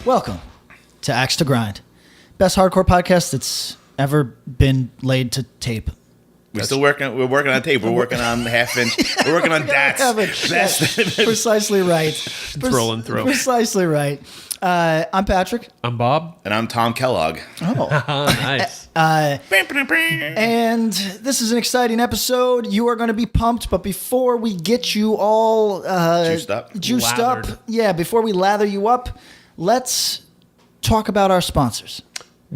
Welcome to Axe to Grind, best hardcore podcast that's ever been laid to tape. We're working on tape. We're working on half-inch. We're working on DATs. Precisely right. It's rolling through. Precisely right. I'm Patrick. I'm Bob. And I'm Tom Kellogg. Oh. Nice. And this is an exciting episode. You are going to be pumped, but before we get you all juiced up, before we lather you up, let's talk about our sponsors.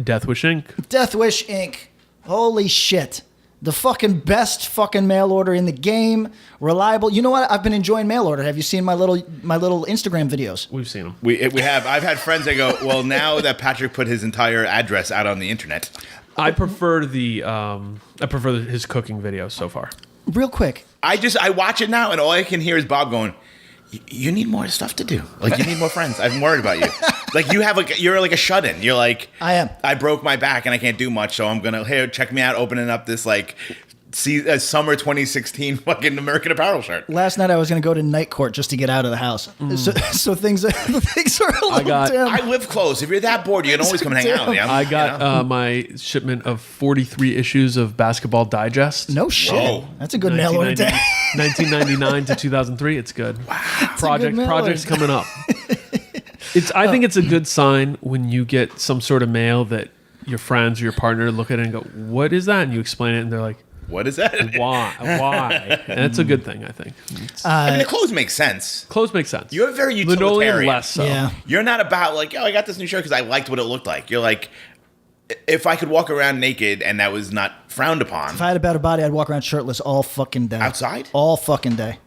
Death Wish Inc. Death Wish Inc. Holy shit. The fucking best fucking mail order in the game. Reliable. You know what? I've been enjoying mail order. Have you seen my little Instagram videos? We've seen them. We have. I've had friends that go, well, now that Patrick put his entire address out on the internet. I prefer his cooking videos so far. Real quick. I watch it now, and all I can hear is Bob going, you need more stuff to do. Like, you need more friends. I'm worried about you. Like, you're like a shut-in. You're like, I am. I broke my back and I can't do much, so I'm gonna, hey, check me out, opening up this like summer 2016 fucking American Apparel shirt. Last night I was gonna go to night court just to get out of the house. So things are a little dim. I live close. If you're that bored, you can always come and hang out with me. I got my shipment of 43 issues of Basketball Digest. No shit. Whoa. That's a good mail order day. 1999 to 2003. It's good. Wow. Project's coming up. I think it's a good sign when you get some sort of mail that your friends or your partner look at it and go, "What is that?" And you explain it, and they're like, "What is that? Why? And that's a good thing, I think. I mean, the clothes make sense. Clothes make sense. You're very utilitarian. Linoleum less so. Yeah. You're not about like, oh, I got this new shirt because I liked what it looked like. You're like, if I could walk around naked and that was not frowned upon. If I had a better body, I'd walk around shirtless all fucking day. Outside? All fucking day.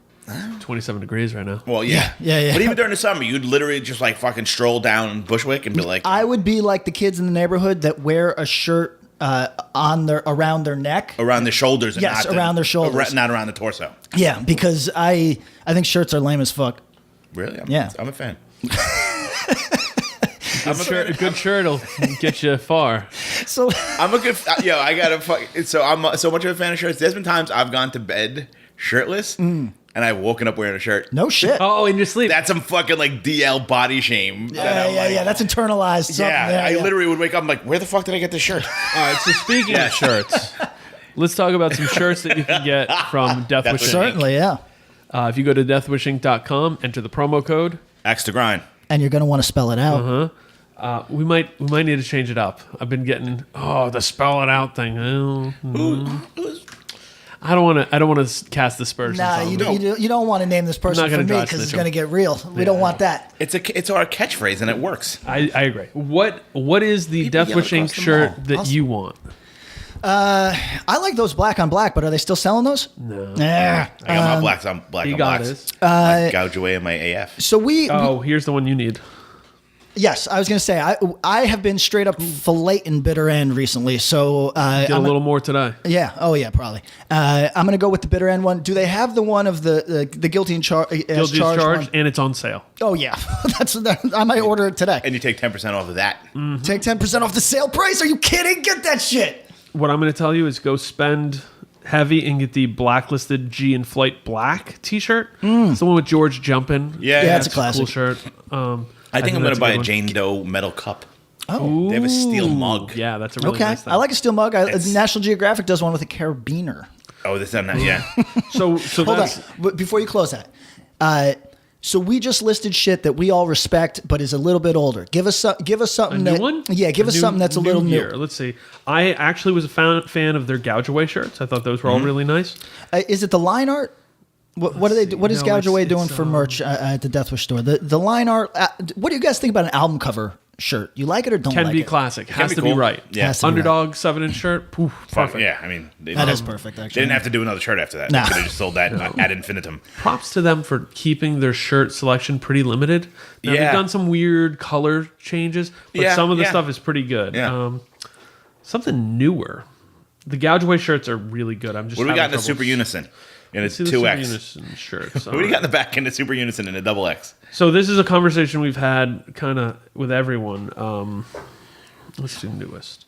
27 degrees right now. Well, yeah. Yeah. But even during the summer, you'd literally just like fucking stroll down Bushwick and be like, I would be like the kids in the neighborhood that wear a shirt around their neck. Around their shoulders. And yes, around their shoulders. Not around the torso. Yeah, because I think shirts are lame as fuck. Really? I'm a fan. A good shirt will get you far. So I'm a good. I gotta fuck. So I'm so much of a fan of shirts. There's been times I've gone to bed shirtless, and I've woken up wearing a shirt. No shit. Oh, in your sleep. That's some fucking like DL body shame. Yeah. That's internalized. Yeah, I literally would wake up. I'm like, where the fuck did I get this shirt? All right. So speaking of shirts, let's talk about some shirts that you can get from Death Wish Inc. Certainly, yeah. If you go to deathwishinc.com, enter the promo code Axe to Grind, and you're gonna want to spell it out. We might need to change it up. I've been getting the spell it out thing. I don't want to cast aspersions. Nah, you don't want to name this person for me because it's going to get real. We don't want that. It's our catchphrase and it works. I agree. What is the Death Wish Inc. shirt that you want? I like those black on black, but are they still selling those? No. I got my blacks on black on blacks. I gouge away in my AF. So here's the one you need. Yes, I was going to say, I have been straight up filleting bitter end recently, so... Get a little more today. Yeah, probably. I'm going to go with the bitter end one. Do they have the one of the guilty and charged? Guilty as charged, and it's on sale. Oh, yeah. I might order it today. And you take 10% off of that. Mm-hmm. Take 10% off the sale price? Are you kidding? Get that shit! What I'm going to tell you is go spend heavy and get the blacklisted G in Flight black t-shirt. It's the one with George jumping. Yeah, it's a classic. Cool shirt. I think I'm going to buy a Jane Doe metal cup. Oh. They have a steel mug. Yeah, that's a really nice thing. I like a steel mug. National Geographic does one with a carabiner. Oh, this is not, yeah. So hold on. Before you close that. So we just listed shit that we all respect, but is a little bit older. Give us something. A new one? Yeah, give us something that's a little new. Let's see. I actually was a fan of their Gouge Away shirts. I thought those were all really nice. Is it the line art? What is Gouge Away doing for merch at the Death Wish store? The line art. What do you guys think about an album cover shirt? You like it or don't like it? Can be classic. Has to be right. Yeah. Underdog 7-inch shirt. Poof, perfect. Yeah, I mean... That is perfect, actually. They didn't have to do another shirt after that. Nah. They could have just sold that ad infinitum. Props to them for keeping their shirt selection pretty limited. Now, they've done some weird color changes, but some of the stuff is pretty good. Yeah. Something newer. The Gouge Away shirts are really good. What do we got in the Super Unison? In a 2X. Super Unison shirts. What do we got in the back in the Super Unison in a double X? So this is a conversation we've had kind of with everyone. Let's do newest.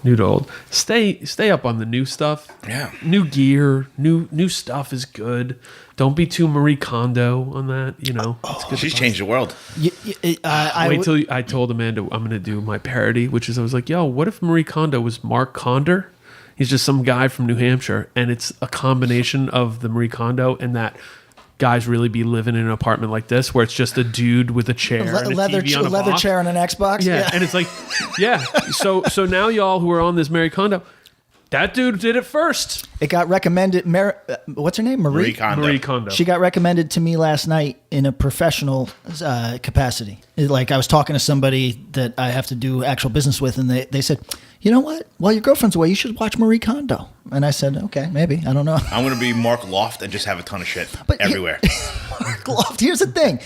New to old. Stay up on the new stuff. Yeah. New gear, new stuff is good. don't be too Marie Kondo on that. You know, She's changed the world. I told Amanda I'm going to do my parody, which is I was like, yo, what if Marie Kondo was Mark Conder? He's just some guy from New Hampshire, and it's a combination of the Marie Kondo and that guys really be living in an apartment like this, where it's just a dude with a chair, and a TV on a leather box. chair and an Xbox. Yeah, and it's like, yeah. So now y'all who are on this Marie Kondo, that dude did it first. It got recommended. What's her name? Marie Kondo. Marie Kondo. She got recommended to me last night in a professional capacity. Like I was talking to somebody that I have to do actual business with, and they said, you know what? While your girlfriend's away, you should watch Marie Kondo. And I said, okay, maybe. I don't know. I'm going to be Mark Loft and just have a ton of shit everywhere. Mark Loft. Here's the thing.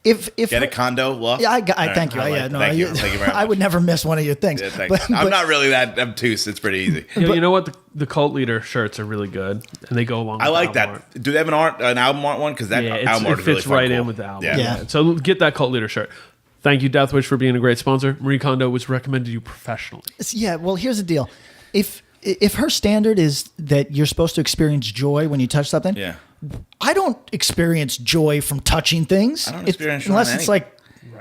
If Get a condo, Loft? Yeah, thank you. Thank you very much. I would never miss one of your things. Yeah, but I'm not really that obtuse. It's pretty easy. You know what? The cult leader shirts are really good, and they go along. I with like the album that. art. Do they have an album art one? Because that album art it is really fits fun, right cool. in with the album. Yeah. So get that cult leader shirt. Thank you, Deathwish, for being a great sponsor. Marie Kondo was recommended to you professionally. Yeah, well, here's the deal. If her standard is that you're supposed to experience joy when you touch something, Yeah. I don't experience joy from touching things. I don't experience joy unless on it's anything.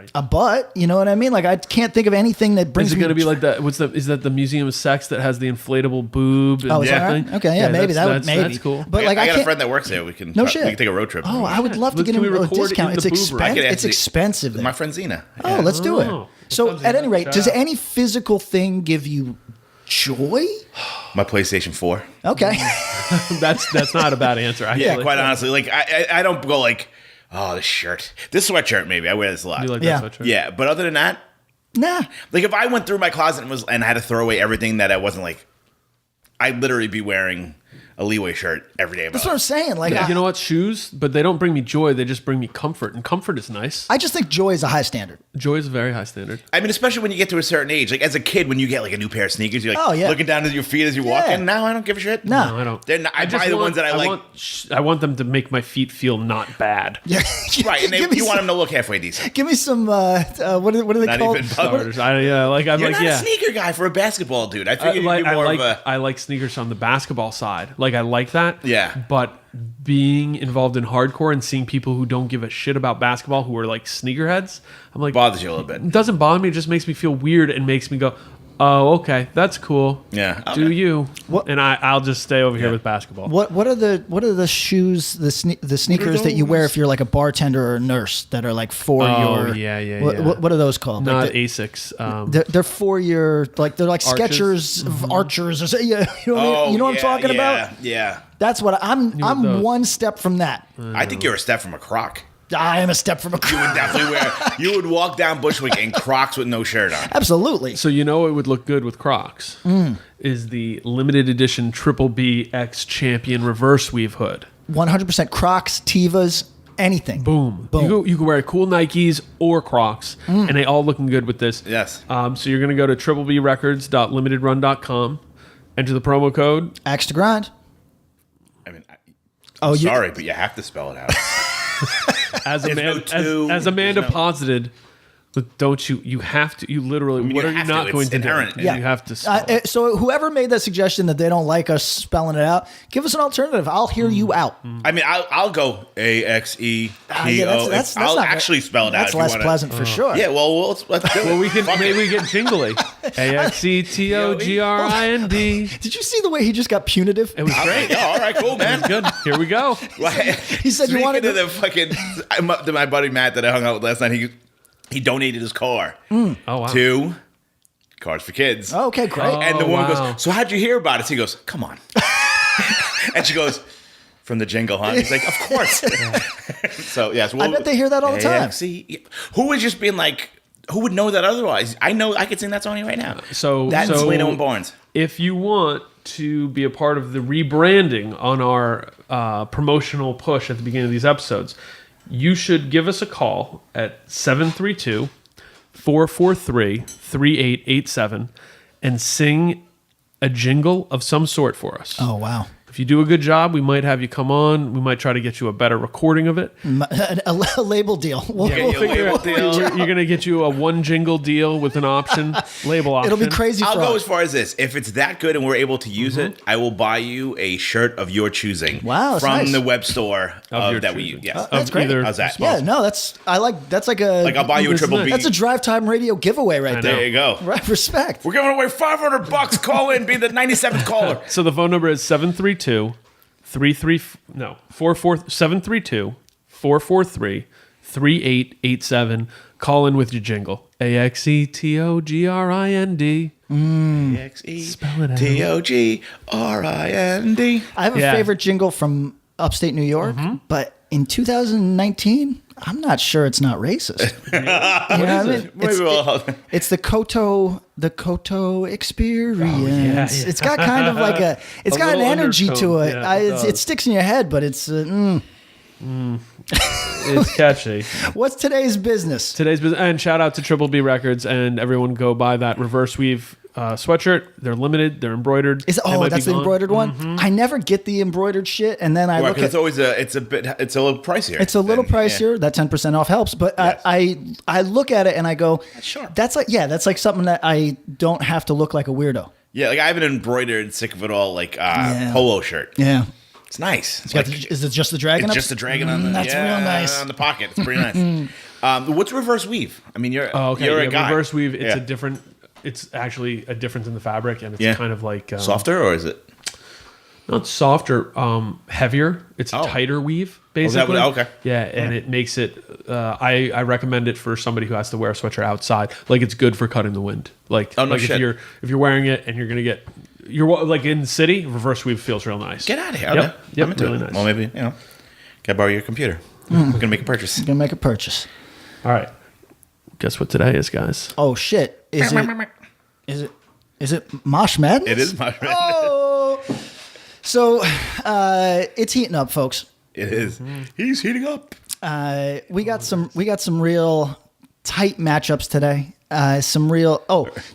like a butt. You know what I mean? Like I can't think of anything that brings Is it me. going to be like that? Is that the Museum of Sex that has the inflatable boob? And Oh, is that everything? right? Okay, yeah, maybe that's maybe that's cool. But I like I got a can't. friend that works there. We can No we shit. can take a road trip. Oh, I would love to get Can we him a record discount. in It's the boob room? I could It's actually- expensive there. My friend Zena. Oh, let's do Oh. it. So What's up, at Zena? any rate, Shout does out. any physical thing give you joy? My PlayStation 4. Okay. That's not a bad answer. Actually. Yeah, quite honestly. Like, I don't go like, oh, this shirt. This sweatshirt, maybe. I wear this a lot. You like Yeah. that sweatshirt? Yeah, but other than that, Nah. like if I went through my closet and had to throw away everything that I wasn't like, I'd literally be wearing a Leeway shirt every day. That's what I'm saying. Like You know what? Shoes, but they don't bring me joy. They just bring me comfort, and comfort is nice. I just think joy is a high standard. Joy is a very high standard. I mean, especially when you get to a certain age. Like as a kid, when you get like a new pair of sneakers, you're like Oh, yeah. looking down at your feet as you walk Yeah. in. Now I don't give a shit. No. No, I don't. They're not, I just buy the want- ones that I like. I want them to make my feet feel not bad. Yeah. Right, and Give me you want some- them to look halfway decent. Give me some. What are they Not called? even Starters. I'm You're like, not yeah. a sneaker guy for a basketball dude. I figured you'd be more of a. I like sneakers on the basketball side. Like I like that. Yeah. But being involved in hardcore and seeing people who don't give a shit about basketball who are like sneakerheads, I'm like, Bothers you a little bit. it doesn't bother me. It just makes me feel weird and makes me go, oh, okay, that's cool. Yeah. Do Okay. you? What- And I'll just stay over here Yeah. with basketball. What are the shoes the sneakers that you wear if you're like a bartender or a nurse that are like for Oh, your yeah. What are those called? Not Like Asics. they're for your they're like Arches? Skechers of archers or so, yeah, you know what, Oh, you know what I'm yeah, talking yeah, about? Yeah. That's what I'm those. one step from that. I think you're a step from a Croc. I am a step from a You would definitely wear. You would walk down Bushwick in Crocs with no shirt on. Absolutely. So you know it would look good with Crocs is the limited edition Triple B X Champion reverse weave hood. 100% Crocs, Tevas, anything. Boom. Boom. You can wear cool Nikes or Crocs, and they all looking good with this. Yes. So you're going to go to triplebrecords.limitedrun.com, enter the promo code. Axe to grind. I mean, Oh, you- sorry, but you have to spell it out. As There's no two, as Amanda there's no- posited, but don't you? You have to. You literally. mean, what you are you have to. not It's going to inherent. do? Yeah. You have to. Spell it. So whoever made that suggestion that they don't like us spelling it out, give us an alternative. I'll hear you out. I mean, I'll go AXEPO. That's I'll not actually spell it out. That's if you less wanna. pleasant for sure. Yeah, well, let's do it. Well, we can Fuck maybe it. we get jingly. AXETOGRIND. Did you see the way he just got punitive? It was great. Yeah, all right, cool, man. Good. Here we go. He said you Speaking wanted of to- the fucking to my buddy Matt that I hung out with last night. He donated his car Oh wow. to Cars for Kids. Oh, okay, great. And the woman wow. goes, "So how'd you hear about it?" So he goes, "Come on." And she goes, "From the jingle, huh?" He's like, "Of course." So yes, I bet they hear that all the time. Who was just being like, who would know that otherwise? I know I could sing that song right now. So That and Selena and Barnes. If you want to be a part of the rebranding on our promotional push at the beginning of these episodes, you should give us a call at 732-443-3887 and sing a jingle of some sort for us. Oh, wow. If you do a good job, we might have you come on. We might try to get you a better recording of it. A label deal. We'll figure out. You're going to get you a 1 jingle deal with an option, label option. It'll be crazy. I'll go as far as this. If it's that good and we're able to use it, I will buy you a shirt of your choosing. Wow, from nice. the web store that we use. Yes, that's great. How's that? Yeah, no, that's like a I'll buy you a triple B. That's a drive time radio giveaway right there. There you go. Right, respect. We're giving away $500. Call in, be the 97th caller. So the phone number is 732-443-3887. Call in with your jingle. AXETOGRIND. AXETOGRIND. I have a favorite jingle from upstate New York, but in 2019, I'm not sure it's not racist. You know what I mean? It's the Koto experience. Yeah. It's got kind of like it's got an energy to it. Yeah, it sticks in your head, but it's It's catchy. What's today's business? And shout out to Triple B Records, and everyone go buy that reverse weave sweatshirt. They're limited. They're embroidered. That's the embroidered one. I never get the embroidered shit, and then I look at it's always it's a little pricier. It's a little pricier. That 10% off helps, but yes. I look at it and I go, sure. That's like something that I don't have to look like a weirdo. Yeah, like I have an embroidered, sick of it all, polo shirt. Yeah. It's nice. Is it just the dragon? It's just the dragon on the that's real nice on the pocket. It's pretty nice. What's reverse weave? I mean, you're a guy. Reverse weave. It's a different. It's actually a difference in the fabric, and it's kind of like softer, or is it not softer? Heavier. It's a tighter weave, basically. Okay. Yeah, and it makes it. I recommend it for somebody who has to wear a sweatshirt outside. Like it's good for cutting the wind. Like if you're wearing it and you're gonna get. You're like in the city, reverse weave feels real nice. Get out of here. Yep, I'm into really it. nice. Well, maybe, can I borrow your computer? We're going to make a purchase. All right. Guess what today is, guys? Oh, shit. Is it Mosh Madness? It is Mosh Madness. Oh. So, it's heating up, folks. It is. He's heating up. We got some real tight matchups today.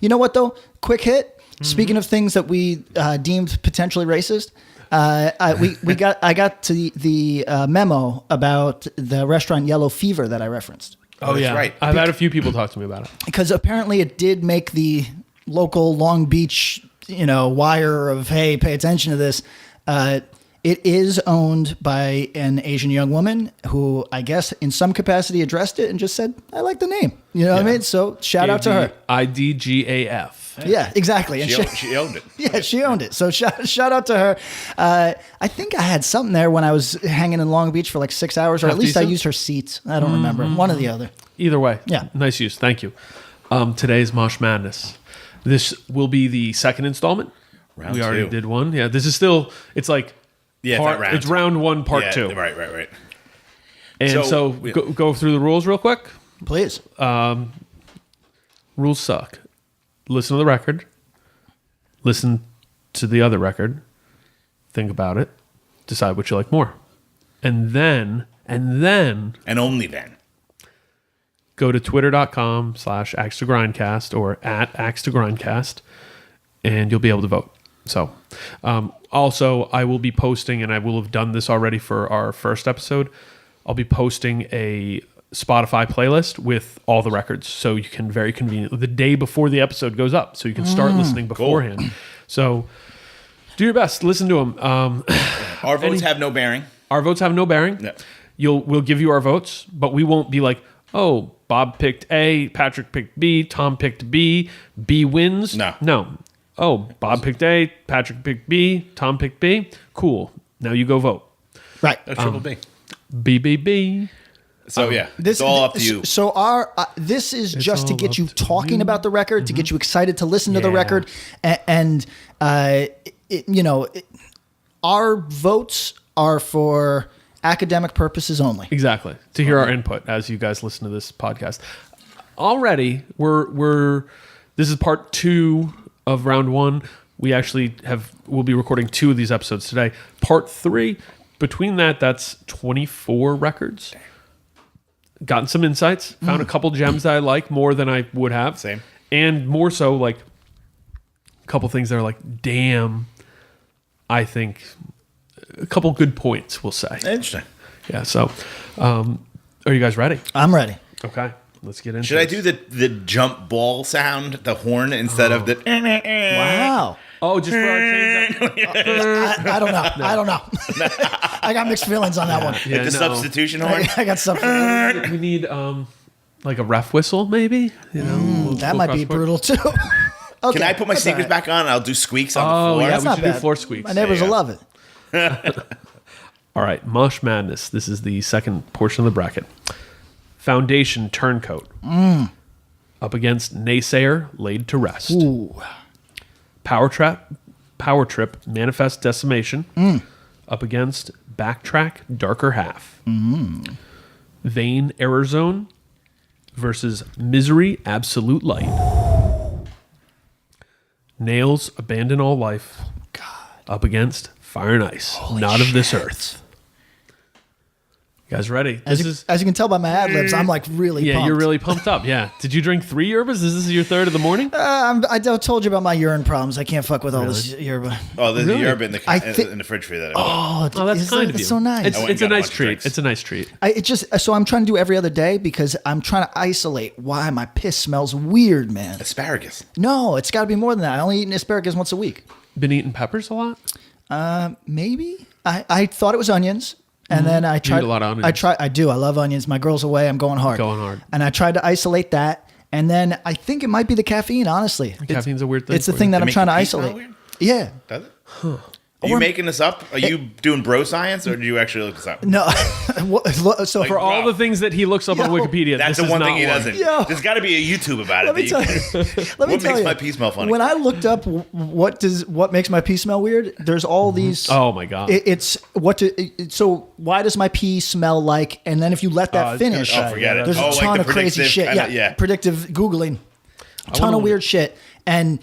You know what, though? Quick hit. Speaking of things that we deemed potentially racist, I got to the memo about the restaurant Yellow Fever that I referenced. Oh, yeah, right. I've had a few people talk to me about it because apparently it did make the local Long Beach, wire of hey, pay attention to this. It is owned by an Asian young woman who I guess in some capacity addressed it and just said, "I like the name." You know what I mean? So shout out to her. IDGAF. Yeah, exactly. And she owned it. Yeah, she owned it. So shout out to her. I think I had something there when I was hanging in Long Beach for like 6 hours, or at least I used her seats. I don't remember. One or the other. Either way. Yeah. Nice use. Thank you. Today's Mosh Madness. This will be the second installment. We already did one. Yeah, this is still, it's like, it's round one, part two. Right. And so go through the rules real quick. Please. Rules suck. Listen to the record. Listen to the other record. Think about it. Decide what you like more. And then And only then. go to twitter.com/AxeToGrindcast or @AxeToGrindcast and you'll be able to vote. So, also I will be posting, and I will have done this already for our first episode. I'll be posting a Spotify playlist with all the records, so you can very conveniently the day before the episode goes up, so you can start listening beforehand. Cool. So, do your best, listen to them. Our votes have no bearing. Our votes have no bearing. No. We'll give you our votes, but we won't be like, oh, Bob picked A, Patrick picked B, Tom picked B, B wins. No. Oh, Bob picked A, Patrick picked B, Tom picked B. Cool. Now you go vote. Right. Triple B. B. So it's all up to you. So this is just to get you talking about the record, to get you excited to listen to the record, and our votes are for academic purposes only. Exactly. To hear our input as you guys listen to this podcast. Already, this is part 2 of round 1. We'll be recording 2 of these episodes today. Part 3, between that's 24 records. Gotten some insights, found a couple gems that I like more than I would have. Same. And more so, like, a couple things that are like, damn, I think a couple good points, we'll say. Interesting. Yeah. So, are you guys ready? I'm ready. Okay. Let's get into Should I this. do the jump ball sound, the horn, instead of the... Wow. Oh, just for our change up. I don't know. I don't know. I got mixed feelings on that one. Yeah, the no. substitution horn? I got something. We need like a ref whistle, maybe. You know, That might be brutal too. Okay, Can I put my that's sneakers all right. back on and I'll do squeaks on the Oh, floor? yeah, That's we not should do bad. floor squeaks. My neighbors There will you love it. All right, Mosh Madness. This is the second portion of the bracket. Foundation Turncoat. Up against NAYSAYER, Laid to Rest. Ooh. Power Trip, Manifest Decimation. Up against BACKTRACK, Darker Half. Vain Error Zone versus Misery, Absolute Light. Nails, Abandon All Life. Up against Fire and Ice, Not of This Earth. You guys ready? As you can tell by my ad libs, I'm like really pumped. You're really pumped up. Yeah. Did you drink 3 yerbas? Is this your third of the morning? I told you about my urine problems. I can't fuck with all this yerba. Oh, there's Really? a yerba in the fridge for you. Oh, That's kind of you. It's so nice. It's I went and a got a nice bunch of treat. drinks. It's a nice treat. So I'm trying to do every other day because I'm trying to isolate why my piss smells weird, man. Asparagus. No, it's got to be more than that. I only eat asparagus once a week. Been eating peppers a lot? Maybe. I thought it was onions. And then I tried. eat a lot of onions. I do. I love onions. My girl's away. I'm going hard. Going hard. And I tried to isolate that. And then I think it might be the caffeine, honestly. Caffeine's a weird thing It's the for thing you. that I'm Make trying to your pee smell isolate. weird? Yeah. Does it? Are you making this up? Are you doing bro science, or do you actually look this up? No. So For all Wow. the things that he looks up on Yo, Wikipedia, That's this the is one not thing he one. doesn't. Yo. There's got to be a YouTube about it. Let me tell you. Let me What tell makes you. my pee smell funny? When I looked up what makes my pee smell weird, there's all these. Oh, my God. So why does my pee smell like? And then if you let that it's finish, gonna- forget it. there's a Oh, like ton the of crazy predictive shit. kinda- Yeah, yeah. predictive googling, a ton wanna- of weird shit. And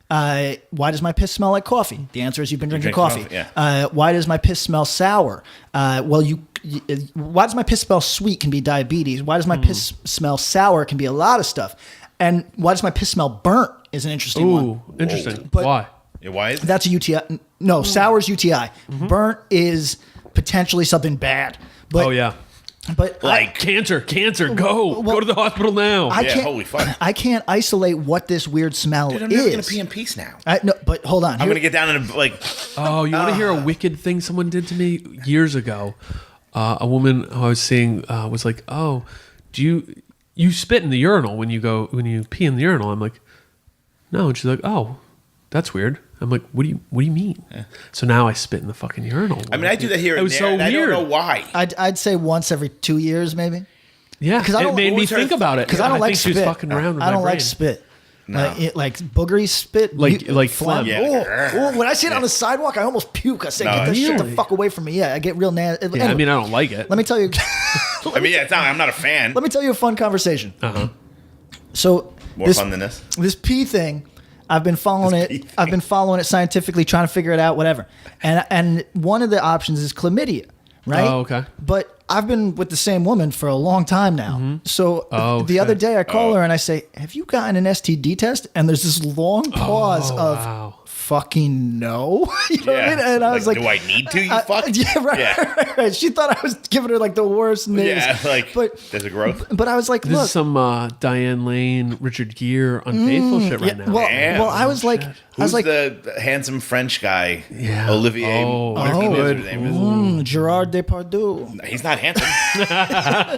why does my piss smell like coffee? The answer is you've been drinking drink coffee. coffee, yeah. Why does my piss smell sour? Why does my piss smell sweet? Can be diabetes. Why does my piss smell sour? Can be a lot of stuff. And why does my piss smell burnt? Is an interesting one. Ooh, interesting. But- Why? Yeah, why is That's a UTI. No, sour's UTI. Burnt is potentially something bad. But, Oh, yeah. But like Cancer. Go. Well, Go to the hospital now. I Yeah, can't. holy fuck. I can't isolate what this weird smell Dude, I'm is. never gonna pee in peace now. No, but hold on. I'm gonna get down in like. Oh, you want to hear a wicked thing someone did to me years ago? A woman I was seeing was like, "Oh, do you spit in the urinal when you pee in the urinal?" I'm like, "No," and she's like, "Oh, that's weird." I'm like, "What do you mean?" Yeah. So now I spit in the fucking urinal. I mean, I do that here It and was there. so and I don't weird. know why. I'd say once every 2 years, maybe. Yeah, 'Cause I it don't- made me always think heard- about it Because I don't like think she spit. was fucking around with I don't my like brain. spit. No. Like boogery spit. Like phlegm. phlegm. Yeah. Oh, when I see it on the sidewalk, I almost puke. I say, No, get this shit the really? fuck away from me. Yeah, I get real nasty. Yeah, I mean, I don't like it. let me tell you. I mean, yeah, it's not, I'm not a fan. Let me tell you a fun conversation. Uh-huh. So More fun than this. This pee thing, I've been following This it. pee thing. I've been following it scientifically, trying to figure it out, whatever. And one of the options is chlamydia, right? Oh, okay. But I've been with the same woman for a long time now. So Oh, the other shit. day I call her and I say, "Have you gotten an STD test?" And there's this long pause of wow. fucking no. You know what I Yeah. mean? And I was like, do I need to? You fuck. Yeah, right, Yeah. right. She thought I was giving her like the worst news. Yeah, like but there's a growth. but I was like, This look. is some Diane Lane, Richard Gere, unfaithful shit right yeah, now. well, Damn. well, I was like, Who's like, the handsome French guy? Yeah. Olivier. Oh, whatever good. his name is. Gerard Depardieu. He's not handsome. he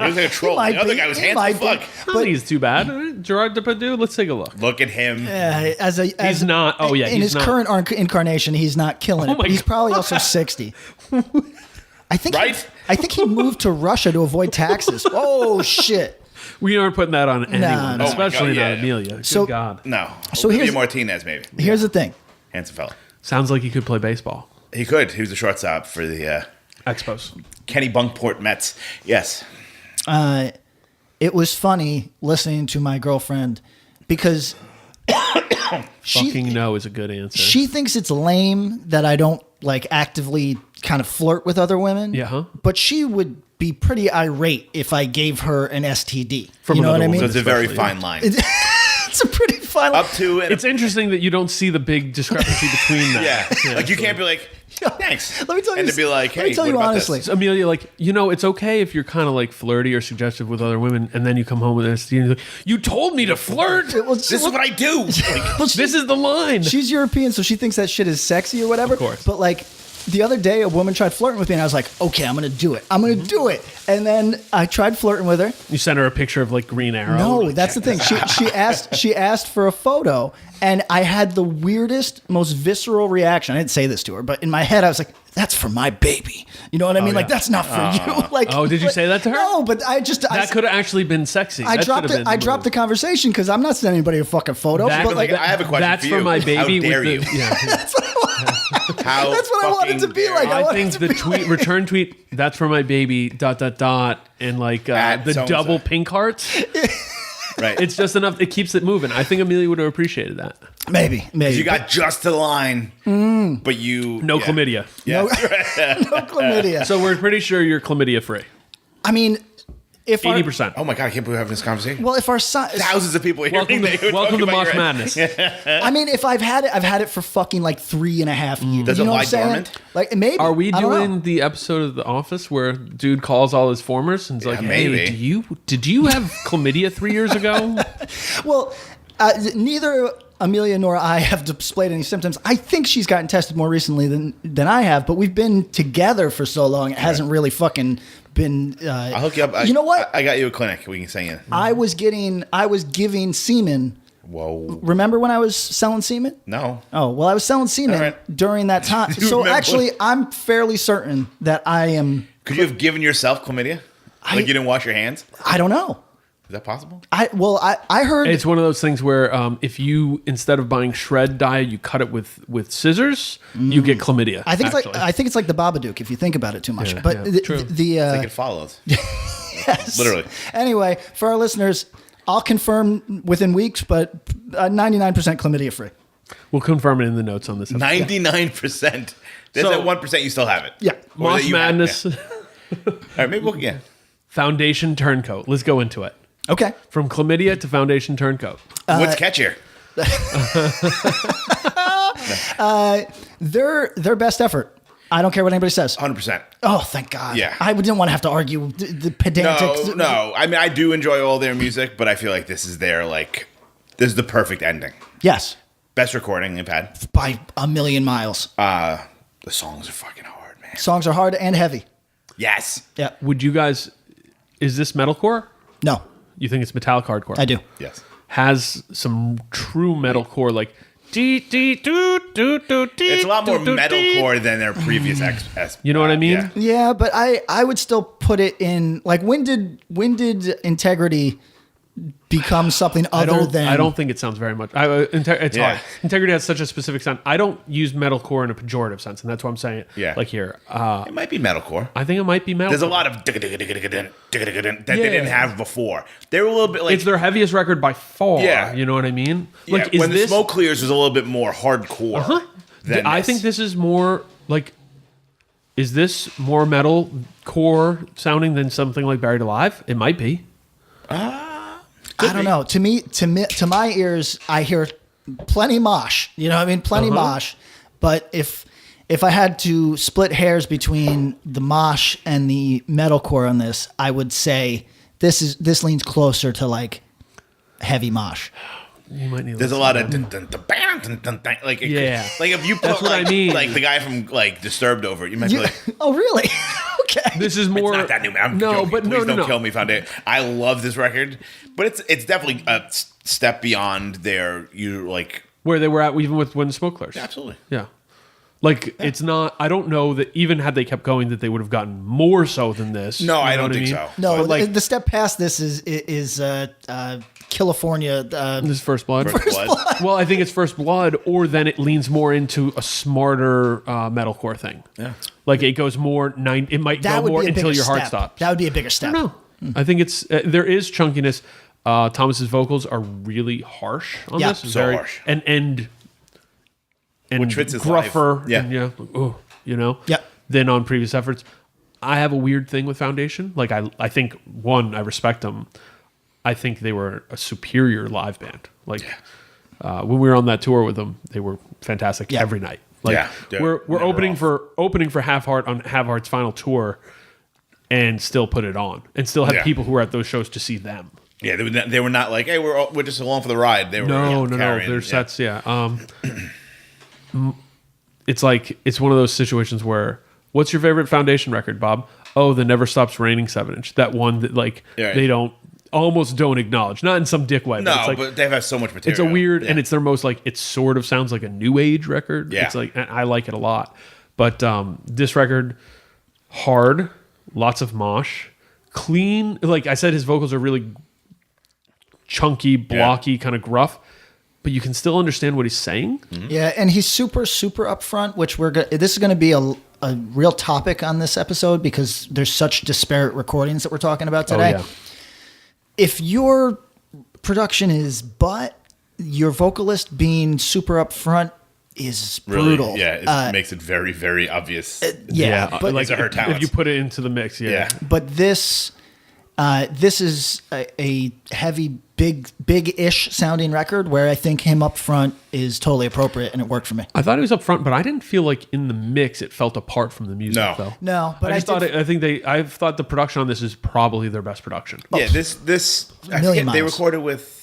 was like a troll. might The other be. guy was He handsome. might be. Fuck. I don't think he's too bad. Gerard Depardieu, let's take a look. Look at him. He's not- oh, yeah, In he's his not. current incarnation, he's not killing Oh it. my But he's God. probably also 60. I think. Right? I think he moved to Russia to avoid taxes. Oh shit! We aren't putting that on anyone, no. Oh my especially God, not yeah. Amelia. Good So- God. No. So Olivia here's- Martinez, maybe. Here's the thing. Handsome fella. Sounds like he could play baseball. He could. He was a shortstop for the Expos. Kenny Bunkport Mets. Yes. It was funny listening to my girlfriend because Fucking no is a good answer. she thinks it's lame that I don't like actively kind of flirt with other women. Yeah, huh? But she would be pretty irate if I gave her an STD. From you know what another I woman. mean? So it's a very Especially, fine line. It's a pretty fine finally. Up to and It's interesting that you don't see the big discrepancy between them. yeah. Like you can't be like, thanks. Let me tell you. And to be like, hey, let me tell what you about honestly. this? So, Amelia, like, it's okay if you're kind of like flirty or suggestive with other women, and then you come home with this. You're like, you told me to flirt. This is what I do. Like, This is the line. She's European, so she thinks that shit is sexy or whatever. Of course. But like the other day, a woman tried flirting with me, and I was like, okay, I'm gonna do it. I'm gonna do it. And then I tried flirting with her. You sent her a picture of like Green Arrow. No, Like, that's the thing. She asked for a photo, and I had the weirdest, most visceral reaction. I didn't say this to her, but in my head, I was like, "That's for my baby." You know what I mean? yeah. Like that's not for you. Like, Oh, did you say that to her? No, but I that could have actually been sexy. I That dropped should have it. been I dropped the conversation because I'm not sending anybody a fucking photo. That- but like, I have a question That's for you. for my baby. How dare with you? the, yeah. How That's what I wanted fucking to be dare like. you? I I wanted think to the be tweet return tweet. That's for my baby. ... And like At the so-and-so. double pink hearts. Right. It's just enough. It keeps it moving. I think Amelia would have appreciated that. maybe. You got just to the line, but you No chlamydia. Yeah. no chlamydia. So we're pretty sure you're chlamydia free. I mean, if 80%. Oh my god, I can't believe we're having this conversation. well, if our son, Thousands of people here. Welcome to Mosh Madness. I mean, if I've had it for fucking like 3.5 years. Does you it know what lie I'm saying? dormant? Like maybe. Are we I don't know. doing the episode of The Office where dude calls all his formers and is like, "Hey, maybe. did you have chlamydia 3 years ago?" Well, neither Amelia nor I have displayed any symptoms. I think she's gotten tested more recently than I have, but we've been together for so long. It hasn't really fucking been. I'll hook you up. You know what? I got you a clinic. We can send you. I was giving semen. Whoa. Remember when I was selling semen? No. Oh, well, I was selling semen All right. during that time. Do you So remember actually, I'm fairly certain that I am. Could you have given yourself chlamydia? Like you didn't wash your hands? I don't know. Is that possible? I heard. It's one of those things where if you, instead of buying shred dye, you cut it with scissors, you get chlamydia. I think actually. it's like the Babadook if you think about it too much. Yeah, but yeah, true. I think it follows. yes. Literally. Anyway, for our listeners, I'll confirm within weeks, but 99% chlamydia free. We'll confirm it in the notes on this episode. 99%. There's So- that 1% you still have it. Yeah. Or that Mosh you have- Madness yeah. All right, maybe we'll Foundation Turncoat. Let's go into it. Okay. From chlamydia to Foundation Turncoat. What's catchier? Their best effort. I don't care what anybody says. 100%. Oh, thank God. Yeah. I didn't want to have to argue the pedantic. No. I mean, I do enjoy all their music, but I feel like this is this is the perfect ending. Yes. Best recording they've had. By a million miles. The songs are fucking hard, man. Songs are hard and heavy. Yes. Yeah. Would you guys, is this metalcore? No, You think it's metallic hardcore? I do. Yes. Has some true metalcore like it's It's a lot more metalcore than their previous You know what I mean? Yeah. Yeah, but I would still put it in like when did Integrity become something other than I don't think it sounds very much. It's Yeah. hard. Integrity has such a specific sound. I don't use metalcore in a pejorative sense, and that's why I'm saying it. Yeah. Like here, It might be metalcore. I think it might be metal. There's a lot of that they didn't have before. They were a little bit like It's their heaviest record by far. Yeah. You know what I mean? yeah, Like, is when this? the Smoke Clears was a little bit more hardcore. Than I think this is more like. Is this more metal core sounding than something like Buried Alive? It might be. I don't know. To my ears, I hear plenty mosh. You know what I mean? Plenty mosh. But if I had to split hairs between the mosh and the metalcore on this, I would say this leans closer to like heavy mosh. You might need. There's a lot of like Yeah. like if you put That's what like, I mean. like the guy from like Disturbed over it, you might be like Oh, really? Okay. This is more. it's not that new. I'm no, joking. but Please no. don't kill me, Foundation. I love this record, but it's definitely a step beyond their like Where they were at even with When the Smoke Clears. absolutely. Yeah. Like, it's not, I don't know that even had they kept going that they would have gotten more so than this. No, You I know don't what think mean? so. No, But, like- the step past this is California. This is First Blood. First Blood. Well, I think it's First Blood, or then it leans more into a smarter metalcore thing. Yeah. Like, it goes more, it might that go would more be a until bigger your heart step. stops. That would be a bigger step. I don't know. I think it's, there is chunkiness. Thomas's vocals are really harsh on Yeah. this. So harsh. And Which fits his gruffer. life. Yeah. And, you know? Yep. Than on previous efforts. I have a weird thing with Foundation. Like, I think, one, I respect them. I think they were a superior live band. Like, When we were on that tour with them, they were fantastic every night. Like we're opening for Half Heart on Half Heart's final tour, and still put it on, and still have people who are at those shows to see them. Yeah, they were not like, hey, we're just along for the ride. They were no. Their sets, it's like it's one of those situations where, what's your favorite Foundation record, Bob? Oh, the Never Stops Raining 7-inch. That one that they almost don't acknowledge, not in some dick way. No, but, it's like, but they've had so much material. It's a weird, and it's their most like, it sort of sounds like a new age record. Yeah. It's like, I like it a lot. But this record, hard, lots of mosh, clean. Like I said, his vocals are really chunky, blocky, kind of gruff, but you can still understand what he's saying. Mm-hmm. Yeah, and he's super, super upfront, which this is going to be a real topic on this episode because there's such disparate recordings that we're talking about today. Oh, yeah. If your production is your vocalist being super upfront is brutal. Really, yeah, it makes it very, very obvious. But like her talents. If you put it into the mix, But this is a heavy, big-ish sounding record where I think him up front is totally appropriate, and it worked for me. I thought he was up front, but I didn't feel like in the mix it felt apart from the music. Though. No, but I thought the production on this is probably their best production. Yeah, this I think they recorded with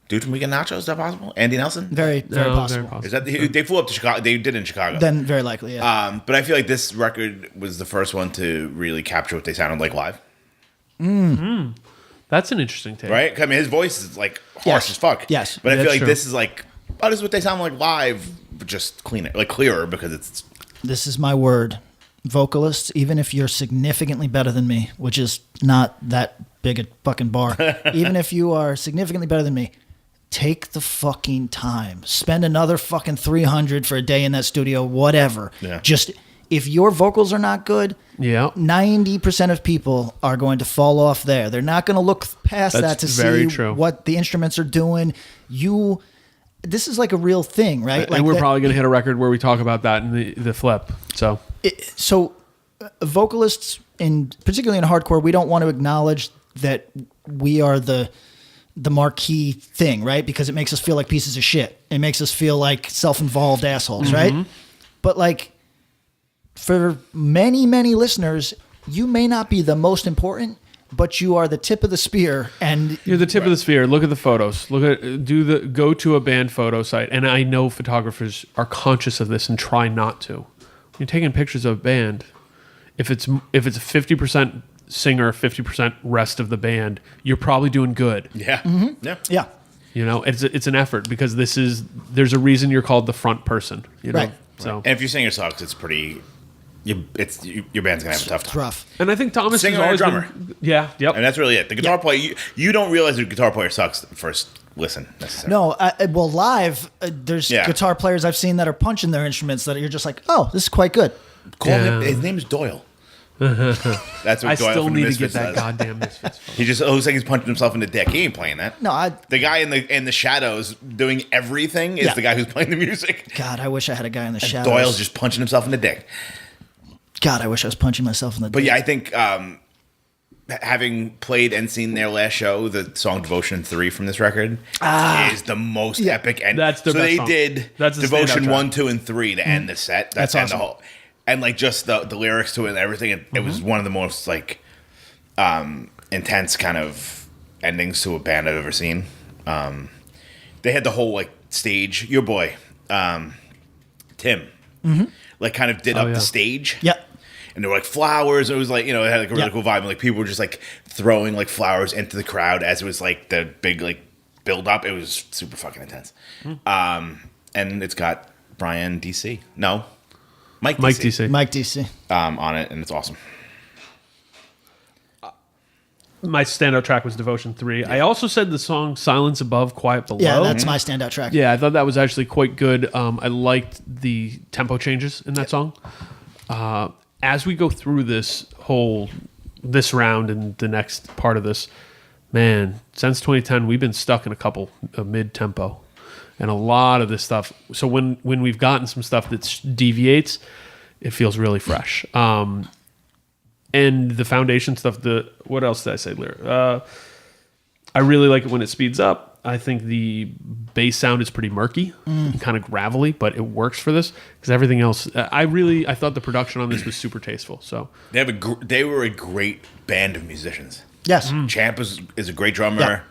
dude from Weekend Nachos. Is that possible? Andy Nelson? Very possible. Is that they flew up to Chicago? They did it in Chicago. Then very likely, yeah. But I feel like this record was the first one to really capture what they sounded like live. That's an interesting take, right? I mean, his voice is like harsh as fuck. Yes, but I feel like this is like, this is what they sound like live, but just cleaner, like clearer because it's. This is my word, vocalists. Even if you're significantly better than me, which is not that big a fucking bar, even if you are significantly better than me, take the fucking time. Spend another fucking $300 for a day in that studio, whatever. Yeah. Just. If your vocals are not good, 90% of people are going to fall off there. They're not going to look past that to see what the instruments are doing. This is like a real thing, right? And we're probably going to hit a record where we talk about that in the flip. So vocalists, particularly in hardcore, we don't want to acknowledge that we are the marquee thing, right? Because it makes us feel like pieces of shit. It makes us feel like self-involved assholes, right? But like, for many, many listeners, you may not be the most important, but you are the tip of the spear. And you're the tip of the spear. Look at the photos. Go to a band photo site. And I know photographers are conscious of this and try not to. When you're taking pictures of a band, if it's a 50% singer, 50% rest of the band, you're probably doing good. Yeah. Mm-hmm. Yeah. You know, it's an effort because there's a reason you're called the front person. You know? Right. So, and if your singer sucks, it's pretty. Your band's gonna have a tough time. It's rough. And I think Thomas singer has always or drummer. Yep. And that's really it. The guitar player, you don't realize the guitar player sucks at first listen necessarily. No, live, there's guitar players I've seen that are punching their instruments that you're just like, oh, this is quite good. His name is Doyle. That's what I Doyle still from need the to get Misfits that does. goddamn Misfits. He just looks like he's punching himself in the dick. He ain't playing that. No, the guy in the shadows doing everything is the guy who's playing the music. God, I wish I had a guy in the shadows. Doyle's just punching himself in the dick. God, I wish I was punching myself in the dick. But yeah, I think having played and seen their last show, the song Devotion 3 from this record is the most epic. And that's the so best they song. did That's the Devotion 1, 2, and 3 to end the set. That's awesome. The whole, and like just the lyrics to it and everything. It was one of the most like intense kind of endings to a band I've ever seen. They had the whole like stage. Your boy, Tim, like kind of did up the stage. Yep. And there were like flowers. It was like, it had like a really cool vibe. And like people were just like throwing like flowers into the crowd as it was like the big like build up. It was super fucking intense. And it's got Brian DC. No, Mike DC. Mike DC. On it, and it's awesome. My standout track was Devotion 3. I also said the song Silence Above, Quiet Below. Yeah, that's my standout track. Yeah, I thought that was actually quite good. I liked the tempo changes in that song. As we go through this round and the next part of this, man, since 2010, we've been stuck in a couple of mid-tempo. And a lot of this stuff. So when we've gotten some stuff that deviates, it feels really fresh. And the Foundation stuff, what else did I say, Lyra? I really like it when it speeds up. I think the bass sound is pretty murky and kind of gravelly, but it works for this because everything else. I thought the production on this was super tasteful. So they were a great band of musicians. Yes. Champ is a great drummer. Yep.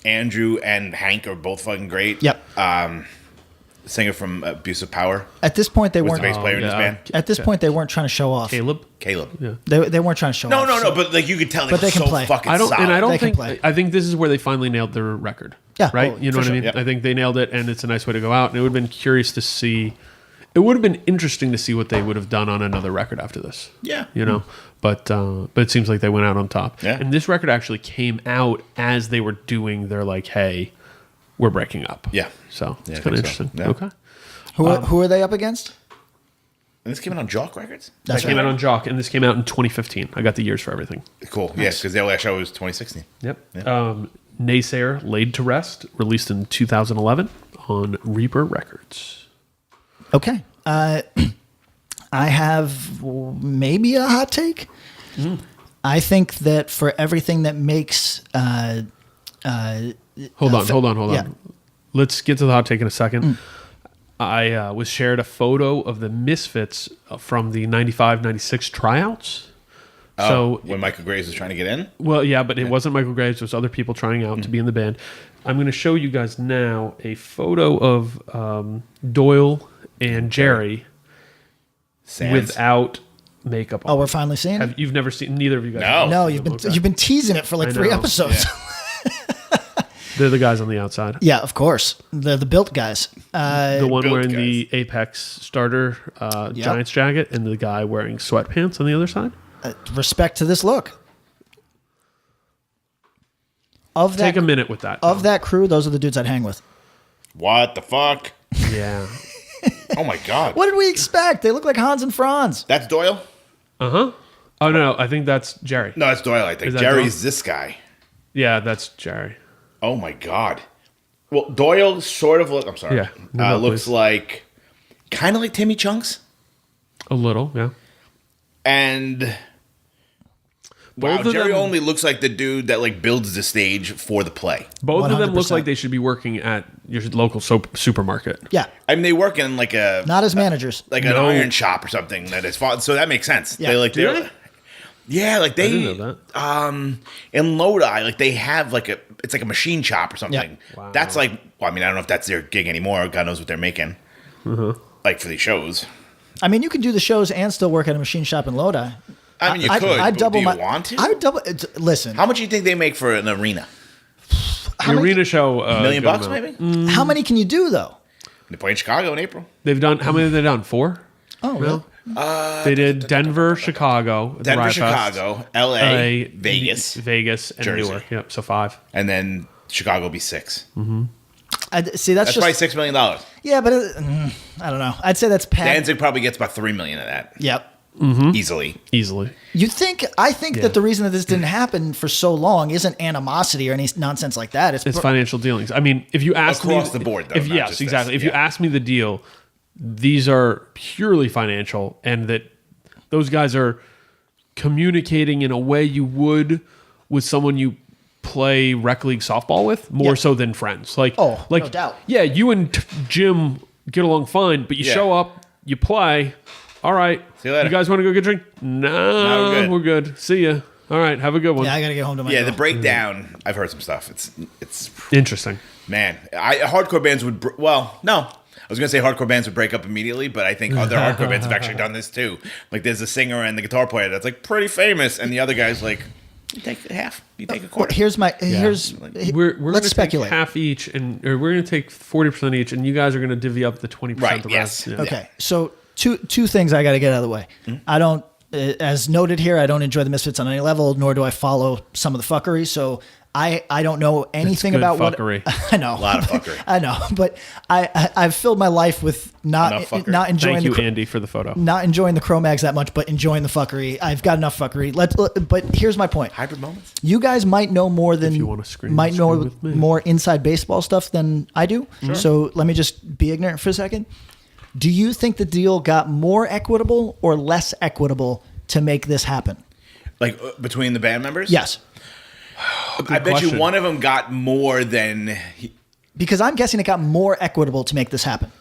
Andrew and Hank are both fucking great. Yep. Singer from Abusive Power. At this point, they was weren't. the bass player in this band. At this point, they weren't trying to show off. Caleb. Yeah. They weren't trying to show off. No, but like you could tell they But were they can so play. fucking I don't solid. think. I think this is where they finally nailed their record. Yeah. Right. Oh, You know what I mean? Yep. I think they nailed it, and it's a nice way to go out. And it would have been curious to see. It would have been interesting to see what they would have done on another record after this. Yeah. You know, but it seems like they went out on top. Yeah. And this record actually came out as they were doing their like, hey, we're breaking up. Yeah. So Yeah, it's I kind of think so. interesting. Yeah. Okay. Who are they up against? And this came out on Jock Records? That came out on Jock, and this came out in 2015. I got the years for everything. Cool. Yes, because the last show was 2016. Yep. Yeah. NAYSAYER, Laid to Rest, released in 2011 on Reaper Records. Okay. I have maybe a hot take. I think that for everything that makes Hold on. yeah. Let's get to the hot take in a second. I was shared a photo of the Misfits from the 95-96 tryouts. So when Michael Graves was trying to get in? well, yeah, but it wasn't Michael Graves. It was other people trying out to be in the band. I'm going to show you guys now a photo of Doyle and Jerry Sands. without makeup on. Oh, we're finally seeing it? You've never seen neither of you guys? No. No, you've been teasing it for like I 3 know, episodes. They're the guys on the outside. Yeah, of course. The built guys. The one Built wearing guys. the Apex starter Giants jacket, and the guy wearing sweatpants on the other side. Respect to this look. Of that, Take a minute with that. of that crew, those are the dudes I'd hang with. What the fuck? Yeah. Oh my God. What did we expect? They look like Hans and Franz. That's Doyle? Oh no, I think that's Jerry. No, that's Doyle, I think. Is that Jerry's this guy. Yeah, that's Jerry. Oh my God. Well, Doyle sort of I'm sorry. Yeah. No, looks please. like kind of like Timmy Chunks. A little, yeah. And wow, Both of Jerry them- only looks like the dude that like builds the stage for the play. Both of them look 100%. like they should be working at your local supermarket. Yeah, I mean, they work in like a not as managers. like an iron shop or something that is fought. So that makes sense. Yeah. They like Do they're they? yeah, like they didn't know that. in Lodi, like they have like it's like a machine shop or something. Yeah. Wow. That's like I mean, I don't know if that's their gig anymore. God knows what they're making. Like for these shows. I mean, you can do the shows and still work at a machine shop in Lodi. I mean, you could. I'd but double do you my. want to? I would double. Listen, How much do you think they make for an arena? The arena show, $1 million good bucks, amount. maybe? how many can you do though? They play in Chicago in April. They've done how many have they done? 4? Oh, really? They did Denver, Chicago, at the Denver, Riot Fest, Chicago, LA, Vegas, Vegas, and Jersey. Newark. Yep, so 5. and then Chicago will be 6. See, that's That's just probably $6 million. yeah, but I don't know. I'd say that's pat. Danzig probably gets about $3 million of that Yep. easily. Easily. I think that the reason that this didn't happen for so long isn't animosity or any nonsense like that. It's financial dealings. I mean, if you ask me Across the board, though, if, not yes, just exactly. this. If you Yeah. ask me the deal, these are purely financial, and that those guys are communicating in a way you would with someone you play rec league softball with, more Yeah. so than friends. Like, Oh, like, no doubt. Yeah, you and Jim get along fine, but you Yeah. show up, you play. All right, See you later. guys want to go get a drink? No, we're we're good. See ya. All right, have a good one. Yeah, I gotta get home to my. Yeah, girl. the breakdown. I've heard some stuff. It's Interesting. man. Hardcore bands would. No, I was gonna say hardcore bands would break up immediately, but I think other hardcore bands have actually done this too. Like there's a singer and the guitar player that's like pretty famous, and the other guy's like, you take half, you take a quarter. Here's We're let's going to speculate. take half each, or we're going to take 40% each, and you guys are going to divvy up the 20%. Right, The yes. rest. Yeah. Okay, so two things I got to get out of the way. I don't, as noted here, I don't enjoy the Misfits on any level, nor do I follow some of the fuckery. So I don't know anything good about fuckery. what I know. A lot of fuckery. I know, but I've filled my life with not Enough fuckery. not enjoying Thank you, the Andy, for the photo. not enjoying the Cro-Mags that much, but enjoying the fuckery. I've got enough fuckery. But here's my point. Hybrid moments. You guys might know more than you wanna scream, might know scream with me. more inside baseball stuff than I do. So let me just be ignorant for a second. Do you think the deal got more equitable or less equitable to make this happen? Like between the band members. Yes. I bet you one of them got more than... Because I'm guessing it got more equitable to make this happen.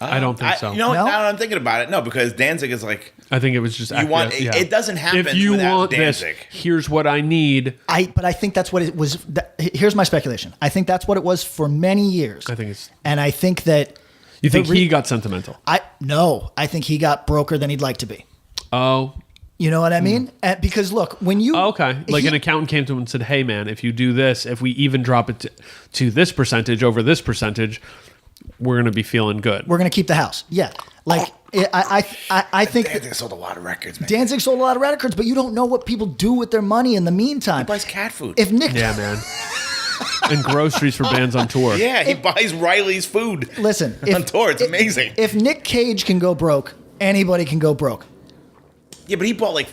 I don't think so. You know, now that I'm thinking about it, no, because Danzig is like... I think it was just... It doesn't happen if you without want Danzig. This, here's what I need. But I think that's what it was. Here's my speculation. I think that's what it was for many years. I think it's... And I think that... You think he got sentimental? No, I think he got broker than he'd like to be. Oh... You know what I mean? Because look, when you... Okay. Like an accountant came to him and said, hey, man, if you do this, if we even drop it to this percentage over this percentage, we're going to be feeling good. We're going to keep the house. Yeah. Like, I think... Danzig sold a lot of records, man. Danzig sold a lot of records, but you don't know what people do with their money in the meantime. He buys cat food. If Nick... Yeah, man. And groceries for bands on tour. Yeah, he buys Riley's food. Listen. On tour. It's amazing. If Nick Cage can go broke, anybody can go broke. Yeah, but he bought like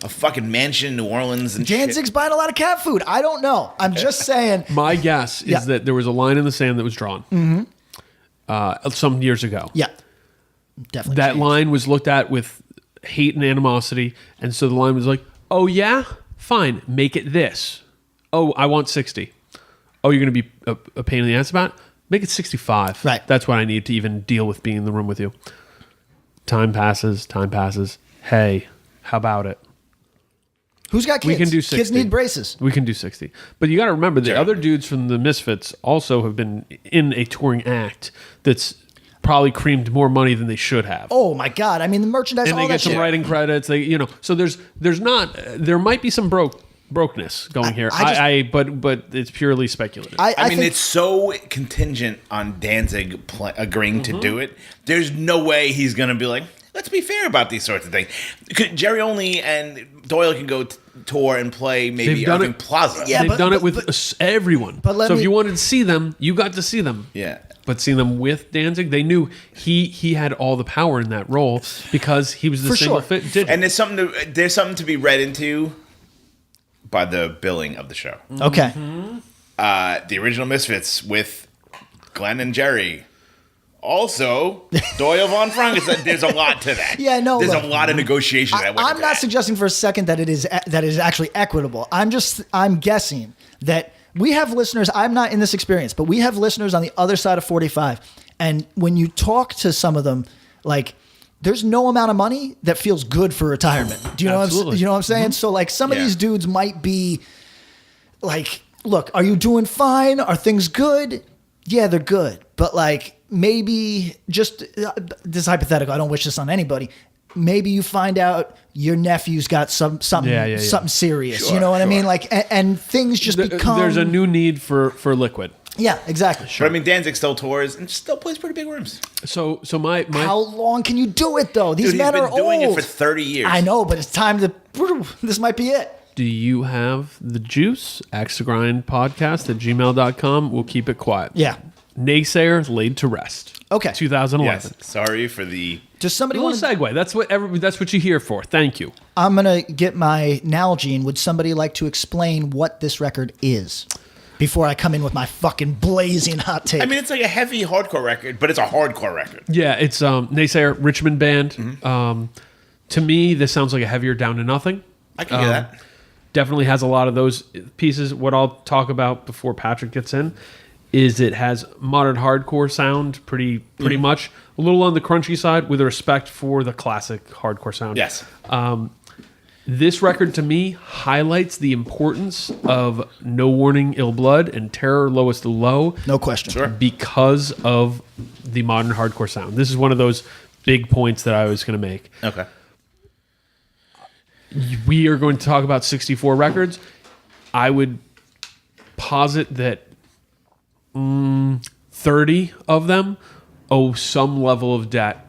a fucking mansion in New Orleans and Danzig's buying a lot of cat food. I don't know. I'm just saying. My guess is that there was a line in the sand that was drawn some years ago. Yeah. Definitely. That line was looked at with hate and animosity. And so the line was like, oh, yeah? Fine. Make it this. Oh, I want 60. Oh, you're going to be a pain in the ass about it? Make it 65. Right. That's what I need to even deal with being in the room with you. Time passes. Hey, how about it? Who's got kids? We can do 60. Kids need braces. We can do 60. But you got to remember, the other dudes from the Misfits also have been in a touring act that's probably creamed more money than they should have. Oh my God! I mean, the merchandise, and all they that get some shit. writing credits. So there might be some brokenness going here. But it's purely speculative. I mean, it's so contingent on Danzig agreeing to do it. There's no way he's going to be like, let's be fair about these sorts of things. Jerry Only and Doyle can go tour and play maybe Irving Plaza. Yeah, they've done it with everyone. So if you wanted to see them, you got to see them. Yeah. But seeing them with Danzig, they knew he had all the power in that role because he was the single fit digit. And there's something to be read into by the billing of the show. Okay. The original Misfits with Glenn and Jerry. Also, Doyle Von Frank. There's a lot to that. Yeah, no. There's a lot of negotiation that went I'm not suggesting for a second that it is actually equitable. I'm guessing that we have listeners. I'm not in this experience, but we have listeners on the other side of 45. And when you talk to some of them, like, there's no amount of money that feels good for retirement. Do you know what I'm saying? So like some of these dudes might be like, look, are you doing fine? Are things good? Yeah, they're good. But like maybe just this is hypothetical. I don't wish this on anybody. Maybe you find out your nephew's got something serious. Sure, you know what I mean? Like, and things just become. There's a new need for liquid. Yeah, exactly. But I mean, Danzig still tours and still plays pretty big rooms. So my how long can you do it though? These men are old. He's been doing it for 30 years. I know, but it's time to. This might be it. Do you have the juice? axegrindpodcast@gmail.com. We'll keep it quiet. Yeah. NAYSAYER laid to rest. Okay. 2011. Yes. Sorry for the... Does somebody want to segue? That's what you're here for. Thank you. I'm gonna get my Nalgene. Would somebody like to explain what this record is before I come in with my fucking blazing hot take? I mean, it's like a heavy hardcore record, but it's a hardcore record. Yeah, it's NAYSAYER, Richmond band. To me, this sounds like a heavier Down to Nothing. I can hear that. Definitely has a lot of those pieces. What I'll talk about before Patrick gets in is it has modern hardcore sound pretty much. A little on the crunchy side with a respect for the classic hardcore sound. Yes. This record to me highlights the importance of No Warning, Ill Blood and Terror, Lowest Low. No question. Sure. Because of the modern hardcore sound. This is one of those big points that I was going to make. Okay. We are going to talk about 64 records. I would posit that 30 of them owe some level of debt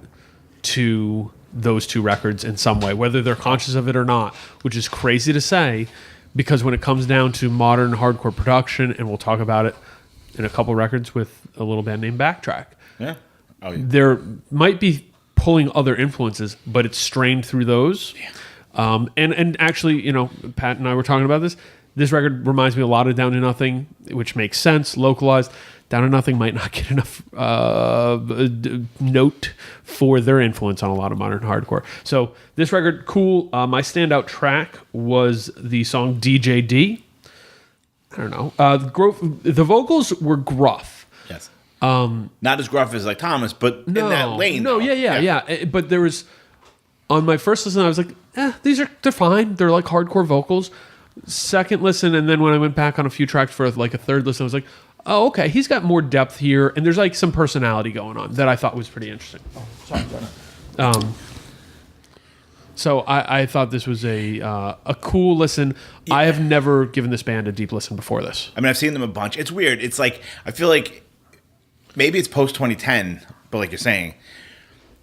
to those two records in some way, whether they're conscious of it or not, which is crazy to say because when it comes down to modern hardcore production, and we'll talk about it in a couple records with a little band named BACKTRAck. Yeah. Oh, yeah. There might be pulling other influences, but it's strained through those. Yeah. And actually, Pat and I were talking about this. This record reminds me a lot of Down to Nothing, which makes sense, localized. Down to Nothing might not get enough note for their influence on a lot of modern hardcore. So this record, cool. My standout track was the song DJD. I don't know. The vocals were gruff. Yes. Not as gruff as like Thomas, but in that lane. No, yeah. But there was, on my first listen, I was like, they're fine. They're like hardcore vocals. Second listen, and then when I went back on a few tracks for like a third listen, I was like, oh, okay, he's got more depth here, and there's like some personality going on that I thought was pretty interesting. Oh, sorry. So I thought this was a cool listen. Yeah. I have never given this band a deep listen before this. I mean, I've seen them a bunch. It's weird. It's like, I feel like maybe it's post 2010, but like you're saying,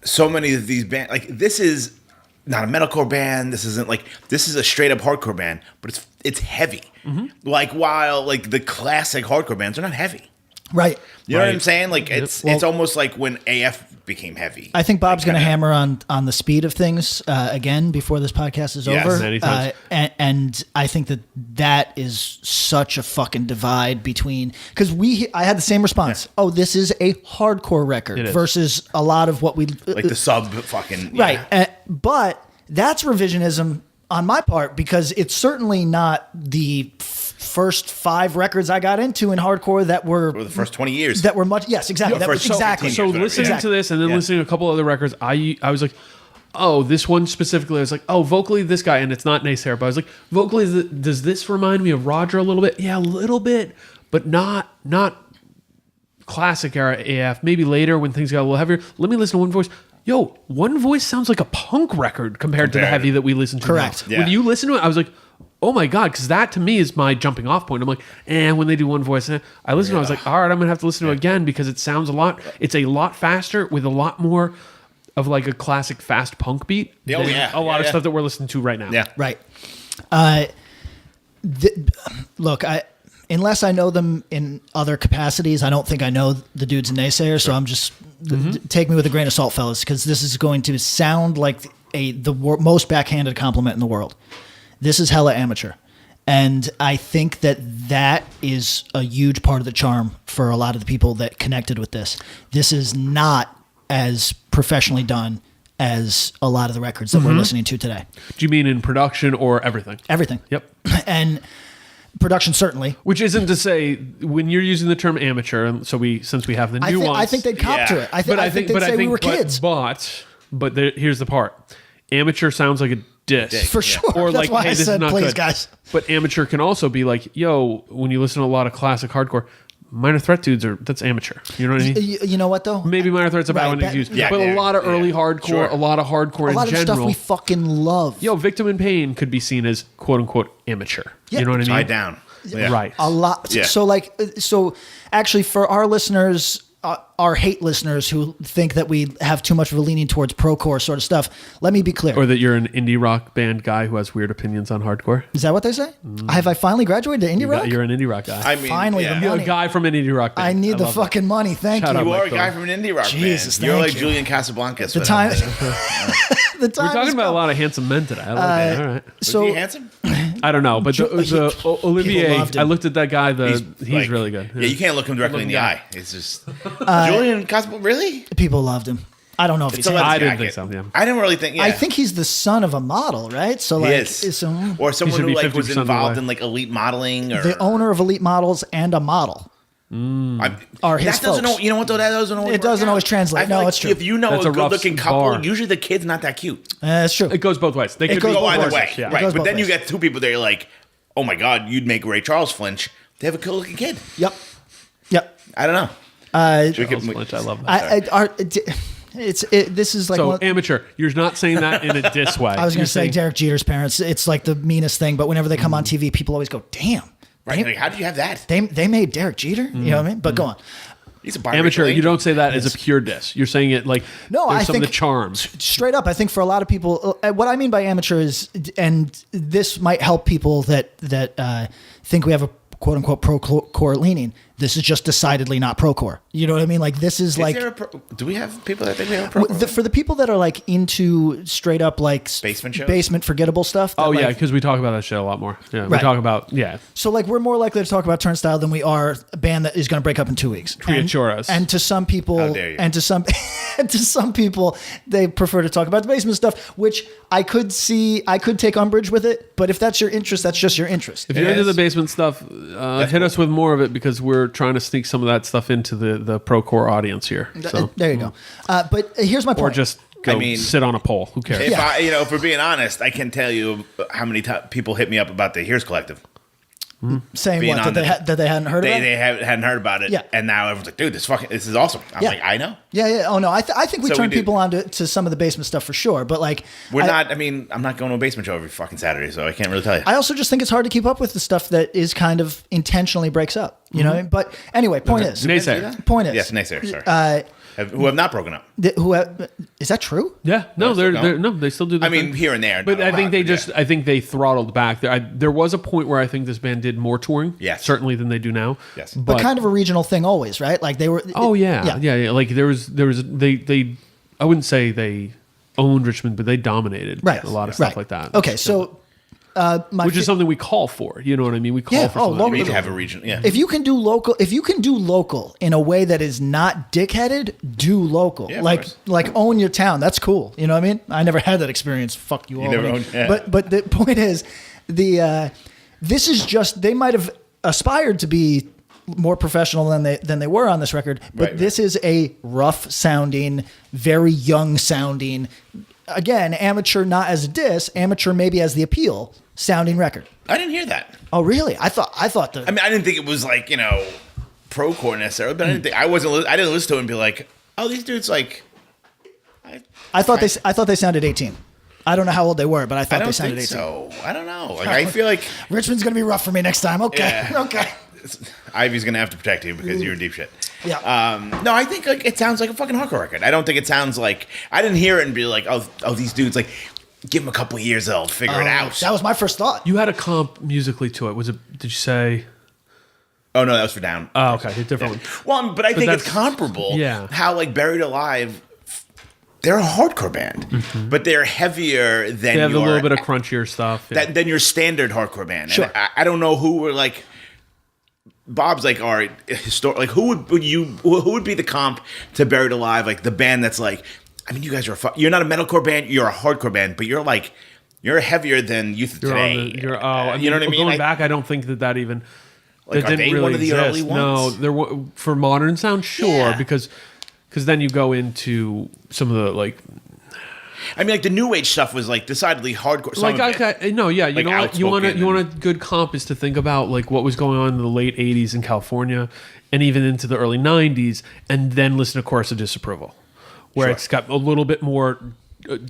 so many of these bands, like this is not a metalcore band. This isn't like, this is a straight up hardcore band, but it's heavy. Mm-hmm. Like while like the classic hardcore bands are not heavy. Right. You know what I'm saying? Like it's almost like when AF became heavy. I think Bob's going to hammer on the speed of things again before this podcast is over. Many times. And I think that is such a fucking divide between, because I had the same response. Yeah. Oh, this is a hardcore record versus a lot of what we like the sub fucking right. But that's revisionism on my part, because it's certainly not the first 5 records I got into in hardcore that were the first 20 years that were much. Yes, exactly. Exactly. So listening to this and then listening to a couple other records, I was like, oh, this one specifically, I was like, oh, vocally this guy, and it's not NAYSAYER, but I was like, vocally, does this remind me of Roger a little bit? Yeah, a little bit, but not classic era AF. Maybe later when things got a little heavier. Let me listen to One Voice. Yo, One Voice sounds like a punk record compared to the heavy that we listen to. Correct. Now. Yeah. When you listen to it, I was like, oh my God, because that to me is my jumping off point. I'm like, when they do One Voice, I listened to it, I was like, all right, I'm going to have to listen to it again because it sounds it's a lot faster with a lot more of like a classic fast punk beat. A lot of stuff that we're listening to right now. Yeah. Right. Look, unless I know them in other capacities, I don't think I know the dudes in NAYSAYER, so I'm just take me with a grain of salt, fellas, because this is going to sound like the most backhanded compliment in the world. This is hella amateur. And I think that is a huge part of the charm for a lot of the people that connected with this. This is not as professionally done as a lot of the records that we're listening to today. Do you mean in production or everything? Everything. Yep. And production, certainly. Which isn't to say, when you're using the term amateur, since we have the nuance. I think they'd cop to it. I think they'd say we were kids. But here's the part. Amateur sounds like a diss. For sure. Or that's like, why hey, I this said, is not please, good. guys. But amateur can also be like, yo, when you listen to a lot of classic hardcore, Minor Threat dudes that's amateur. You know what I mean? You know what though? Maybe Minor Threat's a bad one to use. Yeah, but a lot of early hardcore, a lot of hardcore in general. A lot of stuff we fucking love. Yo, Victim in Pain could be seen as quote unquote amateur. Yeah. You know what I mean? Tied down. Yeah. Right. A lot. Yeah. So actually for our listeners, our hate listeners who think that we have too much of a leaning towards procore sort of stuff, let me be clear. Or that you're an indie rock band guy who has weird opinions on hardcore. Is that what they say? Have I finally graduated to indie rock? You're an indie rock guy. I mean, finally, the money. You're a guy from an indie rock band. I need the fucking money. Thank you. You are a guy from an indie rock band. You're like Julian Casablancas. The time. We're talking about a lot of handsome men today. I like that. All right. Was he handsome? I don't know, but Olivier, I looked at that guy. He's really good. Yeah, you can't look him directly in the eye. It's just Julian Casablancas. Really? People loved him. I don't know if he's. I didn't think so. Yeah. I didn't really think. Yeah. I think he's the son of a model, right? So like, or someone who like was involved in like elite modeling, or the owner of Elite Models and a model. Are his folks. You know what though? That doesn't always. It doesn't always translate. No, it's true. If you know a good-looking couple, usually the kid's not that cute. That's true. It goes both ways. They could go either way, yeah. Right? But then you get two people that are like, oh my god, you'd make Ray Charles flinch. They have a good-looking kid. Yep. I don't know. Charles Flinch, I love that. This is like so amateur. You're not saying that in a diss way. I was going to say Derek Jeter's parents. It's like the meanest thing, but whenever they come on TV, people always go, "Damn." Right? Like, how did you have that? They made Derek Jeter. You know what I mean? But go on. He's a amateur. You don't say that as a pure diss. You're saying it like I think of the charms. Straight up, I think for a lot of people, what I mean by amateur is, and this might help people that think we have a quote unquote pro core leaning. This is just decidedly not procore. You know what I mean? Like this is like. Do we have people that think we have a procore? For the people that are like into straight up like basement shows? Basement forgettable stuff. Oh yeah, like, because we talk about that shit a lot more. Yeah, Right. we talk about So like we're more likely to talk about Turnstile than we are a band that is going to break up in 2 weeks. Criaturas. And to some people, How dare you. and to some people, they prefer to talk about the basement stuff, which I could take umbrage with it. But if that's your interest, that's just your interest. If you're into the basement stuff, hit us with more of it because we're trying to sneak some of that stuff into the procore audience here. So There you go. But here's my point. or just go sit on a pole. Who cares? If if we're being honest, I can tell you how many people hit me up about the Here's Collective. saying what that they hadn't heard about. They hadn't heard about it. Yeah. And now everyone's like, dude, this is awesome. I'm like, I know. Yeah. Oh no, I think we So turned we do. people on to some of the basement stuff for sure. But like, I'm not going to a basement show every fucking Saturday, so I can't really tell you. I also just think it's hard to keep up with the stuff that is kind of intentionally breaks up. You know what I mean? But anyway, point is. NAYSAYER. Point is. Yes, NAYSAYER, sorry. Who have not broken up. Is that true? Yeah, no, they still do. I mean, here and there. But not a I think lot, I think they throttled back. There was a point where I think this band did more touring, Yes. certainly than they do now. Yes. But kind of a regional thing always, right? Like they were. Oh yeah. Like there was they. I wouldn't say they owned Richmond, but they dominated a lot of stuff like that. Okay, so. Which is something we call for. You know what I mean? We call for something. local. We need to have a region. Yeah. If you can do local in a way that is not dickheaded, do local. Yeah, of like course. like own your town. That's cool. You know what I mean? I never had that experience. Fuck you all. never owned- yeah. But the point is, this is just they might have aspired to be more professional than they were on this record, but Right. this is a rough sounding, very young sounding. Again, amateur not as a diss, amateur maybe as the appeal sounding record. I didn't hear that. Oh really? I thought I mean, I didn't think it was like, procore necessarily, but I didn't listen to it and be like, oh, these dudes like. I thought they sounded 18. I don't know how old they were, but I thought I they don't sounded think 18. so. I don't know. Like, I feel like Richmond's gonna be rough for me next time. Okay, Yeah. okay. Ivy's gonna have to protect you because you're deep shit. Yeah. No, I think like it sounds like a fucking hardcore record. I don't think it sounds like I didn't hear it and be like, oh, these dudes like give them a couple of years, they'll figure it out. That was my first thought. You had a comp musically to it. Was it? Did you say? Oh no, that was for Down. Oh, okay, a different one. Well, but I think it's that's- comparable. yeah. How like Buried Alive, they're a hardcore band, but they're heavier than They have a your, little bit of crunchier stuff. Yeah. than your standard hardcore band. Sure. And I don't know who were like. Bob's like, all right, like who would be the comp to Buried Alive? Like the band that's like, I mean, you guys are you're not a metalcore band, you're a hardcore band, but you're heavier than Youth of Today. You know what I mean? Going back, I don't think that even Like, that are didn't they really one of the exist. early No, ones? there for modern sound, sure, Yeah. because then you go into some of the like I mean, like the new age stuff was like decidedly hardcore. Some of it. okay, no, yeah, you Like know what? You want outspoken a good comp is to think about like what was going on in the late '80s in California, and even into the early '90s, and then listen to Chorus of Disapproval, where Sure. it's got a little bit more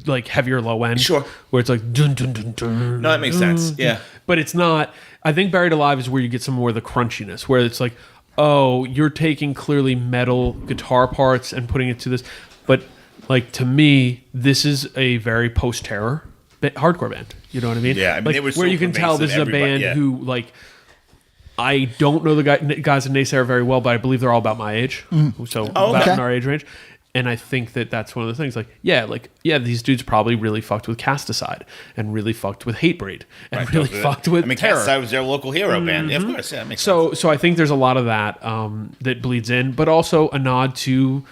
like heavier low end, Sure. where it's like dun dun dun dun. No, that makes sense. Yeah. But it's not. I think Buried Alive is where you get some more of the crunchiness, where it's like, oh, you're taking clearly metal guitar parts and putting it to this. But like to me, this is a very post-terror hardcore band. You know what I mean? Yeah, I mean, like, they were where so you can tell this is a pervasive, band yeah. who like. I don't know the guys in NAYSAYER very well, but I believe they're all about my age, so about okay. in our age range. And I think that that's one of the things. Like, yeah, these dudes probably really fucked with Casticide and really fucked with Hatebreed and really fucked with Terror. Casticide was their local hero band. Yeah, of course, yeah, that makes sense. So I think there's a lot of that that bleeds in, but also a nod to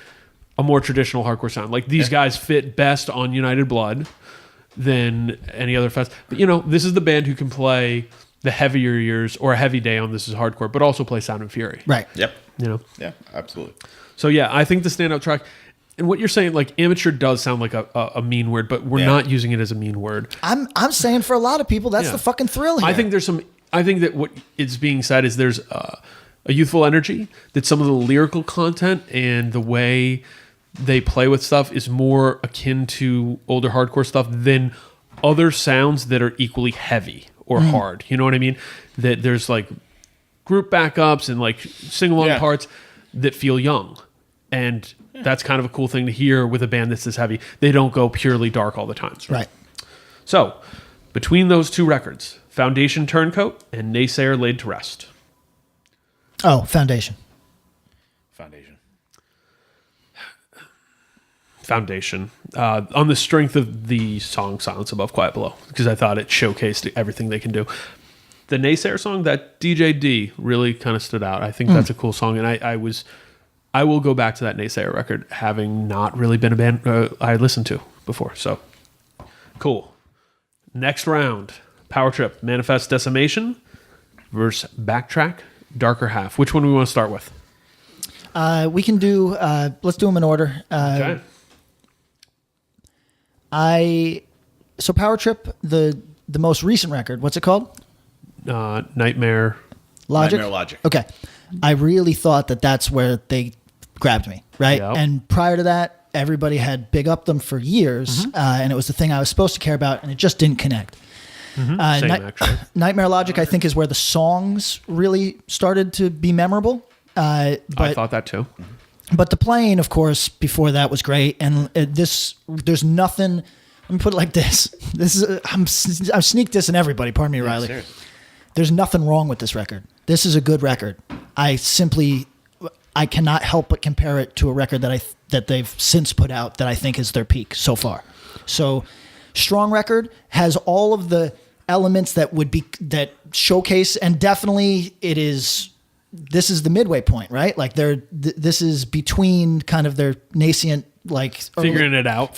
a more traditional hardcore sound. Like these guys fit best on United Blood than any other fest. But this is the band who can play the heavier years or a heavy day on This Is Hardcore, but also play Sound and Fury. Right. Yep. Yeah, absolutely. So yeah, I think the standout track. And what you're saying, like amateur, does sound like a mean word, but we're not using it as a mean word. I'm saying for a lot of people, that's the fucking thrill here. I think that what is being said is there's a youthful energy, that some of the lyrical content and the way they play with stuff is more akin to older hardcore stuff than other sounds that are equally heavy or hard. You know what I mean? That there's like group backups and like sing-along parts that feel young. And that's kind of a cool thing to hear with a band that's this heavy. They don't go purely dark all the time. Right. So, between those two records, Foundation Turncoat and NAYSAYER Laid to Rest. Oh, Foundation. Foundation. On the strength of the song Silence Above, Quiet Below, because I thought it showcased everything they can do. The Naysayer song, that DJ D really kind of stood out. I think that's a cool song, and I will go back to that Naysayer record, having not really been a band I listened to before. So, cool. Next round, Power Trip, Manifest Decimation versus Backtrack, Darker Half. Which one do we want to start with? We can do, let's do them in order. Okay. So Power Trip, the most recent record, what's it called? Nightmare Logic? Nightmare Logic. Okay. I really thought that's where they grabbed me, right? Yep. And prior to that, everybody had big up them for years, and it was the thing I was supposed to care about, and it just didn't connect. Same, actually. Nightmare Logic, I think, is where the songs really started to be memorable. I thought that too. But the playing, of course, before that was great. And there's nothing. Let me put it like this. I'm sneak dissing everybody. Pardon me, Riley. Seriously. There's nothing wrong with this record. This is a good record. I cannot help but compare it to a record that they've since put out that I think is their peak so far. So, strong record, has all of the elements that showcase, and definitely it is. This is the midway point, right? Like this is between kind of their nascent, like Figuring it out.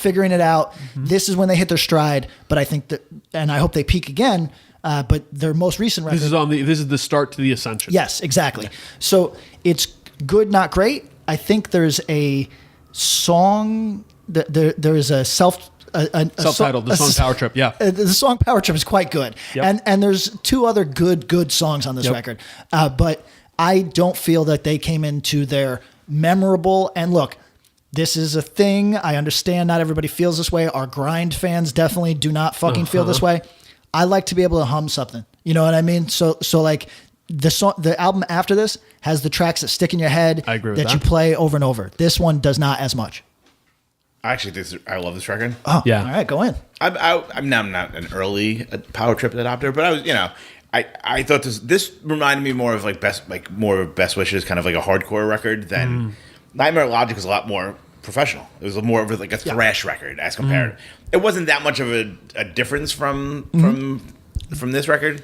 This is when they hit their stride. But I think that, and I hope they peak again. But their most recent record. This is the start to the ascension. Yes, exactly. So it's good, not great. I think there's a song that there is a self-titled, the song Power Trip. Yeah, the song Power Trip is quite good. Yep. And there's two other good songs on this record. But I don't feel that they came into their memorable. And look, this is a thing. I understand not everybody feels this way. Our grind fans definitely do not fucking feel this way. I like to be able to hum something. You know what I mean? So like the album after this has the tracks that stick in your head. I agree with that. You play over and over. This one does not as much. Actually, I love this record. Oh, yeah. All right, go in. I'm not an early Power Trip adopter, but I was, I thought this reminded me more of more Best Wishes, kind of like a hardcore record than Nightmare Logic was a lot more professional. It was more of like a thrash record as compared. It wasn't that much of a difference from this record.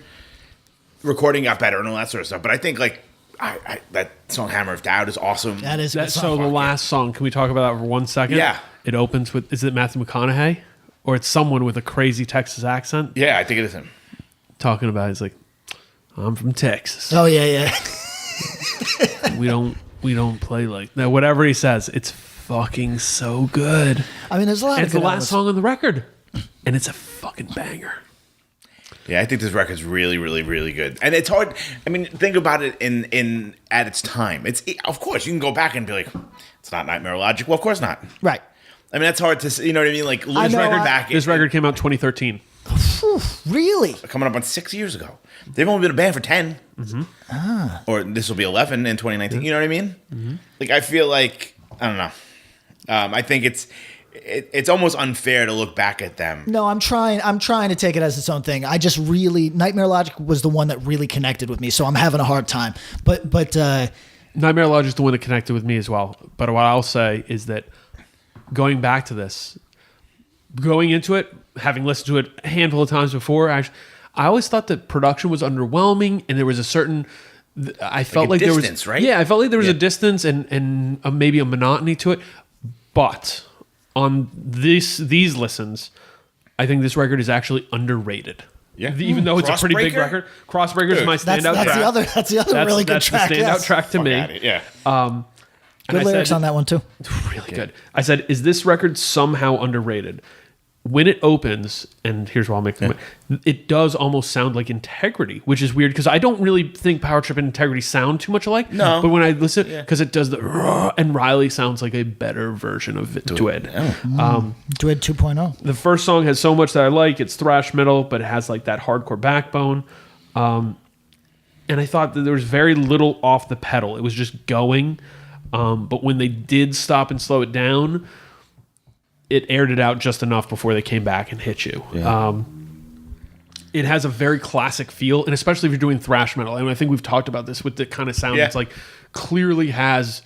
Recording got better and all that sort of stuff, but I think that song Hammer of Doubt is awesome. That is good. So the last song, can we talk about that for 1 second? Yeah. It opens with, is it Matthew McConaughey? Or it's someone with a crazy Texas accent? Yeah, I think it is him. Talking about, he's like, I'm from Texas. Oh, yeah. We don't play like that. Whatever he says, it's fucking so good. I mean, there's a lot of it's the last song on the record. And it's a fucking banger. Yeah, I think this record's really, really, really good. And it's hard. I mean, think about it in at its time. Of course, you can go back and be like, it's not Nightmare Logic. Well, of course not. Right. I mean, that's hard to, you know what I mean? Like, this record back. This record came out 2013. Really? Coming up on 6 years ago. They've only been a band for 10. Or this will be 11 in 2019. You know what I mean? Like, I feel like, I don't know. I think it's almost unfair to look back at them. No, I'm trying to take it as its own thing. I just really, Nightmare Logic was the one that really connected with me, so I'm having a hard time. But Nightmare Logic is the one that connected with me as well. But what I'll say is that going back to this, going into it, having listened to it a handful of times before, I always thought that production was underwhelming, and there was a certain. I felt like there was distance, right? Yeah, I felt like there was a distance and maybe a monotony to it. But on these listens, I think this record is actually underrated. Yeah. Even though it's a pretty big record. Crossbreaker is my standout track. That's the other really good track. That's the standout track to me. Yeah. Good lyrics on that one too. Really good. I said, is this record somehow underrated? When it opens, and here's where I'll make the point, it does almost sound like Integrity, which is weird because I don't really think Power Trip and Integrity sound too much alike. No. But when I listen, because it does the and Riley sounds like a better version of Dwed. Dwed 2.0. The first song has so much that I like. It's thrash metal, but it has like that hardcore backbone. And I thought that there was very little off the pedal. It was just going. But when they did stop and slow it down, it aired it out just enough before they came back and hit you. Yeah. It has a very classic feel, and especially if you're doing thrash metal. And I think we've talked about this with the kind of sound. It's like clearly has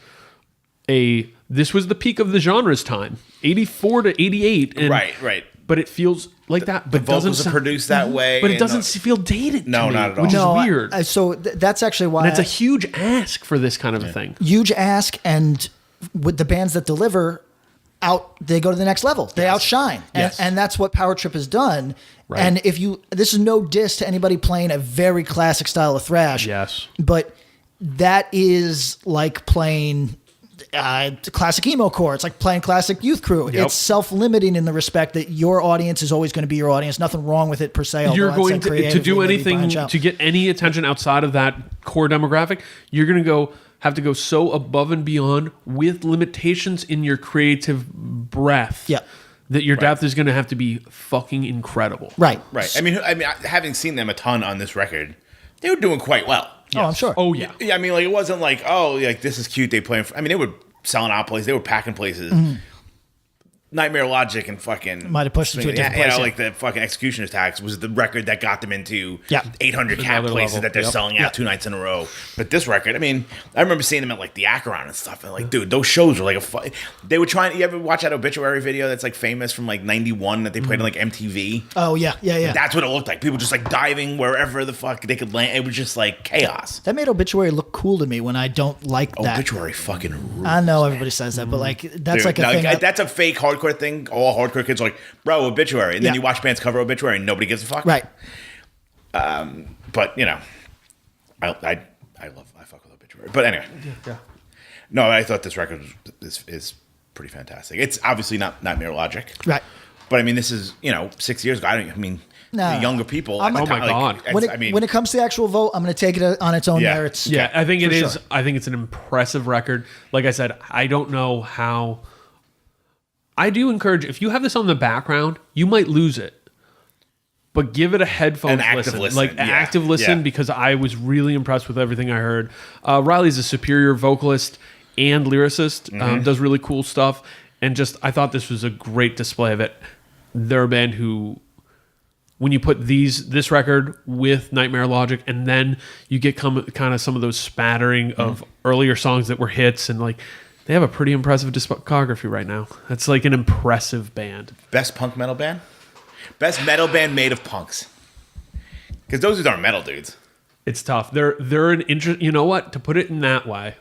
this was the peak of the genre's time, 84 to 88. And, right. But it feels like that. But the vocals are produced that way. But it doesn't feel dated. No, to me, not at all. Which is weird. So that's actually why. And it's a huge ask for this kind of a thing. Huge ask, and with the bands that deliver they go to the next level. They outshine. And that's what Power Trip has done. Right. And this is no diss to anybody playing a very classic style of thrash. Yes. But that is like playing classic emo core. It's like playing classic Youth Crew. Yep. It's self-limiting in the respect that your audience is always going to be your audience. Nothing wrong with it per se. You're going to do anything to get any attention outside of that core demographic. You're going to have to go so above and beyond with limitations in your creative breath. Yeah. That your depth is going to have to be fucking incredible. Right. I mean, having seen them a ton on this record, they were doing quite well. Yes. Oh, I'm sure. Oh, yeah. I mean, like, it wasn't like, oh, like, this is cute. They play. I mean, they were selling out places. They were packing places. Mm-hmm. Nightmare Logic and fucking might have pushed them to a different place. Like the fucking Executioner's Tax was the record that got them into 800 cap Another places level. that they're selling out 2 nights in a row. But this record, I mean, I remember seeing them at like the Acheron and stuff, and like, dude, those shows were like they were trying. You ever watch that Obituary video that's like famous from like '91 that they played on like MTV? Oh yeah. That's what it looked like. People just like diving wherever the fuck they could land. It was just like chaos. That made Obituary look cool to me when I don't like that. Obituary fucking rules. I know everybody says that, but like that's Dude, like a thing. That's a fake hardcore thing. All hardcore kids are like, bro, Obituary, and then you watch bands cover Obituary, and nobody gives a fuck. Right. But you know, I fuck with Obituary. But anyway, Yeah. no, I thought this record is pretty fantastic. It's obviously not Nightmare Logic, Right. But I mean, this is 6 years ago. The younger people. Oh my God. When it comes to the actual vote, I'm going to take it on its own merits. Yeah, I think it is. Sure. I think it's an impressive record. Like I said, I don't know how. I do encourage, if you have this on the background, you might lose it. But give it a headphones active listen. Like active listen, because I was really impressed with everything I heard. Riley's a superior vocalist and lyricist, does really cool stuff. And I thought this was a great display of it. They're a band who, when you put this record with Nightmare Logic, and then you get kind of some of those spattering of earlier songs that were hits, and like, they have a pretty impressive discography right now. That's like an impressive band. Best punk metal band? Best metal band made of punks. Because those dudes aren't metal dudes. It's tough. They're an interest. You know what? To put it in that way,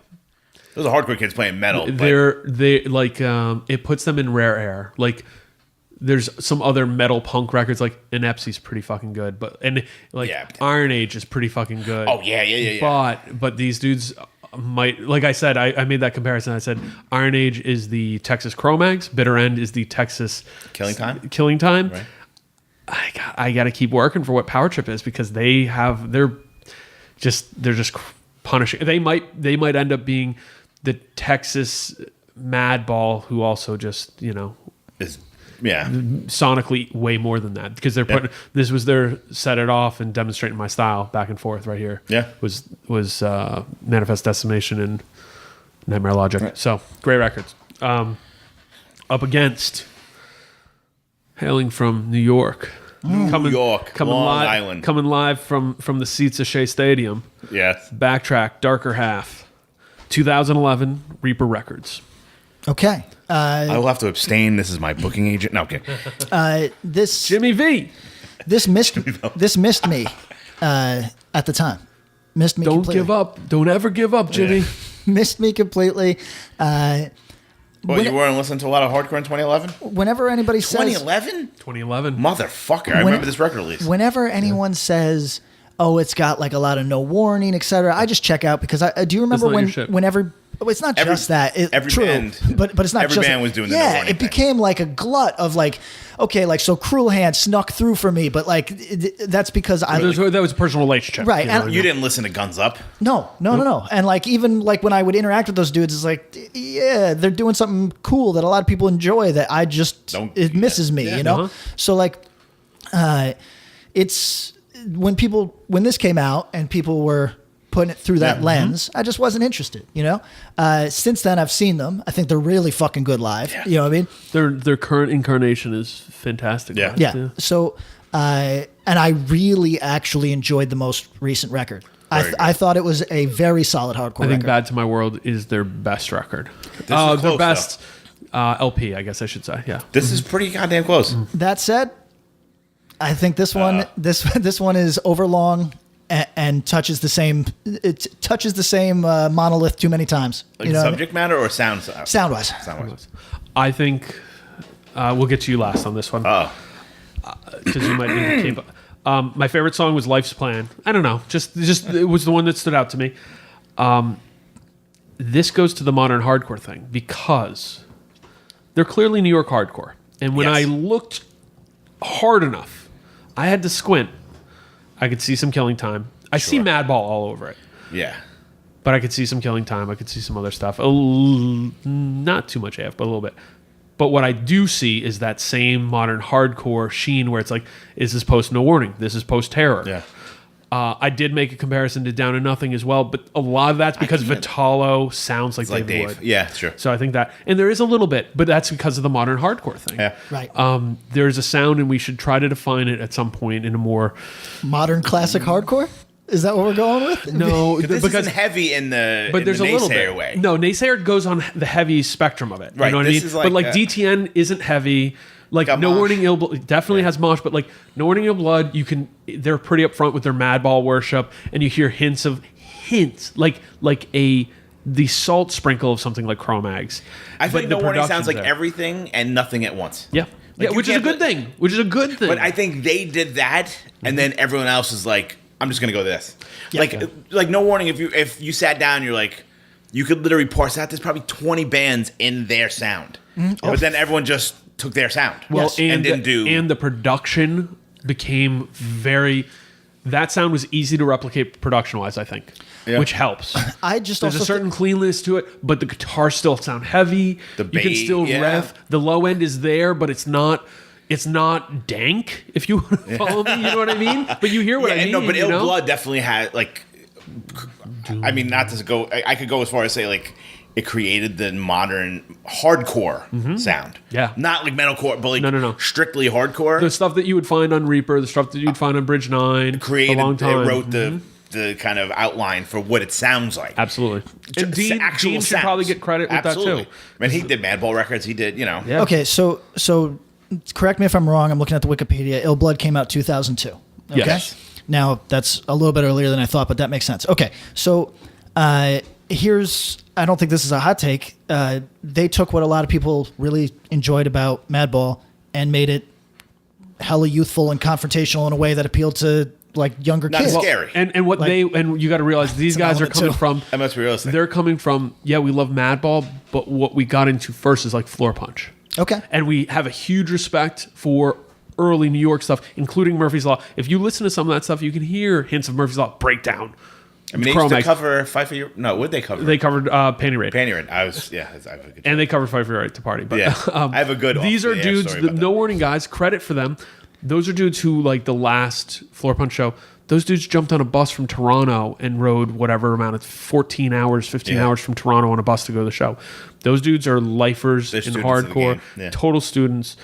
those are hardcore kids playing metal. They like it puts them in rare air. Like, there's some other metal punk records, like Ineptie's pretty fucking good, Iron Age is pretty fucking good. Oh yeah. But these dudes might, like I said, I made that comparison. I said Iron Age is the Texas Cro-Mags, Bitter End is the Texas Killing Time. Right. I got to keep working for what Power Trip is, because they're just punishing. They might end up being the Texas Madball, who also just is. Yeah, sonically way more than that, because they're putting this was their set it off and demonstrating my style back and forth right here. Yeah, was Manifest Decimation and Nightmare Logic. Right. So great records. Up against, hailing from New York, coming Long Island, coming live from the seats of Shea Stadium. Yes, Backtrack, Darker Half, 2011, Reaper Records. Okay. I will have to abstain. This is my booking agent. No, okay. This Jimmy V. This missed me at the time. Missed me. Don't completely. give up. Don't ever give up, Jimmy. Yeah. Missed me completely. You weren't listening to a lot of hardcore in 2011? Whenever anybody says 2011, motherfucker, I remember this record release. Whenever anyone says, "Oh, it's got like a lot of no warning, etc.," I just check out, because I do remember whenever. It's not just that. True, band, but it's not every just. Every band was doing the no warning it became like a glut of like, okay, like, so Cruel Hand snuck through for me, but like that's because that was a personal relationship, right? You didn't listen to Guns Up. No, and like, even like when I would interact with those dudes, it's like, yeah, they're doing something cool that a lot of people enjoy that I just misses me, So like, it's when this came out and people were putting it through that lens, I just wasn't interested, Since then, I've seen them. I think they're really fucking good live. Yeah. You know what I mean? Their current incarnation is fantastic. Yeah. So, and I really actually enjoyed the most recent record. I thought it was a very solid hardcore I think record. Bad to My World is their best record. Their best LP, I guess I should say. Yeah. This is pretty goddamn close. That said, I think this one this one is overlong and touches the same monolith too many times. Like subject matter or sound? Sound-wise. I think we'll get to you last on this one. Oh. Because you might need to keep up. My favorite song was Life's Plan. I don't know. Just it was the one that stood out to me. This goes to the modern hardcore thing because they're clearly New York hardcore. And when I looked hard enough, I had to squint. I could see some Killing Time. I see Madball all over it. Yeah. But I could see some Killing Time. I could see some other stuff. Not too much AF, but a little bit. But what I do see is that same modern hardcore sheen where it's like, is this post No Warning? This is post Terror. Yeah. I did make a comparison to Down to Nothing as well, but a lot of that's because Vitalo sounds like David Wood. Yeah, sure. So I think that, and there is a little bit, but that's because of the modern hardcore thing. Yeah. Right. There's a sound, and we should try to define it at some point in a more modern classic hardcore. Is that what we're going with? No, this isn't heavy in the but there's the a little NAYSAYER bit way. No, NAYSAYER goes on the heavy spectrum of it. Right. You know what I mean? Is like, but like DTN isn't heavy. Like No mosh. Warning Ill Blood definitely has mosh, but like No Warning Ill Blood, they're pretty upfront with their Madball worship, and you hear hints like the salt sprinkle of something like Cro-Mags. I think No Warning sounds like there. everything and nothing at once. Yeah. Like which is a good thing. But I think they did that, and then everyone else is like, I'm just gonna go this. Yeah. Like No Warning. If you sat down, you're like, you could literally parse out. There's probably 20 bands in their sound, but then everyone just took their sound. Well, and didn't do. And the production became very. That sound was easy to replicate production-wise, I think, which helps. There's a certain cleanliness to it, but the guitars still sound heavy. You can still rev. The low end is there, but it's not. It's not dank, if you follow me. You know what I mean? But you hear what I mean. No, but Ill Blood definitely had like. I mean, not to go. I could go as far as say like it created the modern hardcore sound. Yeah, not like metalcore, but like no. strictly hardcore. The stuff that you would find on Reaper, the stuff that you'd find on Bridge 9. Created. A long time. They wrote the kind of outline for what it sounds like. Absolutely. And Dean should probably get credit with that too. I mean, he did Madball records. He did, Yeah. Okay, so correct me if I'm wrong. I'm looking at the Wikipedia. Ill Blood came out 2002. Okay. Yes. Now that's a little bit earlier than I thought, but that makes sense. Okay, so here's. I don't think this is a hot take. They took what a lot of people really enjoyed about Madball and made it hella youthful and confrontational in a way that appealed to like younger kids. Not scary. And what and you got to realize these guys are coming from. That must be realistic. They're coming from. Yeah, we love Madball, but what we got into first is like Floor Punch. Okay. And we have a huge respect for early New York stuff, including Murphy's Law. If you listen to some of that stuff, you can hear hints of Murphy's Law breakdown. I mean, they used to cover Fight for Your... No, what did they cover? They covered Panty Raid. Panty Raid. I have a good... And they covered Fight for Your Right to Party. But, yeah, I have a good... These are dudes, the No Warning guys, credit for them. Those are dudes who, like the last Floor Punch show, those dudes jumped on a bus from Toronto and rode whatever amount of 14 hours, 15 hours from Toronto on a bus to go to the show. Those dudes are lifers in hardcore, total students.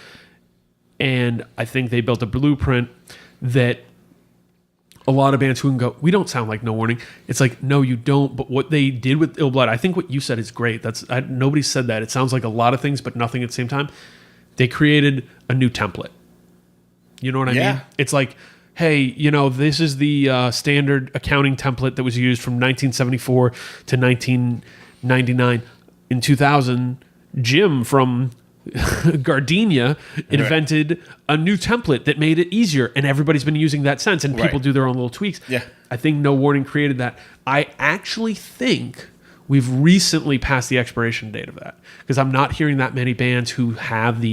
And I think they built a blueprint that a lot of bands who can go, we don't sound like No Warning. It's like, no, you don't. But what they did with Ill Blood, I think what you said is great. Nobody said that. It sounds like a lot of things, but nothing at the same time. They created a new template. You know what I mean? It's like, hey, this is the standard accounting template that was used from 1974 to 1999. In 2000, Jim from Gardenia invented a new template that made it easier, and everybody's been using that since, and people do their own little tweaks. Yeah. I think No Warning created that. I actually think we've recently passed the expiration date of that, because I'm not hearing that many bands who have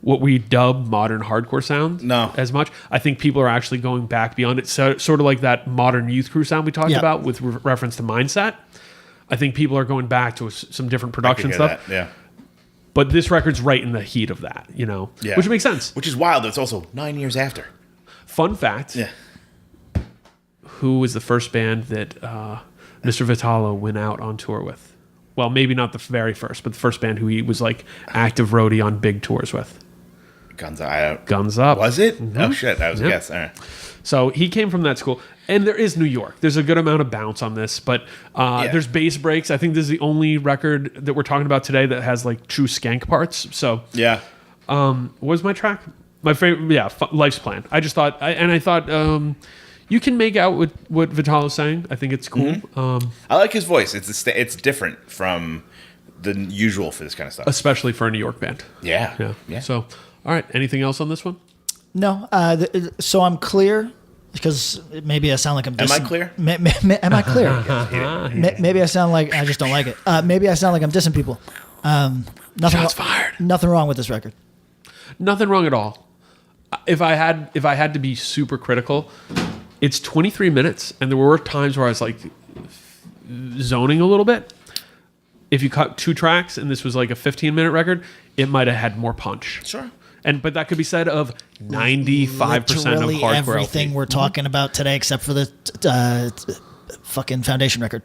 what we dub modern hardcore sound as much. I think people are actually going back beyond it. So, sort of like that modern youth crew sound we talked about with reference to Mindset. I think people are going back to some different production stuff. That. Yeah. But this record's right in the heat of that, which makes sense. Which is wild. It's also 9 years after. Fun fact. Yeah. Who was the first band that Mr. Vitalo went out on tour with? Well, maybe not the very first, but the first band who he was like active roadie on big tours with. Guns Up. Guns Up. Was it? Mm-hmm. Oh, shit. That was a guess. All right. So he came from that school. And there is New York. There's a good amount of bounce on this, but there's bass breaks. I think this is the only record that we're talking about today that has like true skank parts. So yeah. What was my track? My favorite, Life's Plan. I just thought, I thought you can make out with what Vitalo's saying. I think it's cool. Mm-hmm. I like his voice. It's different from the usual for this kind of stuff, especially for a New York band. Yeah. So, all right. Anything else on this one? No. So I'm clear. Because maybe I sound like I'm dissing. Am I clear? Am I clear? Maybe I sound like I just don't like it. Maybe I sound like I'm dissing people. Shots fired. Nothing wrong with this record. Nothing wrong at all. If I had to be super critical, it's 23 minutes, and there were times where I was like zoning a little bit. If you cut 2 tracks and this was like a 15-minute record, it might have had more punch. Sure. But that could be said of 95% Literally of hardcore everything LP. we're talking about today, except for the fucking Foundation record.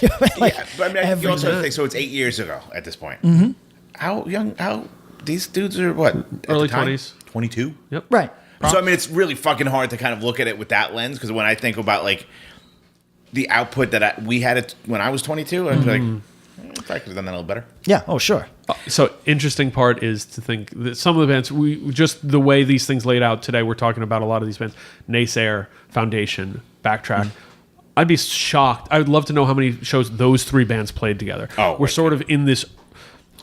But I mean, you also think so. It's 8 years ago at this point. Mm-hmm. How young? How these dudes are? What, early 20s? 22. Yep. Right. So I mean, it's really fucking hard to kind of look at it with that lens, because when I think about like the output that we had it when I was 22, I'd be like, I could have done that a little better. Yeah. Oh, sure. So interesting part is to think that some of the bands, just the way these things laid out today, we're talking about a lot of these bands, NAYSAYER, Foundation, BACKTRAck. I'd be shocked. I would love to know how many shows those 3 bands played together. We're sort of in this,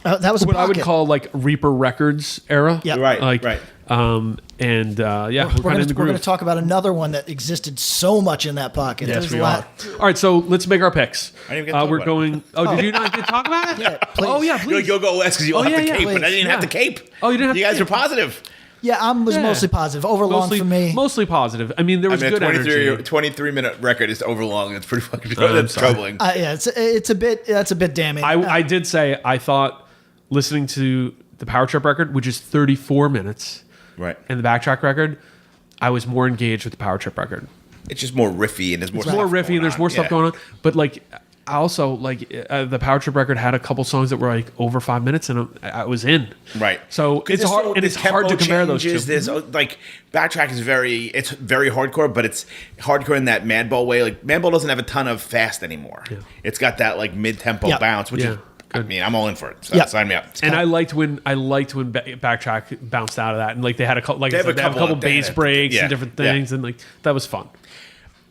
that was what I would call like Reaper Records era. Yeah. Right. Like, right. We're going to talk about another one that existed so much in that pocket. Yes, we are. All right, so let's make our picks. I didn't even get to we're going. Did you not get to talk about it? Yeah, please. Oh yeah, please. You'll go less because you have the cape, please. but I didn't have the cape. Oh, you didn't have you the guys cape. are positive. Yeah, I was mostly positive. Long for me. Mostly positive. I mean, there was good energy. 23-minute record is overlong. It's pretty fucking that's troubling. Yeah, it's a bit damning. I did say I thought listening to the Power Trip record, which is 34 minutes, right, and the BACKTRAck record, I was more engaged with the Power Trip record. It's just more riffy and there's more. There's more stuff going on. But like, I also like the Power Trip record had a couple songs that were like over 5 minutes, and I was in. Right. So it's hard, and it's hard to compare those two. There's like BACKTRAck is very hardcore, but it's hardcore in that Madball way. Like Madball doesn't have a ton of fast anymore. Yeah. It's got that like mid-tempo bounce, which is. Good. I mean, I'm all in for it. So sign me up. And I liked when BACKTRAck bounced out of that, and like they had a couple, like they have a couple bass breaks and different things, and like that was fun.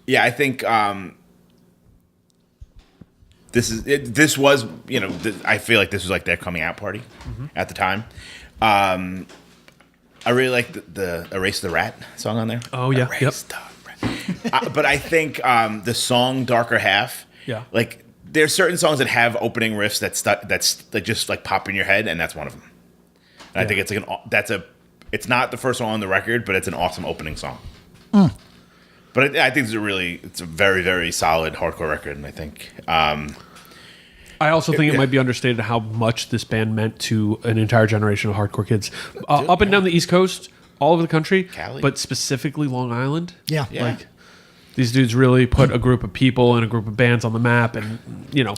Yeah, I think this was I feel like this was like their coming out party at the time. I really like the Erase the Rat song on there. Oh yeah, Erase the Rat. But I think the song Darker Half. Yeah, like. There's certain songs that have opening riffs that just like pop in your head, and that's one of them. And I think it's like it's not the first one on the record, but it's an awesome opening song. But I think it's a very, very solid hardcore record, and I think. I also think it might be understated how much this band meant to an entire generation of hardcore kids, up and down the East Coast, all over the country, Cali. But specifically Long Island. Yeah. Like. These dudes really put a group of people and a group of bands on the map, and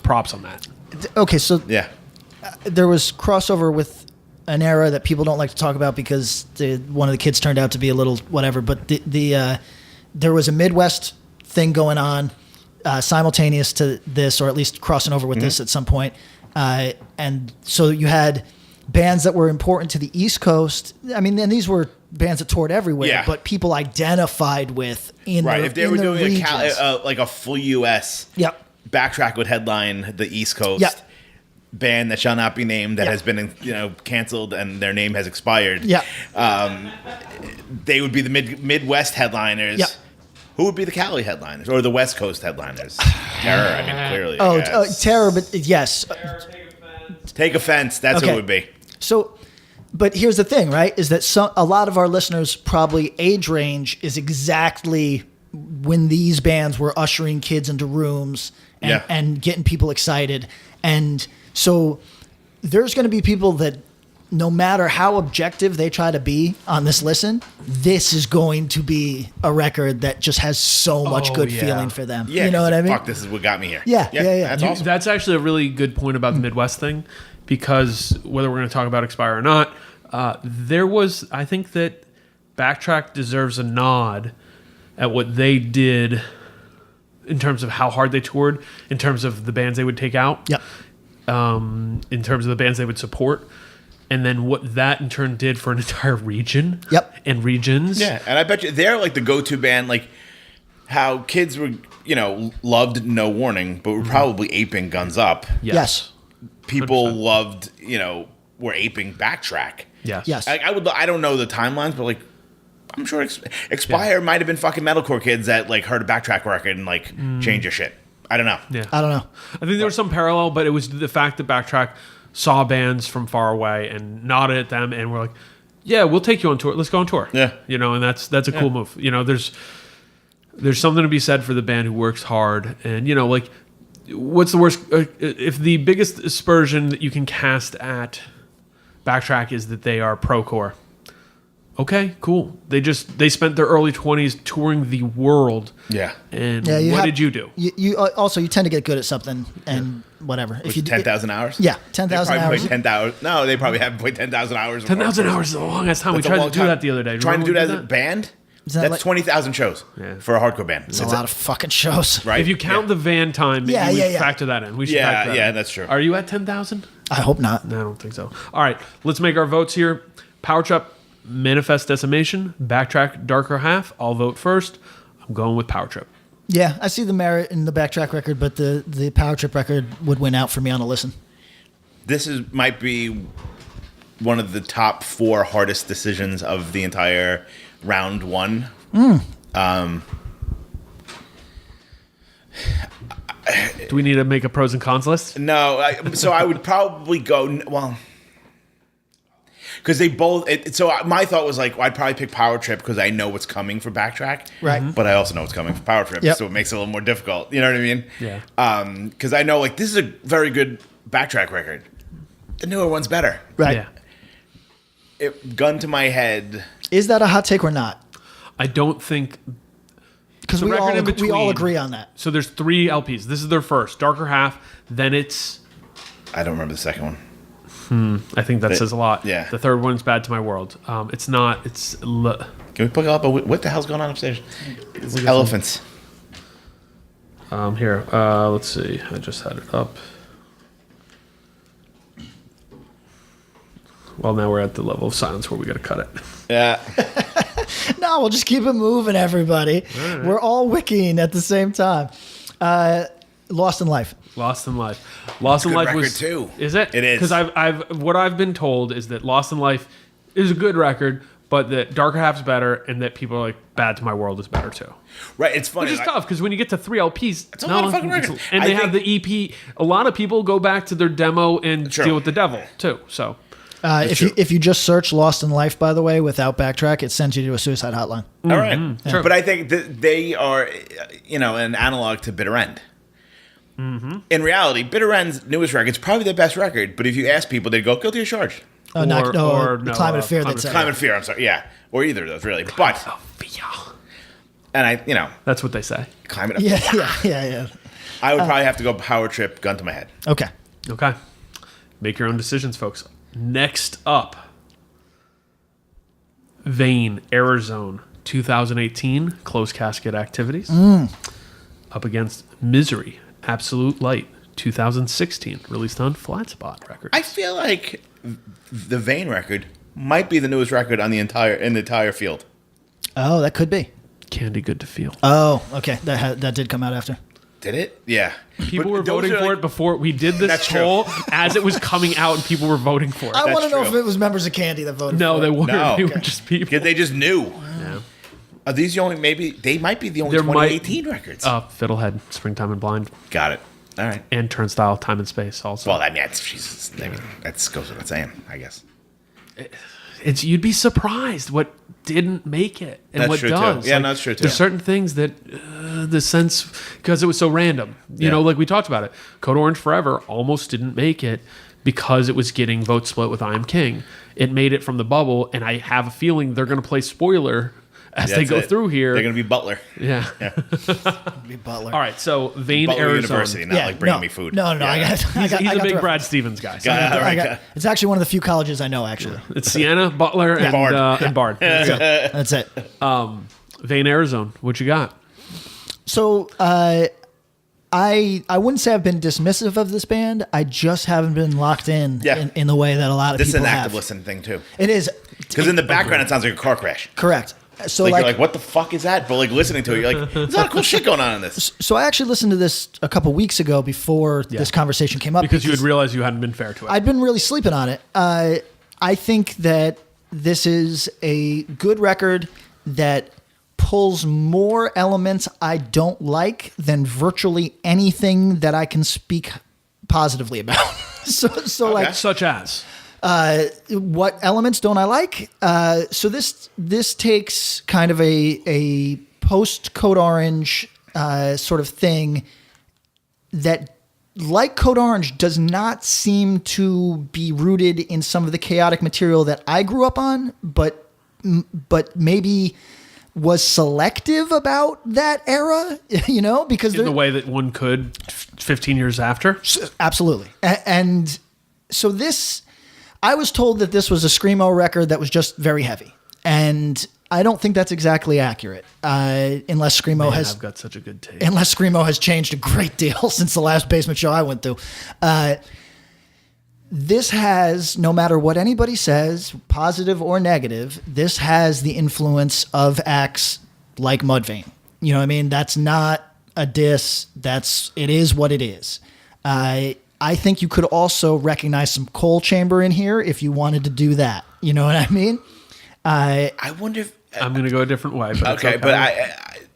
props on that. Okay, so yeah, there was crossover with an era that people don't like to talk about because one of the kids turned out to be a little whatever. But there was a Midwest thing going on simultaneous to this, or at least crossing over with this at some point. And so you had bands that were important to the East Coast. I mean, and these were bands that toured everywhere, but people identified with in the if they were doing regions. like a full U.S. BACKTRAck would headline the East Coast band that shall not be named that has been canceled and their name has expired. They would be the Midwest headliners. Who would be the Cali headliners or the West Coast headliners? Terror, I mean, clearly. Terror, but yes. Take offense. That's who it would be. So. But here's the thing, right? Is that a lot of our listeners' probably age range is exactly when these bands were ushering kids into rooms and getting people excited. And so there's going to be people that no matter how objective they try to be on this listen, this is going to be a record that just has so much good feeling for them. Yeah, you know what I mean? Fuck, this is what got me here. Yeah. That's awesome. That's actually a really good point about the Midwest thing, because whether we're going to talk about Expire or not, I think that BACKTRACK deserves a nod at what they did in terms of how hard they toured, in terms of the bands they would take out, Yep. In terms of the bands they would support, and then what that in turn did for an entire region. Yep. And regions. Yeah, and I bet you they're like the go-to band, like how kids were, loved No Warning, but were probably aping Guns Up. Yes. People 100%. loved, were aping BACKTRACK. Yes. Yes. I don't know the timelines, but I'm sure Expire might have been fucking metalcore kids that heard a BACKTRACK record and change your shit. I don't know. Yeah. I don't know. I think there was some parallel, but it was the fact that BACKTRACK saw bands from far away and nodded at them and were like, "Yeah, we'll take you on tour. Let's go on tour." Yeah. And that's a cool move. There's something to be said for the band who works hard, and what's the worst? If the biggest aspersion that you can cast at BACKTRACK is that they are pro-core. Okay, cool. They spent their early 20s touring the world. Yeah. And what did you do? You also you tend to get good at something and whatever. If you 10,000 hours? Yeah, 10,000 hours. 10,000. No, they probably haven't played 10,000 hours. 10,000 hours is the longest time. We tried to do that the other day. Trying to do Remember that as a band? that That's like- 20,000 shows for a hardcore band. It's a lot of fucking shows. Right? If you count the van time, maybe we factor that in. We should factor that in. that's true. Are you at 10,000? I hope not. No, I don't think so. All right, let's make our votes here. Power Trip, Manifest Decimation, BACKTRACK, Darker Half. I'll vote first. I'm going with Power Trip. Yeah, I see the merit in the BACKTRACK record, but the Power Trip record would win out for me on a listen. This might be one of the top 4 hardest decisions of the entire round 1. Do we need to make a pros and cons list? No, so I would probably go, because they both. So my thought was I'd probably pick Power Trip because I know what's coming for BACKTRACK, Right. But I also know what's coming for Power Trip, Yep. so it makes it a little more difficult. You know what I mean? Yeah. Because I know this is a very good BACKTRACK record. The newer one's better. Right. Yeah. Gun to my head. Is that a hot take or not? I don't think. Because The we record in all between. agree on that. So there's 3 LPs. This is their first. Darker Half. Then it's. I don't remember the second one. I think that says a lot. Yeah. The third one's Bad to My World. It's not. It's. Can we pick it up? What the hell's going on upstairs? Elephants. Here. Let's see. I just had it up. Well, now we're at the level of silence where we got to cut it. Yeah. No, we'll just keep it moving, everybody. Right. We're all wikiing at the same time. Lost in Life. Lost in Life. Lost in Good Life record, was too. Is it? It is. Because what I've been told is that Lost in Life is a good record, but that Darker Half's better, and that people are like Bad to My World is better too. Right. It's funny. Which is tough because when you get to 3 LPs, It's a lot of fucking records. and they have the EP. A lot of people go back to their demo and Sure. deal with the devil too. So If you just search Lost in Life, by the way, without BACKTRACK, it sends you to a suicide hotline. All right. Sure. But I think that they are, an analog to Bitter End. Mm-hmm. In reality, Bitter End's newest record is probably their best record. But if you ask people, they'd go, Guilty as Charged. Oh, no, Climate of Fear. Climate They'd say. Climate of Fear, I'm sorry. Yeah. Or either of those, really. But, and that's what they say. Climate of Yeah, Fear. yeah. I would probably have to go Power Trip, gun to my head. Okay. Okay. Make your own decisions, folks. Next up, Vane, Error Zone, 2018, Closed Casket Activities. Up against Misery, Absolute Light, 2016, released on Flat Spot Records. I feel like the Vane record might be the newest record in the entire field. Oh, that could be. Candy Good to Feel. Oh, okay. That did come out after. Did it? Yeah. People were voting for it before we did this That's true. poll as it was coming out, and people were voting for it. I want to know true. if it was members of Candy that voted No, for they it. weren't. No. They were just people. Because they just knew. Yeah. Are these the only, they might be the only There might- 2018 records. Fiddlehead, Springtime and Blind, Got it. All right. and Turnstile, Time and Space also. Well, that goes without saying, I guess. You'd be surprised what didn't make it and That's what true, too. does. Yeah, that's true, too. There's certain things that the sense, because it was so random. You know, like we talked about it. Code Orange Forever almost didn't make it because it was getting vote split with I Am King. It made it from the bubble, and I have a feeling they're going to play Spoiler as they go through here. They're going to be Butler. Yeah. Be Butler. All right, so Vane, Butler Arizona. University, not like bringing me food. No, I got He's a big the Brad Stevens guy. So it's actually one of the few colleges I know, actually. it's Siena, Butler, and Bard. That's it. Vane, Arizona. What you got? So I wouldn't say I've been dismissive of this band. I just haven't been locked in the way that a lot of this people have. This is an active listen thing, too. It is. Because in the background, it sounds like a car crash. Correct. So you're like, what the fuck is that? But like listening to it, you're like, there's a lot of cool shit going on in this. So I actually listened to this a couple weeks ago before this conversation came up. Because you had realized you hadn't been fair to it. I'd been really sleeping on it. I think that this is a good record that pulls more elements I don't like than virtually anything that I can speak positively about. So like, such as what elements don't I like? So this takes kind of a post Code Orange sort of thing that, like Code Orange, does not seem to be rooted in some of the chaotic material that I grew up on, but maybe was selective about that era, because in the way that one could 15 years after. Absolutely. And so I was told that this was a screamo record that was just very heavy. And I don't think that's exactly accurate. Unless screamo I've got such a good taste. Unless screamo has changed a great deal since the last Basement show I went to. This has, no matter what anybody says, positive or negative, this has the influence of acts like Mudvayne. You know what I mean? That's not a diss. It is what it is. I think you could also recognize some Coal Chamber in here if you wanted to do that. You know what I mean? I wonder if... I'm going to go a different way. But okay, but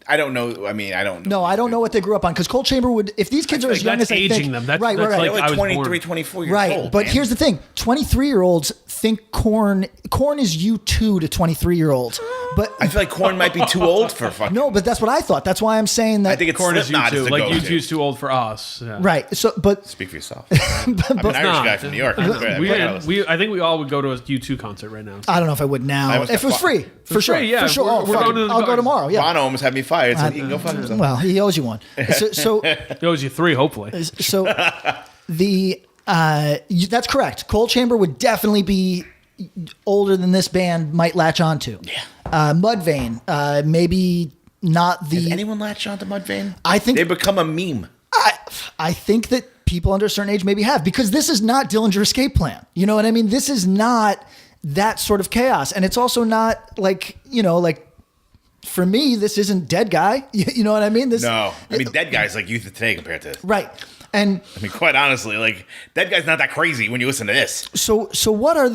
I don't know. I mean, I don't know. No, I don't know what they grew up on, because Coal Chamber would, if these kids are as young as they aging think, them. That's right. like They're I was 23, born. 24 years Right, old. but here's the thing: 23-year-olds think Korn is U2 to 23-year-olds. But I feel like Korn might be too old for fucking... No, but that's what I thought. That's why I'm saying that. I think it's Korn is Slipknot is U2. the Like go-to. U2's too old for us. Yeah. Right. So, but Speak for yourself. I'm an Irish guy from New York. I think we all would go to a U2 concert right now. I don't know if I would now. If it was free, for sure. free, yeah. For sure. We're going to the I'll go garden. tomorrow. Yeah. Ron almost had me fired, so he can go fuck himself. Well, he owes you one. So He owes you 3, hopefully. So that's correct. Coal Chamber would definitely be older than this band might latch onto. Yeah. Mudvayne, maybe not the... Has anyone latched onto Mudvayne? I think... They become a meme. I think that people under a certain age maybe have, because this is not Dillinger Escape Plan. You know what I mean? This is not that sort of chaos. And it's also not like, for me, this isn't Dead Guy. You know what I mean? No. I mean, Dead Guy's like Youth of Today compared to this. Right. And I mean, quite honestly, like, Dead Guy's not that crazy when you listen to this. So what are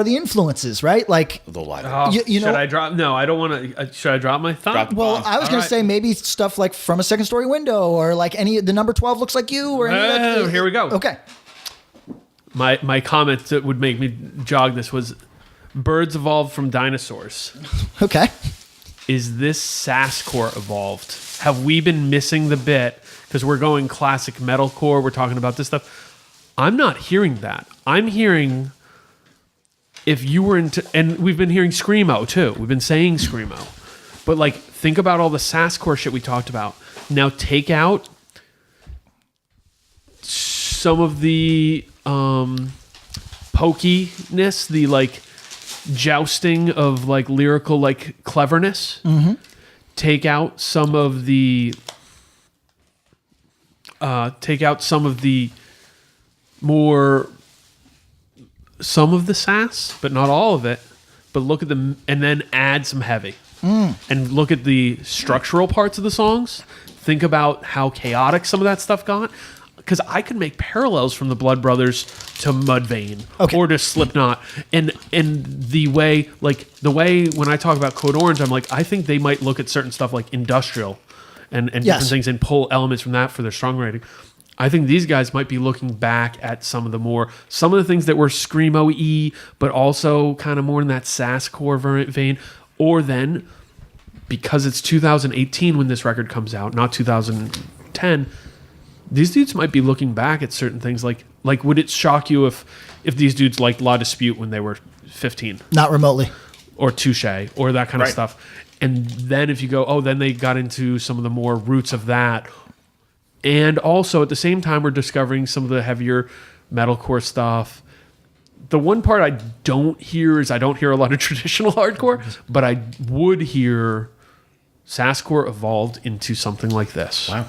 the influences, right? Like The live. you know, should I drop? No, I don't want to. Should I drop my thought? well, I was going to say maybe stuff like From a Second Story Window, or like the number 12 Looks Like You, or any here we go. Okay. My comment that would make me jog this was, birds evolved from dinosaurs. Okay. Is this sasscore evolved? Have we been missing the bit? Because we're going classic metalcore, we're talking about this stuff. I'm not hearing that. I'm hearing, if you were into, and we've been hearing screamo too. We've been saying screamo, but like, think about all the sasscore shit we talked about. Now take out some of the pokiness, the like jousting of like lyrical like cleverness. Mm-hmm. Take out some of the some of the sass, but not all of it. But look at them, and then add some heavy, and look at the structural parts of the songs. Think about how chaotic some of that stuff got. Because I could make parallels from the Blood Brothers to Mudvayne, or to Slipknot, and the way when I talk about Code Orange, I'm like, I think they might look at certain stuff like industrial, and different things, and pull elements from that for their songwriting. I think these guys might be looking back at some of the things that were screamo-y, but also kind of more in that sasscore vein, or then because it's 2018 when this record comes out, not 2010. These dudes might be looking back at certain things like would it shock you if these dudes liked La Dispute when they were 15? Not remotely. Or Touche, or that kind of stuff. And then if you go, then they got into some of the more roots of that. And also at the same time, we're discovering some of the heavier metalcore stuff. The one part I don't hear is I don't hear a lot of traditional hardcore, but I would hear Sasscore evolved into something like this. Wow.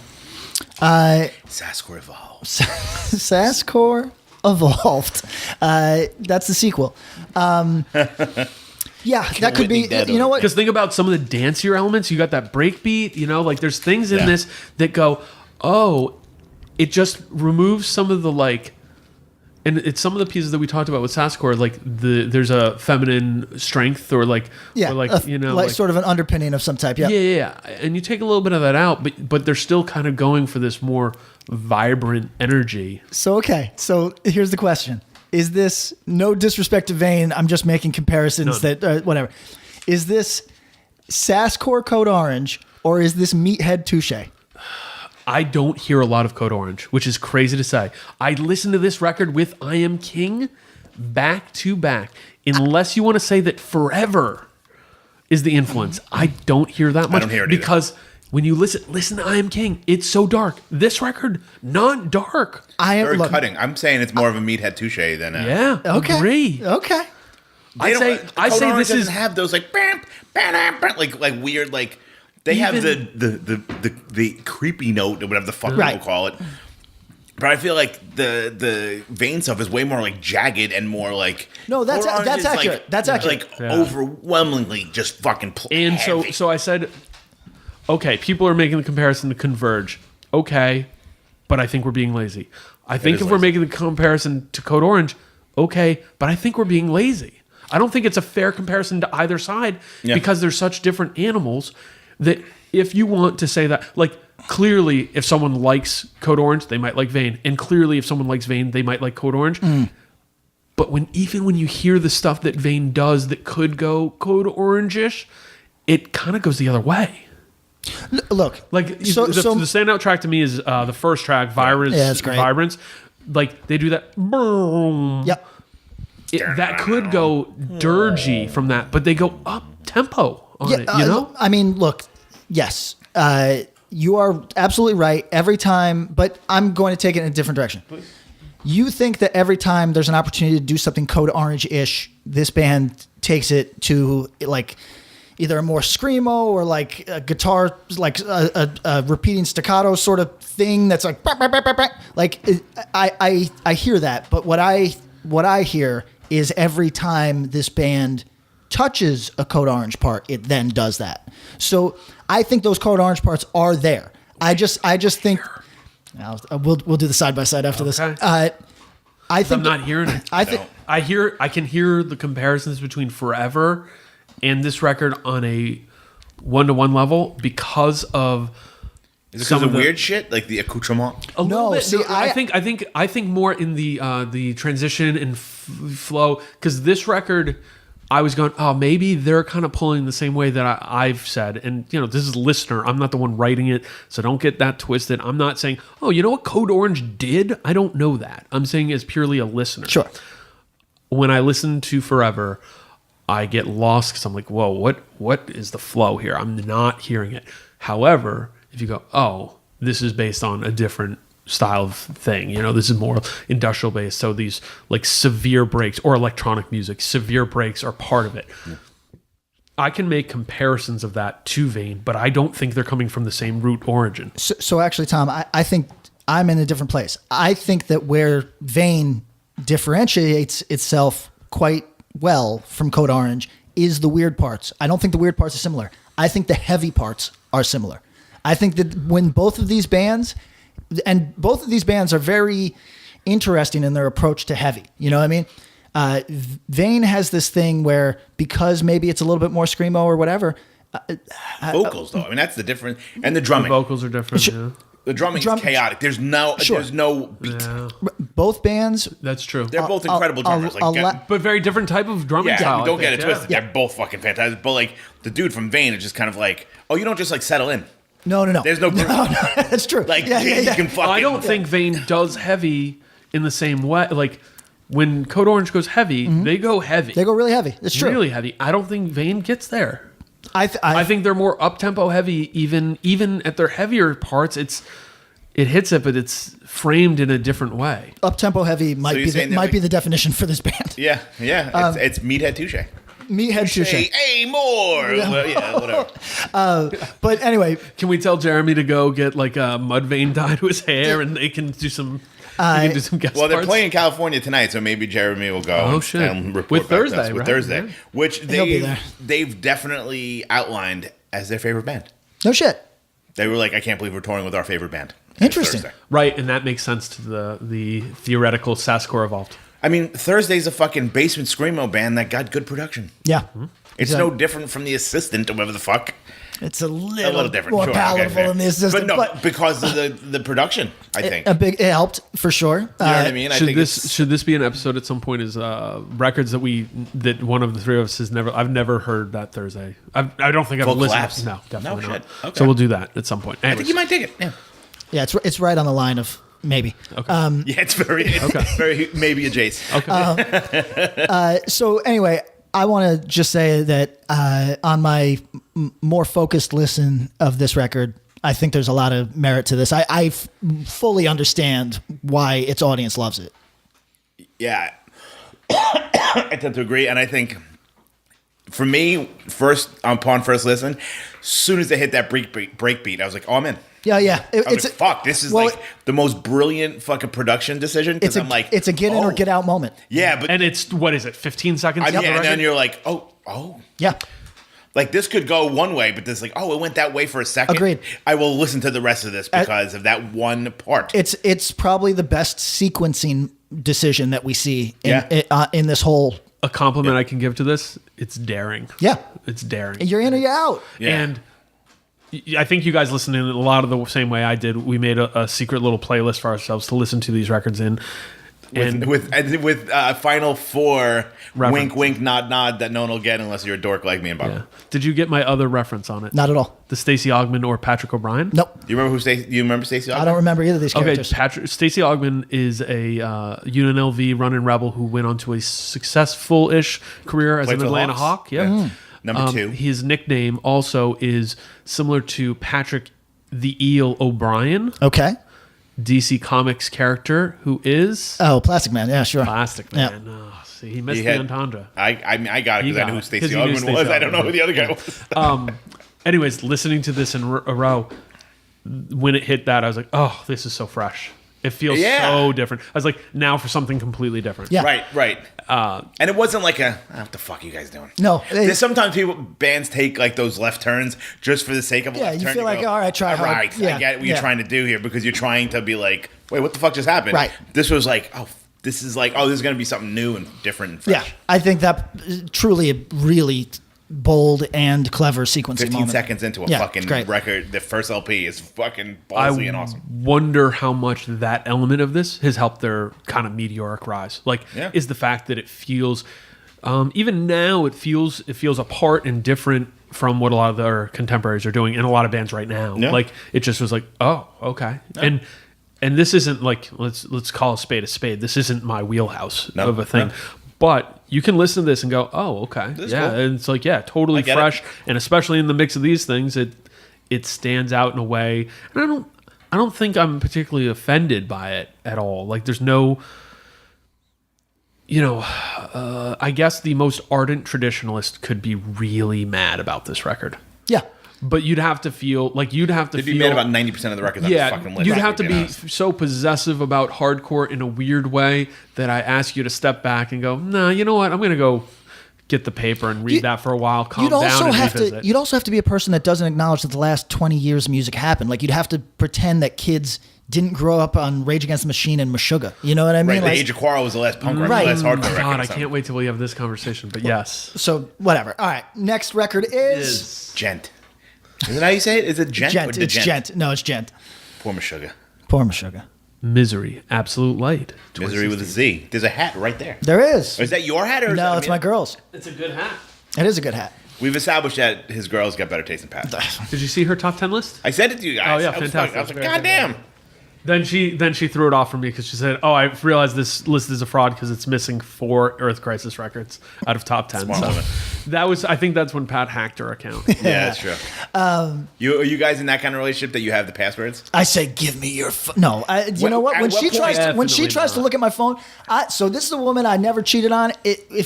Sasscore evolved. Sasscore evolved. That's the sequel. Yeah, that could be. You know what? Because think about some of the dancier elements. You got that breakbeat. Like there's things in this that go, it just removes some of the like. And it's some of the pieces that we talked about with Sasscore, like there's a feminine strength or like, sort of an underpinning of some type. Yeah. Yeah. And you take a little bit of that out, but they're still kind of going for this more vibrant energy. So here's the question: is this, no disrespect to Vane, I'm just making comparisons that whatever. Is this Sasscore Code Orange or is this Meathead Touche? I don't hear a lot of Code Orange, which is crazy to say. I listened to this record with I Am King back to back. Unless you want to say that Forever is the influence, I don't hear that much. I don't hear it because when you listen to I Am King, it's so dark. This record, not dark. Very cutting. I'm saying it's more of a Meathead Touche than a... Yeah, okay. Agree. Okay. I say this is... have those like weird like... They have the creepy note or whatever the fuck people call it. But I feel like the Vane stuff is way more like jagged and more like... No, that's accurate. Like, that's accurate. Like overwhelmingly just fucking And heavy. so I said, okay, people are making the comparison to Converge. Okay, but I think we're being lazy. I think if we're making the comparison to Code Orange, okay, but I think we're being lazy. I don't think it's a fair comparison to either side because they're such different animals that if you want to say that, like, clearly if someone likes Code Orange, they might like Vane. And clearly if someone likes Vane, they might like Code Orange. But even when you hear the stuff that Vane does that could go Code Orange-ish, it kind of goes the other way. Look, like the standout track to me is the first track, Vibrance. Like they do that. Boom. Yep. That could go dirgy from that, but they go up tempo on it. I mean, look, yes, you are absolutely right every time, but I'm going to take it in a different direction. Please. You think that every time there's an opportunity to do something Code Orange-ish, this band takes it to like either a more screamo or like a guitar, like a repeating staccato sort of thing that's like, like I hear that, but what I hear is every time this band touches a Code Orange part, it then does that. So I think those Code Orange parts are there. I just think we'll do the side by side after this. I think I'm not hearing it. I can hear the comparisons between Forever and this record on a 1-to-1 level because of some of the weird shit, like the accoutrement. I think more in the transition and flow, because this record, I was going, maybe they're kind of pulling the same way that I've said, and this is listener. I'm not the one writing it, so don't get that twisted. I'm not saying, you know what Code Orange did? I don't know that. I'm saying as purely a listener. Sure. When I listen to Forever, I get lost because I'm like, whoa, what is the flow here? I'm not hearing it. However, if you go, this is based on a different style of thing, this is more industrial based, so these like severe breaks or electronic music, severe breaks are part of it. Yeah. I can make comparisons of that to Vane, but I don't think they're coming from the same root origin. So actually, Tom, I think I'm in a different place. I think that where Vane differentiates itself quite well from Code Orange is the weird parts. I don't think the weird parts are similar. I think the heavy parts are similar. I think that when both of these bands are very interesting in their approach to heavy. You know what I mean? Vane has this thing where, because maybe it's a little bit more screamo or whatever. Vocals, though. I mean, that's the difference. And the drumming. The vocals are different, yeah. The drumming is chaotic. There's no beat. Yeah. Both bands. That's true. They're both incredible drummers. But very different type of drumming style. Don't get it twisted. Yeah. They're both fucking fantastic. But like the dude from Vane is just kind of like, you don't just like settle in. No. There's no. That's true. Like you can fucking. I don't think Vane does heavy in the same way. Like when Code Orange goes heavy, they go heavy. They go really heavy. That's true. Really heavy. I don't think Vane gets there. I think they're more up-tempo heavy. Even at their heavier parts, it hits it, but it's framed in a different way. Up-tempo heavy might be the definition for this band. Yeah. It's Meathead Touche. Meathead Touche. Hey, more. Yeah. Well, yeah, whatever. But anyway, can we tell Jeremy to go get like a mud vein dye to his hair, and they can do some. Guest well, they're parts? playing in California tonight, so maybe Jeremy will go and report with back Thursday, to us with right? Thursday, Yeah. which He'll be there. they've definitely outlined as their favorite band. No shit. They were like, I can't believe we're touring with our favorite band. Interesting. Thursday. Right, and that makes sense to the theoretical Saskor Evolved. I mean, Thursday's a fucking basement screamo band that got good production. Yeah. It's no different from The Assistant or whatever the fuck. It's a little different, more sure, palatable okay, than The Assistant. But because of the production, I think. It helped for sure. You know what I mean? Should this be an episode at some point? Is records that one of the three of us has never. I've never heard that Thursday. I don't think I've Full listened. Collapse? No, definitely No not. shit. Okay. So we'll do that at some point. I think you might dig it. Yeah. Yeah, it's right on the line of maybe. Okay. Yeah, it's very maybe a Jace. Okay. So anyway, I want to just say that on my more focused listen of this record, I think there's a lot of merit to this. I fully understand why its audience loves it. Yeah, I tend to agree, and I think for me, upon first listen, as soon as they hit that break beat, I was like, oh, I'm in. Yeah. I was like, fuck, this is like the most brilliant fucking production decision. Because I'm like, it's a get in or get out moment. Yeah, but and it's what is it? 15 seconds. and then you're like, oh, yeah. Like this could go one way, but this like, it went that way for a second. Agreed. I will listen to the rest of this because of that one part. It's probably the best sequencing decision that we see in this whole. A compliment I can give to this: it's daring. Yeah, it's daring. You're in or you're out. Yeah. And I think you guys listened in a lot of the same way I did. We made a secret little playlist for ourselves to listen to these records in. And with Final Four, Reference. wink, wink, nod, nod, that no one will get unless you're a dork like me and Bob. yeah. Did you get my other reference on it? Not at all. The Stacey Augman or Patrick O'Brien? Nope. You remember You remember Stacey Augman? I don't remember either of these characters. Okay, Stacey Augman is a UNLV running rebel who went on to a successful-ish career as Played an for the Atlanta Hawks. Hawk. Yeah. Number 2. His nickname also is similar to Patrick the Eel O'Brien, Okay. DC Comics character who is Plastic Man. Yeah, sure. Plastic Man. Oh, see, he missed the entendre. I got it because I knew who Stacey Because you knew Augman Stacey was. I don't Augman. know who the other guy was. Anyways, listening to this in a row, when it hit that, I was like, oh, this is so fresh. It feels so different. I was like, now for something completely different. Yeah. Right. And it wasn't like what the fuck are you guys doing? No. There's sometimes bands take like those left turns just for the sake of a left turn. Yeah, you feel like, go, all right, try hard. Right, Yeah, I get what you're trying to do here because you're trying to be like, wait, what the fuck just happened? Right. This was like, this is going to be something new and different and fresh. Yeah, I think that truly a really bold and clever sequencing 15 moment. seconds into a fucking record, the first LP is fucking ballsy and awesome. Wonder how much that element of this has helped their kind of meteoric rise. Like, is the fact that it feels, even now, it feels apart and different from what a lot of their contemporaries are doing, and a lot of bands right now. Yeah. Like, it just was like, oh, okay, and this isn't like let's call a spade a spade. This isn't my wheelhouse of a thing. But you can listen to this and go, oh, okay. This is yeah. cool. And it's like, totally fresh. It. And especially in the mix of these things, it stands out in a way. And I don't think I'm particularly offended by it at all. Like there's no, I guess the most ardent traditionalist could be really mad about this record. Yeah. But you'd have to feel like They'd be mad about 90% of the records on this fucking list. You'd have to be be honest. so possessive about hardcore in a weird way that I ask you to step back and go, nah, you know what? I'm going to go get the paper and read that for a while, calm down and revisit. You'd also have to be a person that doesn't acknowledge that the last 20 years of music happened. Like you'd have to pretend that kids didn't grow up on Rage Against the Machine and Meshuggah. You know what I mean? Right, like, the Age of Quarrel was the last punk record, Right. the last hardcore record. God, I can't wait till we have this conversation. But yes. So whatever. All right. Next record is Gent. Is it how you say it? Is it Gent? Gent. Or It's Gent. No, it's Gent. Poor Meshuggah. Poor Meshuggah. Misery. Absolute Light. Misery with a Z. There's a hat right there. There is. Or is that your hat? Or is No, that, it's my girl's. It's a good hat. It is a good hat. We've established that his girls got better taste in Pat. Did you see her top 10 list? I sent it to you guys. Oh, yeah, I was fantastic. I was like, Very God good. damn. Then she threw it off from me because she said, "Oh, I realized this list is a fraud because it's missing 4 Earth Crisis records out of top 10." So that was, I think that's when Pat hacked her account. Yeah, that's true. Are you guys in that kind of relationship that you have the passwords? I say, "Give me your phone." No, you know what? When she tries to look at my phone, so this is a woman I never cheated on.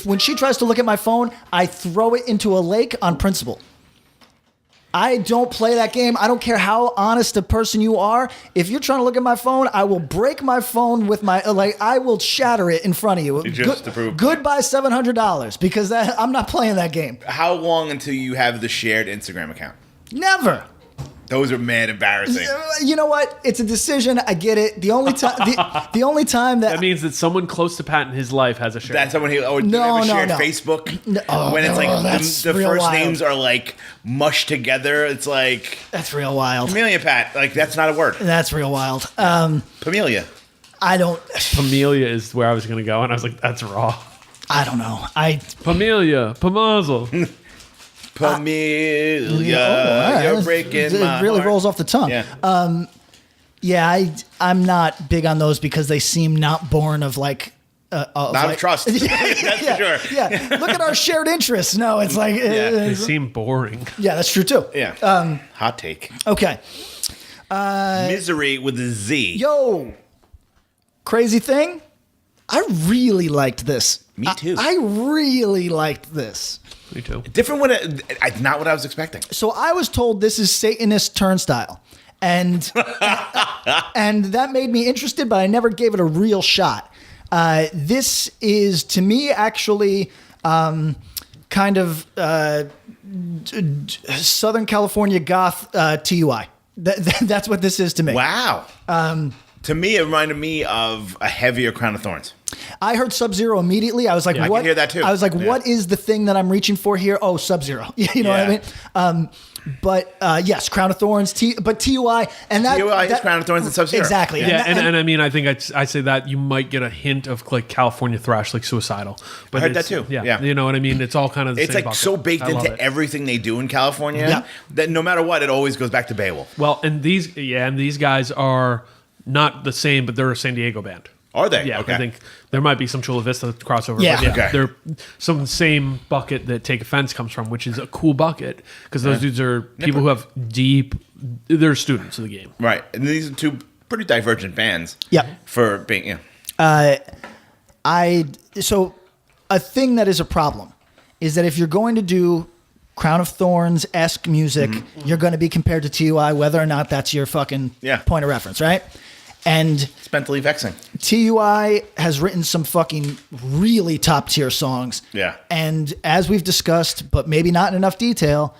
When she tries to look at my phone, I throw it into a lake on principle. I don't play that game. I don't care how honest a person you are. If you're trying to look at my phone, I will break my phone with my I will shatter it in front of you. Just to prove. Goodbye $700 because I'm not playing that game. How long until you have the shared Instagram account? Never. Those are mad embarrassing. You know what? It's a decision. I get it. The only time, the only time that means that someone close to Pat in his life has a shared. That's someone shared Facebook. When it's like the first wild. Names are like mushed together. It's like that's real wild. Pamelia, Pat. Like that's not a word. That's real wild. Pamelia. I don't. Pamelia is where I was going to go, and I was like, that's raw. I don't know. Pamelia, Pamazel. Pamelia, you're breaking my heart. It really rolls off the tongue. Yeah. I'm not big on those because they seem not born of like... of trust. That's for sure. Yeah. Look at our shared interests. No, it's like... they seem boring. Yeah, that's true too. Yeah. Hot take. Okay. Misery with a Z. Yo. Crazy thing. I really liked this. Me too. I really liked this. Me too. Different not what I was expecting. So I was told this is Satanist Turnstile. And that made me interested, but I never gave it a real shot. This is, to me, actually kind of Southern California goth TUI. That's what this is to me. Wow. To me, it reminded me of a heavier Crown of Thorns. I heard Sub-Zero immediately. I was like, what? I can hear that too. I was like, what is the thing that I'm reaching for here? Oh, Sub-Zero. You know what I mean? But yes, Crown of Thorns, but TUI. And TUI is Crown of Thorns and Sub-Zero. Exactly. Yeah, and I mean, I think I say that you might get a hint of like California thrash, like Suicidal. But I heard that too. Yeah. You know what I mean? It's all kind of the it's same like bucket. so baked into everything they do in California that no matter what, it always goes back to Beowulf. Well, and these guys are not the same, but they're a San Diego band. Are they? Yeah, okay. I think there might be some Chula Vista crossover. Yeah. But Okay. They're some same bucket that Take Offense comes from, which is a cool bucket because those dudes are people who have they're students of the game. Right. And these are two pretty divergent bands. Yeah. For being, So a thing that is a problem is that if you're going to do Crown of Thorns-esque music, you're going to be compared to TUI, whether or not that's your fucking point of reference, right? And it's mentally vexing. TUI has written some fucking really top tier songs. Yeah. And as we've discussed, but maybe not in enough detail,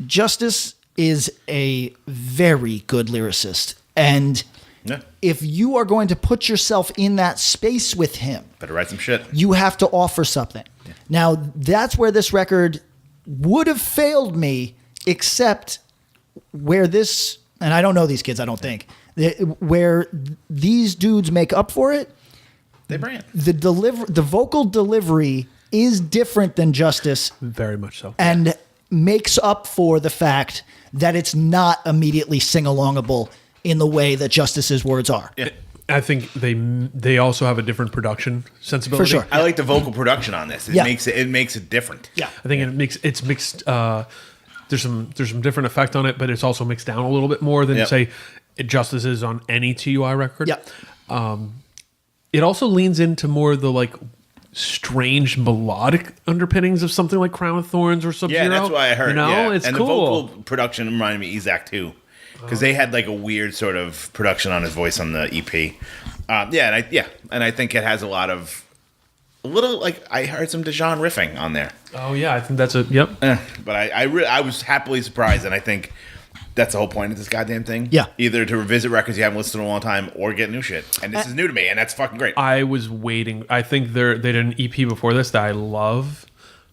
Justice is a very good lyricist. And if you are going to put yourself in that space with him, better write some shit. You have to offer something. Yeah. Now, that's where this record would have failed me, except where this, and I don't know these kids, I don't think, where these dudes make up for it. They brand. The vocal delivery is different than Justice. Very much so. And makes up for the fact that it's not immediately sing-alongable in the way that Justice's words are. Yeah. I think they also have a different production sensibility. For sure. I like the vocal production on this. It makes it different. Yeah. I think it's mixed. There's some different effect on it, but it's also mixed down a little bit more than say Justice is on any TUI record. Yeah. It also leans into more of the like strange melodic underpinnings of something like Crown of Thorns or Sub-Zero. Yeah, that's why I heard. You know, it's and cool. The vocal production reminded me of Ezak too, because they had like a weird sort of production on his voice on the EP. And I think it has a little like I heard some Dijon riffing on there. Oh yeah, I think that's yep. But I was happily surprised, and I think that's the whole point of this goddamn thing. Yeah. Either to revisit records you haven't listened to in a long time or get new shit. And this is new to me, and that's fucking great. I was waiting. I think they did an EP before this that I love.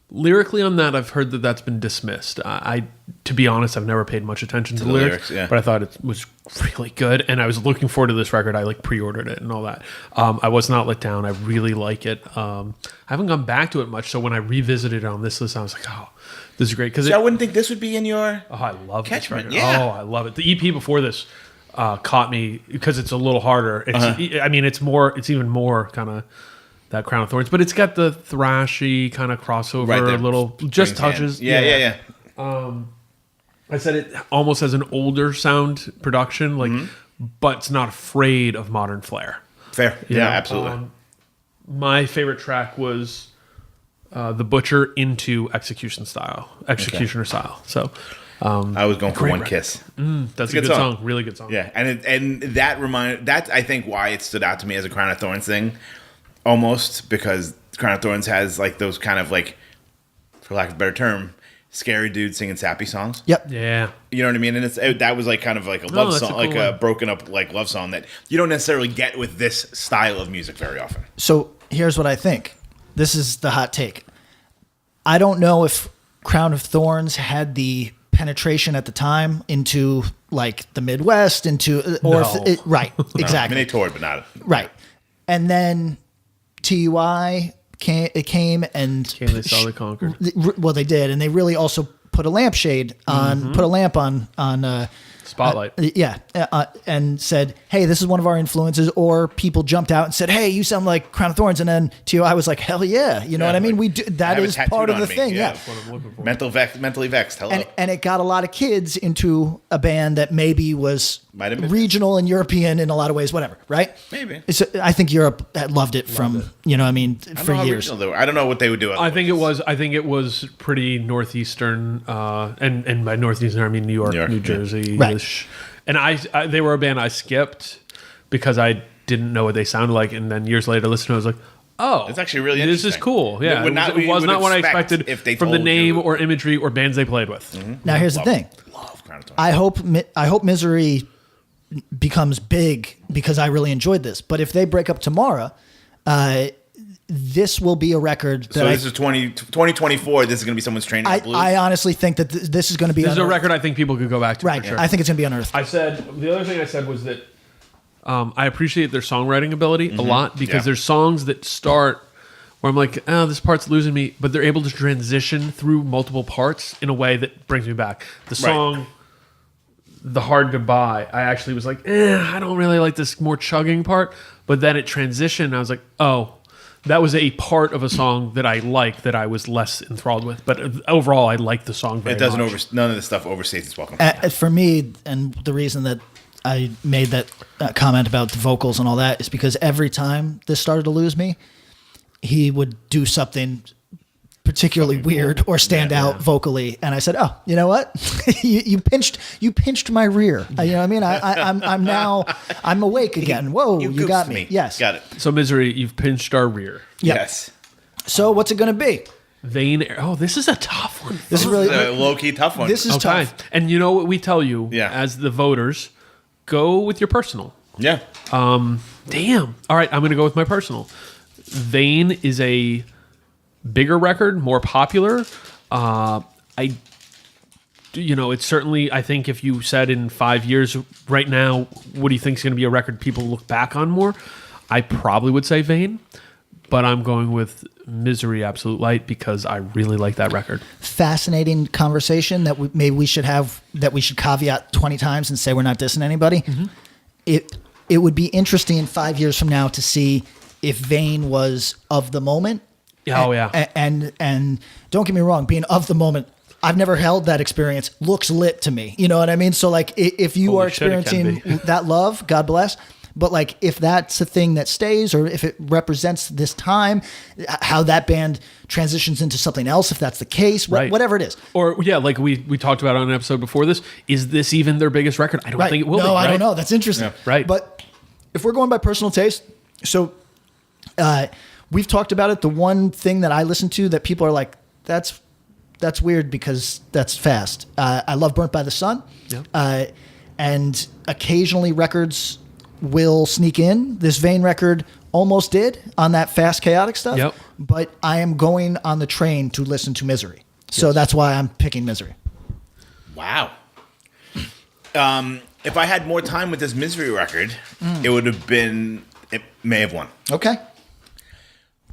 Lyrically on that, I've heard that that's been dismissed. To be honest, I've never paid much attention to the lyrics, but I thought it was really good, and I was looking forward to this record. I like pre-ordered it and all that. I was not let down. I really like it. I haven't gone back to it much, so when I revisited it on this list, I was like, oh, this is great. Because I wouldn't think this would be in your I love this record. Yeah. Oh, I love it. The EP before this, caught me because it's a little harder. It's, I mean, it's even more kind of that Crown of Thorns, but it's got the thrashy kind of crossover, little just touches. Yeah. I said it almost has an older sound production, but it's not afraid of modern flair. Fair. Yeah, absolutely. My favorite track was The Butcher into Executioner style. So I was going for One Kiss. That's a good song. Really good song. Yeah, and that's I think why it stood out to me as a Crown of Thorns thing, almost because Crown of Thorns has like those kind of like, for lack of a better term, scary dude singing sappy songs. Yep. Yeah. You know what I mean? And that was like kind of like a love song, like a broken up like love song that you don't necessarily get with this style of music very often. So here's what I think. This is the hot take. I don't know if Crown of Thorns had the penetration at the time into like the Midwest, right, exactly. They toured, but not right. And then TUI came and they saw the Conquered. Well, they did, and they really also put a lampshade on, put a lamp on Spotlight. And said, hey, this is one of our influences. Or people jumped out and said, hey, you sound like Crown of Thorns. And then TUI was like, hell yeah. You know what I mean? We do, that is part of the thing. Yeah. That's what I'm looking for. Mentally vexed. Hello. And it got a lot of kids into a band that maybe was regional and European in a lot of ways, whatever, right? Maybe. I think Europe had loved it you know what I mean, for years. I don't know what they would do. I think it was pretty northeastern, and by northeastern I mean New York, New Jersey, right. And they were a band I skipped because I didn't know what they sounded like, and then years later listening, I was like, oh, it's actually really interesting. This is cool. Yeah, it was not what I expected from the name or imagery or bands they played with. Mm-hmm. Now here's the thing. I hope Misery becomes big because I really enjoyed this. But if they break up tomorrow, this will be a record that this is 2024. This is going to be someone's training. I honestly think that this is going to be. This is a record I think people could go back to. Right. For sure. I think it's going to be unearthed. The other thing I said was that I appreciate their songwriting ability a lot because there's songs that start where I'm like, oh, this part's losing me, but they're able to transition through multiple parts in a way that brings me back. The song, The Hard Goodbye, I actually was like, I don't really like this more chugging part, but then it transitioned, and I was like, oh, that was a part of a song that I like that I was less enthralled with. But overall, I like the song very much. None of the stuff overstays its welcome. For me, and the reason that I made that comment about the vocals and all that is because every time this started to lose me, he would do something particularly weird or stand out vocally, and I said, "Oh, you know what? you pinched my rear. You know what I mean? I'm awake again. Whoa, you got me. Yes, got it. So Misery, you've pinched our rear. Yep. Yes. So what's it going to be? Vain. Oh, this is a tough one. This is really a low key tough one. This is tough. And you know what we tell you as the voters? Go with your personal. Yeah. Damn. All right, I'm going to go with my personal. Vain is a bigger record, more popular. It's certainly, I think if you said in 5 years right now, what do you think is going to be a record people look back on more? I probably would say Vain, but I'm going with Misery Absolute Light because I really like that record. Fascinating conversation that we should caveat 20 times and say we're not dissing anybody. Mm-hmm. It would be interesting in 5 years from now to see if Vain was of the moment. And don't get me wrong, being of the moment, I've never held that experience. Looks lit to me. You know what I mean? So like, if you are experiencing that love, God bless. But like, if that's a thing that stays, or if it represents this time, how that band transitions into something else, if that's the case, whatever it is. Or like we talked about on an episode before this, is this even their biggest record? I don't think it will be. No, I don't know. That's interesting. Yeah. Right. But if we're going by personal taste, so we've talked about it. The one thing that I listen to that people are like, that's weird because that's fast. I love Burnt by the Sun. Yeah. And occasionally records will sneak in. This Vain record almost did on that fast, chaotic stuff. Yep. But I am going on the train to listen to Misery. So that's why I'm picking Misery. Wow. If I had more time with this Misery record, it would have been... It may have won. Okay.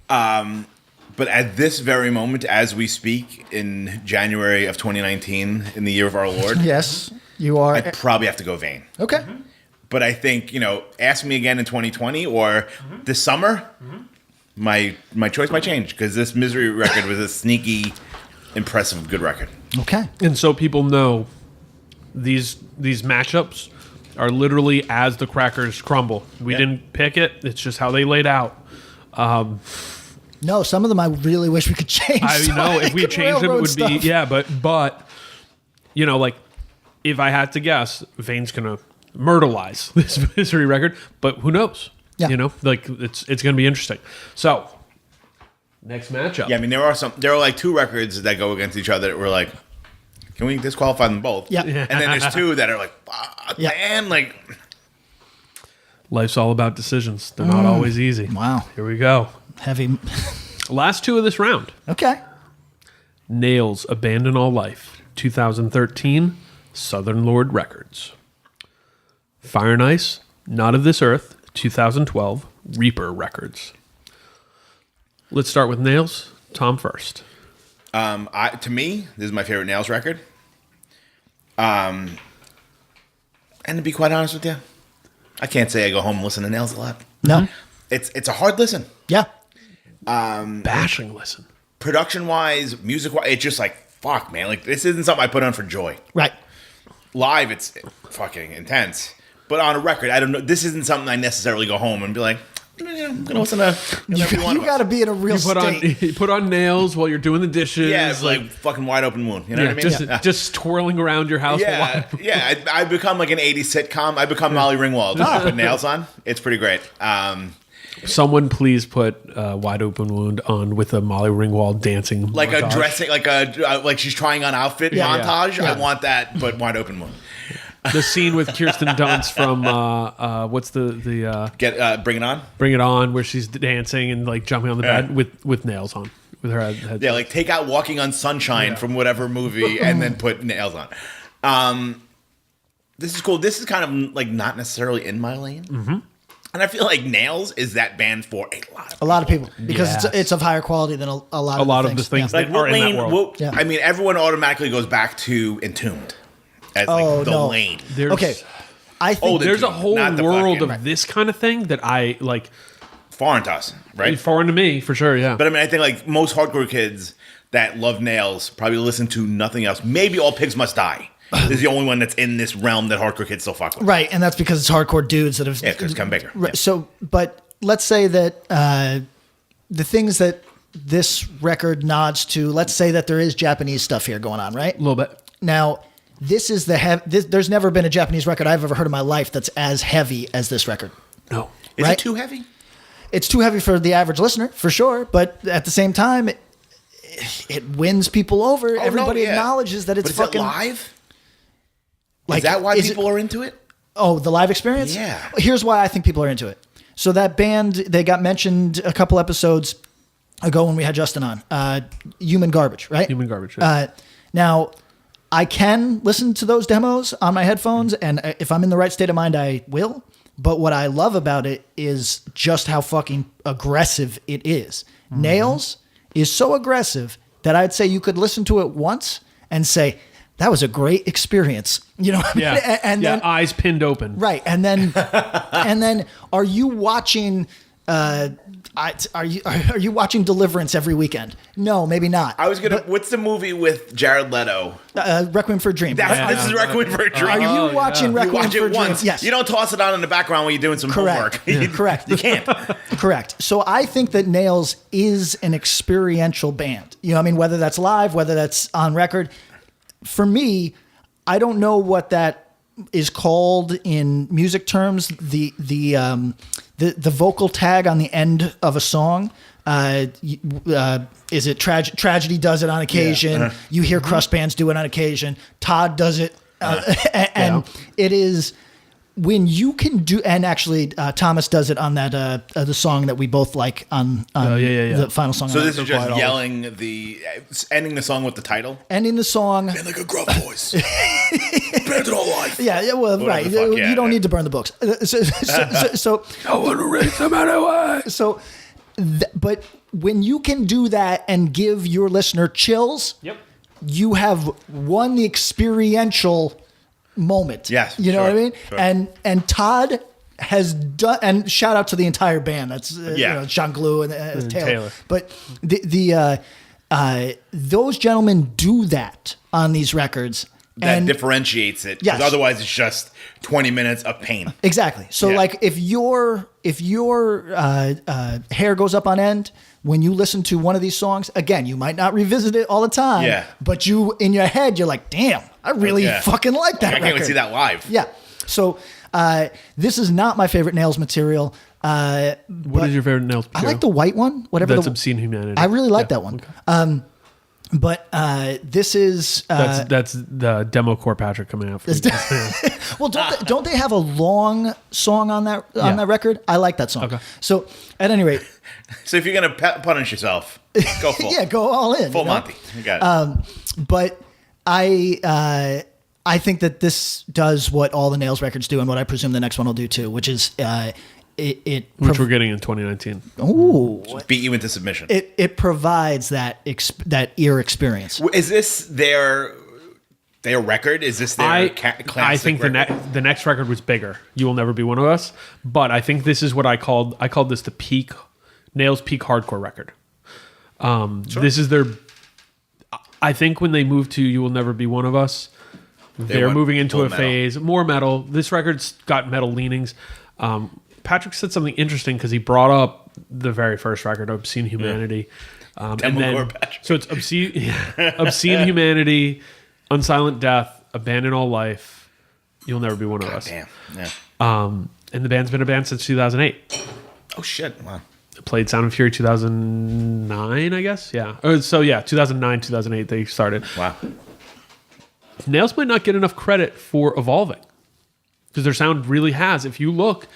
But at this very moment, as we speak, in January of 2019, in the year of our Lord... Yes, you are... I'd probably have to go Vain. Okay. But I think, ask me again in 2020 or this summer, my choice might change because this Misery record was a sneaky, impressive, good record. Okay. And so people know these matchups are literally as the crackers crumble. We didn't pick it. It's just how they laid out. No, some of them I really wish we could change. I know if we changed them, it would be but like if I had to guess, Vane's gonna myrtleize this Misery record, but who knows? Yeah. It's gonna be interesting. So next matchup. Yeah, I mean there are like two records that go against each other that were like, can we disqualify them both? Yeah. And then there's two that are like, fuck, man, like Life's all about decisions. They're not always easy. Wow. Here we go. Heavy. Last two of this round. Okay. Nails, Abandon All Life, 2013, Southern Lord Records. Fire and Ice, Not of This Earth, 2012, Reaper Records. Let's start with Nails. Tom first. to me, this is my favorite Nails record. And to be quite honest with you, I can't say I go home and listen to Nails a lot. No. It's a hard listen. Yeah. Bashing listen. Production wise, music wise, it's just like, fuck, man. Like, this isn't something I put on for joy. Right. Live, it's fucking intense. But on a record, I don't know. This isn't something I necessarily go home and be like, I'm gonna listen to. You got to be in a real state. You put on Nails while you're doing the dishes. Yeah, it's like fucking Wide Open Wound. You know what I mean? Just twirling around your house. Yeah. I become like an 80s sitcom. I become Molly Ringwald. Just put Nails on. It's pretty great. Someone please put Wide Open Wound on with a Molly Ringwald dancing like montage. a dressing, like she's trying on outfit montage. Yeah. I want that, but Wide Open Wound. The scene with Kirsten Dunst from what's the Bring It On? Bring It On, where she's dancing and like jumping on the bed with Nails on, with her head. Yeah, like take out Walking on Sunshine from whatever movie and then put Nails on. This is cool. This is kind of like not necessarily in my lane. Mm-hmm. And I feel like Nails is that band for a lot of people. Because it's of higher quality than a lot of the things. That are in that world. I mean, everyone automatically goes back to Entombed as like the lane. Okay. I think there's a whole world of fucking, this kind of thing that I like. Foreign to us, right? Foreign to me, for sure, yeah. But I mean, I think like most hardcore kids that love Nails probably listen to nothing else. Maybe All Pigs Must Die is the only one that's in this realm that hardcore kids still fuck with. Right, and that's because it's hardcore dudes that have... Yeah, because it's come bigger. Right, so, but let's say that the things that this record nods to, let's say that there is Japanese stuff here going on, right? A little bit. Now, this is there's never been a Japanese record I've ever heard in my life that's as heavy as this record. No. Is it too heavy? It's too heavy for the average listener, for sure, but at the same time, it wins people over. Everybody acknowledges that it's but is fucking... It live? Like, is that why people are into it? Oh, the live experience? Yeah. Here's why I think people are into it. So that band, they got mentioned a couple episodes ago when we had Justin on. Human Garbage, right? Human Garbage. Right. Now, I can listen to those demos on my headphones, and if I'm in the right state of mind, I will. But what I love about it is just how fucking aggressive it is. Mm-hmm. Nails is so aggressive that I'd say you could listen to it once and say, that was a great experience. You know what I mean? Yeah. And then, eyes pinned open. Right. And then are you watching are you watching Deliverance every weekend? No, maybe not. I was gonna. What's the movie with Jared Leto? Requiem for a Dream. This is Requiem for a Dream. Are you watching Requiem for a Dream? Once. Yes. You don't toss it on in the background when you're doing some homework. Correct. You can't. Correct. So I think that Nails is an experiential band. You know what I mean? Whether that's live, whether that's on record. For me, I don't know what that is called in music terms. The vocal tag on the end of a song. Is it Tragedy does it on occasion? Yeah. You hear crust bands do it on occasion. Todd does it, and it is when you can do. And actually, Thomas does it on that the song that we both like on the final song. So this is just yelling ending the song with the title. Ending the song. Man, like a gruff voice. Banned all life. Yeah, well, right. You don't need to burn the books. So I want to raise them anyway. So, but when you can do that and give your listener chills, you have won the experiential moment. Yes, you know what I mean. Sure. And Todd has done. And shout out to the entire band. That's Jean Glue and Taylor. But those gentlemen do that on these records. That differentiates it. Because otherwise it's just 20 minutes of pain. Exactly. So like if your hair goes up on end when you listen to one of these songs, again, you might not revisit it all the time. Yeah. But you in your head, you're like, damn, I really fucking like that record. I can't even see that live. Yeah. So this is not my favorite Nails material. What is your favorite Nails material? I like the white one. Whatever. That's Obscene Humanity. I really like that one. Okay. But this is that's the demo core Patrick coming out. Well, don't they have a long song on that record? I like that song. Okay. So at any rate, so if you're gonna punish yourself, go full. Go all in. Full Monty. You got it. But I think that this does what all the Nails records do, and what I presume the next one will do too, which is which we're getting in 2019. Ooh, beat you into submission. It provides that ear experience. Is this their record? Is this their classic? I think the next record was bigger. You Will Never Be One of Us. But I think this is what I called this the peak Nails peak hardcore record. Sure. This is their. I think when they moved to You Will Never Be One of Us, they're moving into a phase more metal. This record's got metal leanings. Patrick said something interesting because he brought up the very first record, Obscene Humanity. And then, so it's Obscene Humanity, Unsilent Death, Abandon All Life, You'll Never Be One of Us. Damn. Yeah. And the band's been a band since 2008. Oh, shit. Wow. Played Sound and Fury 2009, I guess. Yeah. 2009, 2008 they started. Wow. Nails might not get enough credit for evolving because their sound really has. If you look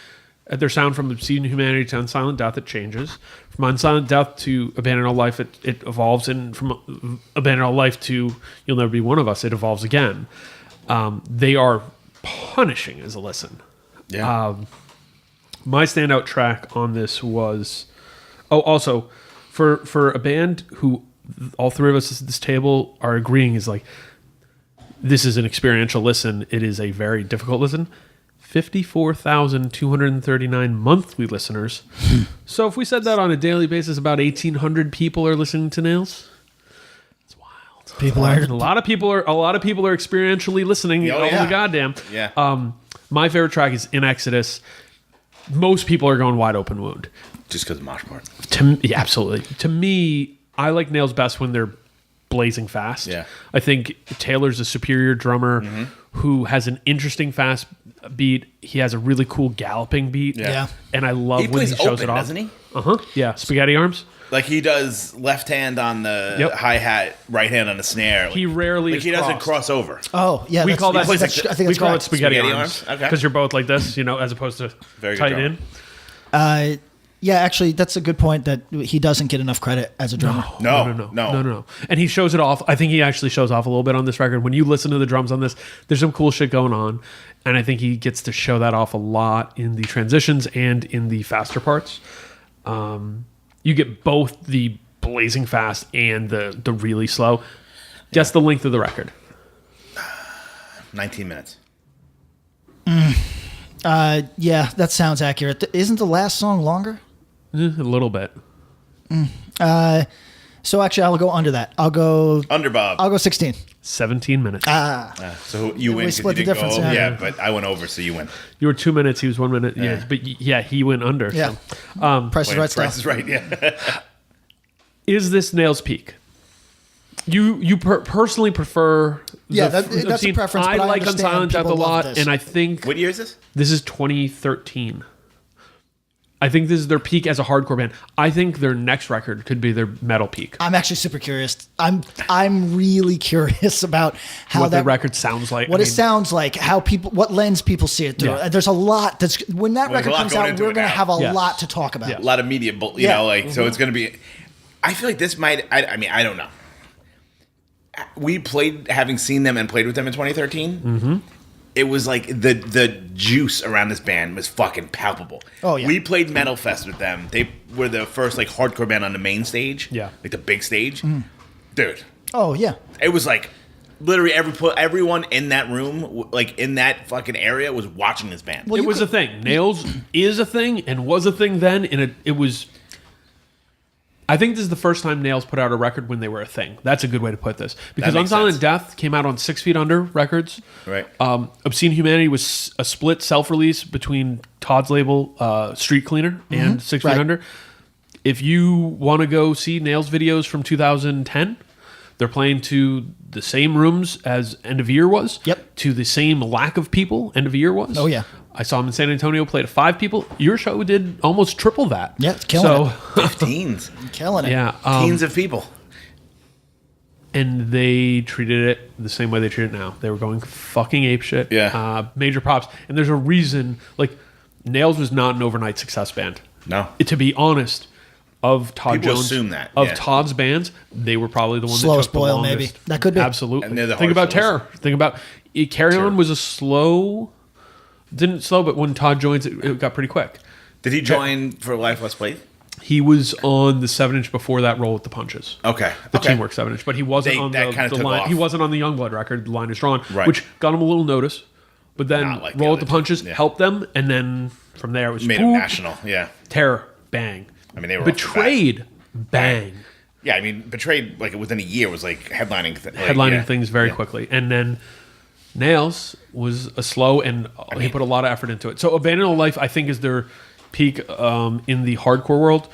at their sound from Obscene Humanity to Unsilent Death, it changes. From Unsilent Death to Abandon All Life, it evolves. And from Abandon All Life to You'll Never Be One of Us, it evolves again. They are punishing as a listen. Yeah. My standout track on this was... Oh, also, for a band who all three of us at this table are agreeing is like, this is an experiential listen. It is a very difficult listen. 54,239 monthly listeners. So if we said that on a daily basis, about 1,800 people are listening to Nails. It's wild. A lot of people are experientially listening all the goddamn. Yeah. My favorite track is In Exodus. Most people are going Wide Open Wound. Just because of Mosh part. Absolutely. To me, I like Nails best when they're blazing fast. Yeah. I think Taylor's a superior drummer who has an interesting fast beat. He has a really cool galloping beat. Yeah. And I love when he shows it off. Doesn't he? Yeah. Spaghetti arms. Like he does left hand on the hi-hat, right hand on the snare. Like, he rarely he doesn't cross over. Oh, yeah. We call that I think we call it spaghetti arms. Okay. Because you're both like this, as opposed to very tight in. Yeah, actually, that's a good point that he doesn't get enough credit as a drummer. No. And he shows it off. I think he actually shows off a little bit on this record. When you listen to the drums on this, there's some cool shit going on. And I think he gets to show that off a lot in the transitions and in the faster parts. You get both the blazing fast and the really slow. Guess the length of the record. 19 minutes. Yeah, that sounds accurate. Isn't the last song longer? A little bit. So actually, I'll go under that. I'll go under Bob. I'll go 16. 17 minutes. So you win. We split the difference. Yeah, but I went over, so you win. You were 2 minutes. He was 1 minute. Yeah, but he went under. Yeah. So. Price is Right stuff. Price is Right. Yeah. Is this Nails peak? You personally prefer? That's a preference. I like Unsilent Death a lot, this. and I think What year is this? This is 2013. I think this is their peak as a hardcore band. I think their next record could be their metal peak. I'm actually super curious. I'm really curious about how the record sounds like. It sounds like, what lens people see it through. Yeah. There's a lot when that record comes out, we're going to have a lot to talk about. A lot of media, so it's going to be. I feel like this might. I don't know. We having seen them and played with them in 2013. Mm-hmm. It was like the juice around this band was fucking palpable. Oh yeah. We played Metal Fest with them. They were the first like hardcore band on the main stage. Yeah. Like the big stage. Mm. Dude. Oh yeah. It was like literally everyone in that room, like in that fucking area, was watching this band. Well, it was a thing. Nails is a thing and was a thing then, and it was. I think this is the first time Nails put out a record when they were a thing. That's a good way to put this. Because Unsilent Death came out on 6 Feet Under Records. Right. Obscene Humanity was a split self-release between Todd's label, Street Cleaner, and 6 Feet Under. If you want to go see Nails videos from 2010, they're playing to the same rooms as End of Year was. Yep. To the same lack of people End of Year was. Oh, yeah. I saw them in San Antonio, play to 5 people. Your show did almost triple that. Yeah, it's killing it. 15s. Killing it. Yeah. Teens of people. And they treated it the same way they treat it now. They were going fucking apeshit. Yeah. Major props. And there's a reason, like, Nails was not an overnight success band. No. To be honest, of Todd People Jones, assume that, of yeah. Todd's bands, they were probably the one Slowest that took the boil, longest. maybe. That could be. Absolutely. And they're the Think about hardest Terror. Think about Carry On was a slow, didn't slow, but when Todd joins, it got pretty quick. Did he join for Life Let's Play? He was on the 7-inch before that, Roll with the Punches. Okay. The Teamwork 7-inch, but he wasn't on that kinda the took line. off. He wasn't on the Youngblood record, The Line Is Drawn, Right. which got him a little notice. But then Not like the Roll with other the Punches two, yeah. helped them, and then from there it was Made him boop, national. Yeah. Terror, bang. I mean, they were off the bat. Betrayed, bang. Yeah, I mean, Betrayed, like, within a year was, like, headlining. Headlining things very quickly. And then Nails was a slow, and he put a lot of effort into it. So Abandon All Life, I think, is their peak in the hardcore world.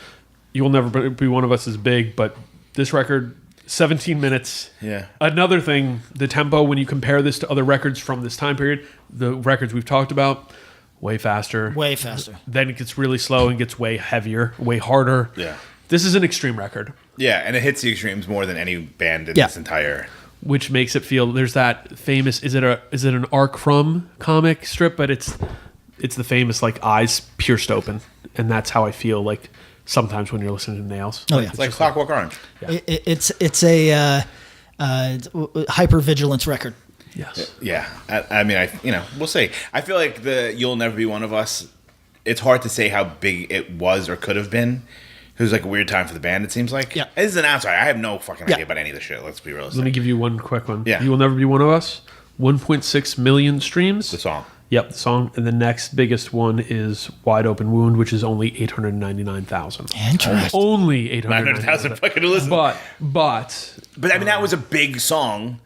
You Will Never Be One of Us is big, but this record, 17 minutes. Yeah. Another thing, the tempo, when you compare this to other records from this time period, the records we've talked about, way faster. Way faster. Then it gets really slow and gets way heavier, way harder. Yeah. This is an extreme record. Yeah, and it hits the extremes more than any band in this entire... Which makes it feel, there's that famous, is it an Arc From comic strip, but it's the famous like eyes pierced open, and that's how I feel like sometimes when you're listening to Nails. Oh yeah, It's like Clockwork Orange. Yeah. It's a hypervigilance record. Yes. Yeah, I mean, we'll see. I feel like the You'll Never Be One of Us, it's hard to say how big it was or could have been. It was like a weird time for the band, it seems like. Yeah. As an outsider, I have no fucking idea about any of this shit. Let's be realistic. Let me give you one quick one. Yeah. You Will Never Be One of Us, 1.6 million streams. The song. Yep, the song. And the next biggest one is Wide Open Wound, which is only 899,000. Interesting. Only 899,000 fucking listen. But I mean, that was a big song.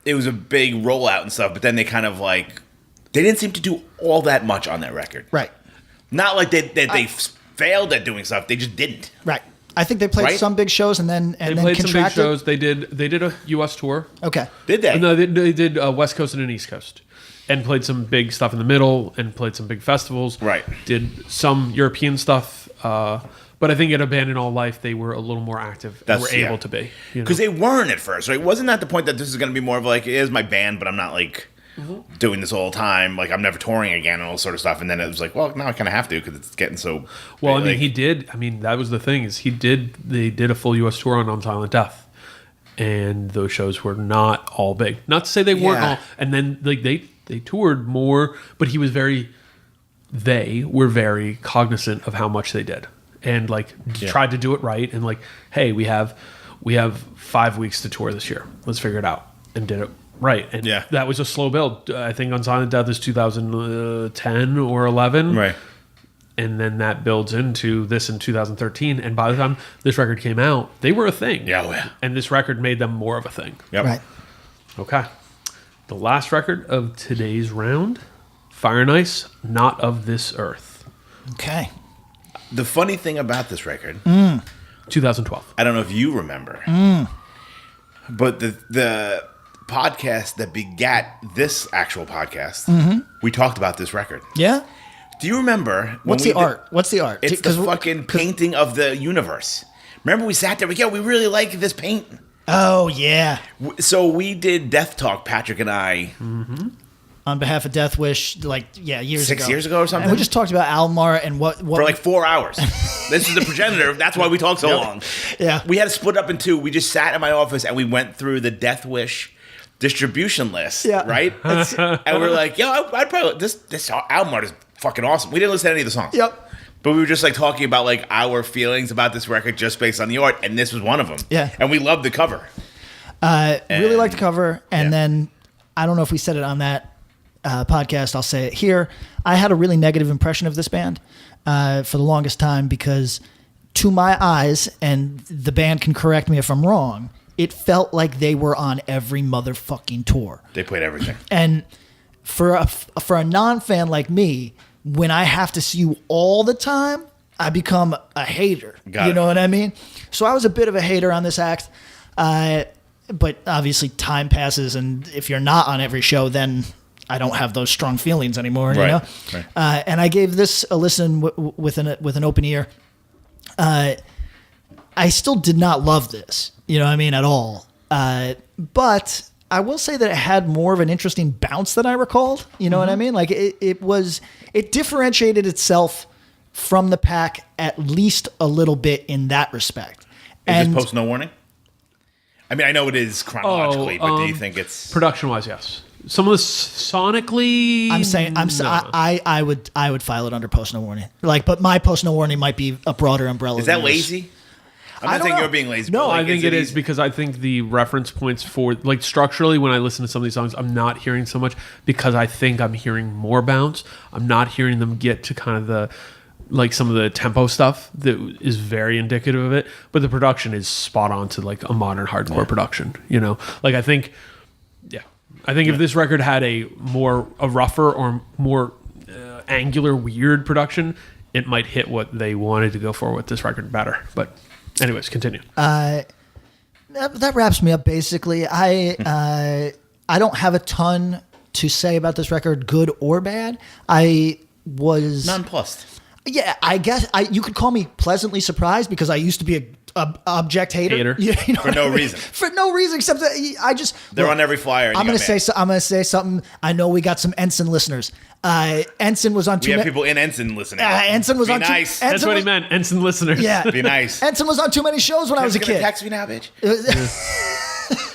It was a big rollout and stuff, but then they kind of like, they didn't seem to do all that much on that record. Right. Not like they failed at doing stuff. They just didn't. Right. I think they played some big shows and then they played some big contracted. shows. They did a U.S. tour. Okay. Did they? No, they did West Coast and an East Coast, and played some big stuff in the middle, and played some big festivals. Right. Did some European stuff, but I think at Abandon All Life they were a little more active. And were able to be because they weren't at first. Right? Wasn't that the point that this is going to be more of like, it is my band, but I'm not like doing this all the time. Like I'm never touring again and all sort of stuff. And then it was like, well, now I kind of have to because it's getting so. Well, big, I mean, he did. I mean, that was the thing is they did a full U.S. tour on Silent Death, and those shows were not all big. Not to say they weren't all. And then like they toured more, but they were very cognizant of how much they did, and like tried to do it right. And like, hey, we have 5 weeks to tour this year. Let's figure it out, and did it right. And that was a slow build. I think on Silent Death is 2010 or 11. Right. And then that builds into this in 2013. And by the time this record came out, they were a thing. Yeah. And this record made them more of a thing. Yep. Right. Okay. The last record of today's round, Fire and Ice, Not of This Earth. Okay. The funny thing about this record, 2012. I don't know if you remember, but the podcast that begat this actual podcast, we talked about this record. Yeah. Do you remember? What's the art? What's the art? It's the fucking painting of the universe. Remember we sat there, we really like this paint. Oh, yeah. So we did Death Talk, Patrick and I. On behalf of Death Wish, years ago. 6 years ago or something? And we just talked about Almar and what for like 4 hours. This is the progenitor. That's why we talked so long. Yeah. We had to split up in two. We just sat in my office and we went through the Death Wish distribution list. Yeah. Right? And we're like, I'd probably, this Almar is fucking awesome. We didn't listen to any of the songs. Yep. But we were just like talking about like our feelings about this record just based on the art. And this was one of them. Yeah. And we loved the cover. Really like the cover. And then, I don't know if we said it on that podcast, I'll say it here. I had a really negative impression of this band for the longest time because to my eyes, and the band can correct me if I'm wrong, it felt like they were on every motherfucking tour. They played everything. And for a non-fan like me, when I have to see you all the time, I become a hater. You know what I mean? So I was a bit of a hater on this act. But obviously time passes, and if you're not on every show, then I don't have those strong feelings anymore, you know? Right. And I gave this a listen with an open ear. I still did not love this, you know what I mean, at all. But I will say that it had more of an interesting bounce than I recalled. You know what I mean? Like it differentiated itself from the pack at least a little bit in that respect. Is this Post No Warning? I mean, I know it is chronologically, but do you think it's production-wise? Yes. Some of the sonically. I would file it under Post No Warning. Like, but my Post No Warning might be a broader umbrella. Is that lazy? I'm not saying you're being lazy. No, like, I think it is because I think the reference points for, like, structurally, when I listen to some of these songs, I'm not hearing so much because I think I'm hearing more bounce. I'm not hearing them get to kind of the, like, some of the tempo stuff that is very indicative of it. But the production is spot on to, like, a modern hardcore production, you know? Like, I think if this record had a rougher or more angular, weird production, it might hit what they wanted to go for with this record better. But anyways, continue. That wraps me up, basically. I don't have a ton to say about this record, good or bad. I was nonplussed. Yeah, I guess you could call me pleasantly surprised because I used to be a object hater. You know for no reason. For no reason except that I just they're on every flyer. I'm going to say something. I know we got some Ensign listeners. Ensign was on We have people in Ensign listening. Ensign was Be on nice. That's what he meant. Ensign listeners. Yeah, be nice. Ensign was on too many shows when I was a kid. Text me now, bitch.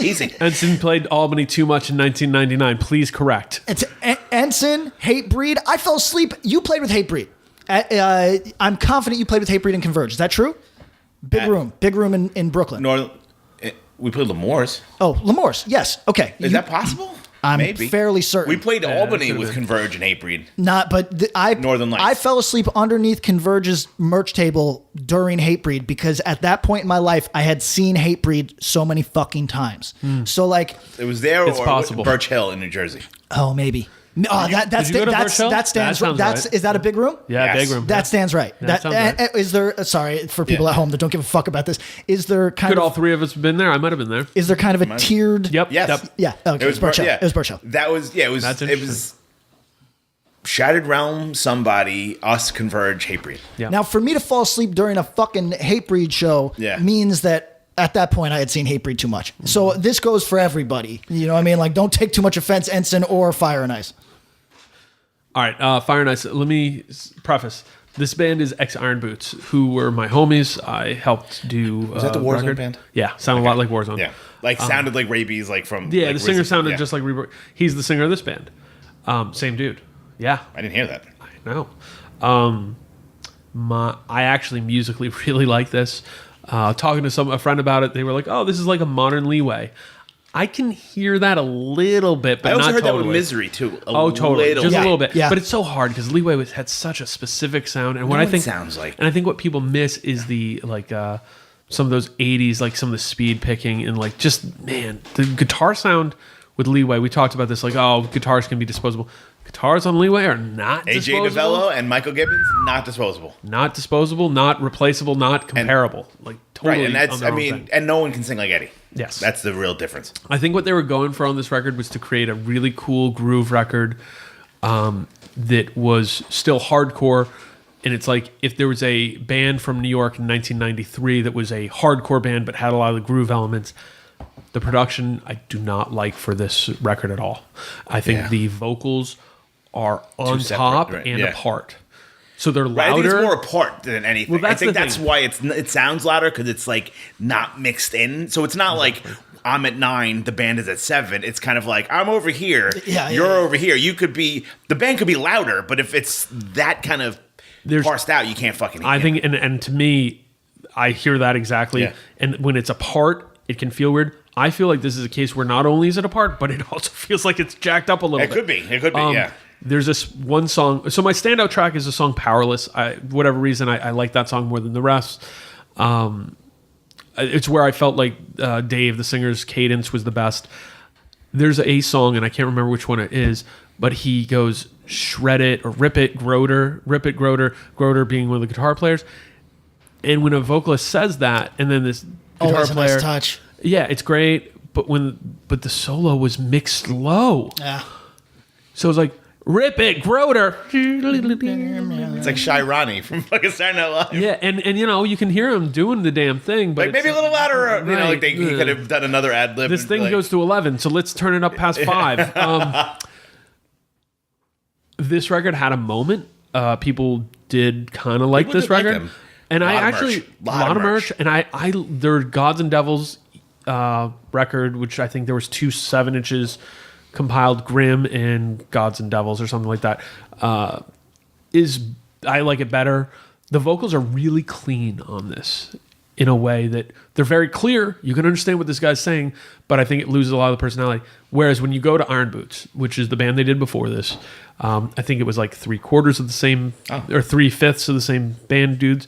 Easy. Ensign played Albany too much in 1999. Please correct. Ensign, Hatebreed. I fell asleep. You played with Hatebreed. I'm confident you played with Hatebreed and Converge. Is that true? Big room in Brooklyn. We played L'Amour's. Oh, L'Amour's. Yes. Okay. Is that possible? I'm Maybe. fairly certain. We played Albany with Converge and Hatebreed. Northern Lights. I fell asleep underneath Converge's merch table during Hatebreed because at that point in my life, I had seen Hatebreed so many fucking times. So like, it was there it's or possible. Birch Hill in New Jersey. Oh, maybe. That stands right. Right. Is that a big room? Yeah, yes. Big room. That stands right. That sounds right. Is there? Sorry for people at home that don't give a fuck about this. Is there kind Could of all three of us have been there? I might have been there. Is there kind of a tiered? Yep. Yes. Yeah. Okay. It was Birch Hill. It was Birch Hill. That was It was. That's it was Shattered Realm, somebody, us, Converge, Hatebreed. Yeah. Now, for me to fall asleep during a fucking Hatebreed show means that. At that point, I had seen Hatebreed too much. So this goes for everybody. You know what I mean? Like, don't take too much offense, Ensign or Fire and Ice. All right, Fire and Ice. Let me preface. This band is ex-Iron Boots, who were my homies. I helped do. Was that the Warzone record. band? Yeah, sounded a lot like Warzone. Yeah, like sounded like Rabies, like from. Yeah, like the singer sounded yeah. just like Reborn. He's the singer of this band. Same dude. Yeah, I didn't hear that. I know. I actually musically really like this. Talking to a friend about it, they were like, "Oh, this is like a modern Leeway." I can hear that a little bit, but I also not heard totally. that with Misery too. Totally, just a little bit. Yeah. But it's so hard because Leeway had such a specific sound, and what I I think sounds like, and I think what people miss is the some of those '80s, like some of the speed picking and like just man, the guitar sound with Leeway. We talked about this, like guitars can be disposable. Guitars on Leeway are not AJ disposable. Novello and Michael Gibbons, not disposable. Not disposable, not replaceable, not comparable. Like totally. Right, and that's on their own thing. and no one can sing like Eddie. Yes. That's the real difference. I think what they were going for on this record was to create a really cool groove record that was still hardcore. And it's like if there was a band from New York in 1993 that was a hardcore band but had a lot of the groove elements, the production I do not like for this record at all. I think the vocals are on top and apart. So they're louder. I think it's more apart than anything. Well, I think that's why it sounds louder because it's like not mixed in. So it's not like I'm at 9, the band is at 7. It's kind of like I'm over here, you're over here. You could be the band could be louder, but if it's that kind of parsed out, you can't fucking hear. I think, and to me, I hear that exactly. Yeah. And when it's apart, It can feel weird. I feel like this is a case where not only is it apart, but it also feels like it's jacked up a little bit. It could be, yeah. There's this one song. So my standout track is the song Powerless. Whatever reason, I like that song more than the rest. It's where I felt like Dave, the singer's cadence, was the best. There's a song, and I can't remember which one it is, but he goes, shred it, or rip it, Groder, Groder being one of the guitar players. And when a vocalist says that, and then this guitar player... Nice touch. Yeah, it's great, but the solo was mixed low. Yeah. So it's like, rip it, Groder. It's like Shy Ronnie from fucking Saturday Night Live. Yeah, and you can hear him doing the damn thing, but like maybe a little louder. You know, like he could have done another ad lib. This thing goes to 11, so let's turn it up past 5. This record had a moment. People did kind of like this record, like and I actually a lot of merch. And I their Gods and Devils record, which I think there was 2 7-inches compiled, Grim and Gods and Devils or something like that. I like it better. The vocals are really clean on this in a way that they're very clear. You can understand what this guy's saying, but I think it loses a lot of the personality. Whereas when you go to Iron Boots, which is the band they did before this, I think it was like 3/4 of the same, or 3/5 of the same band dudes.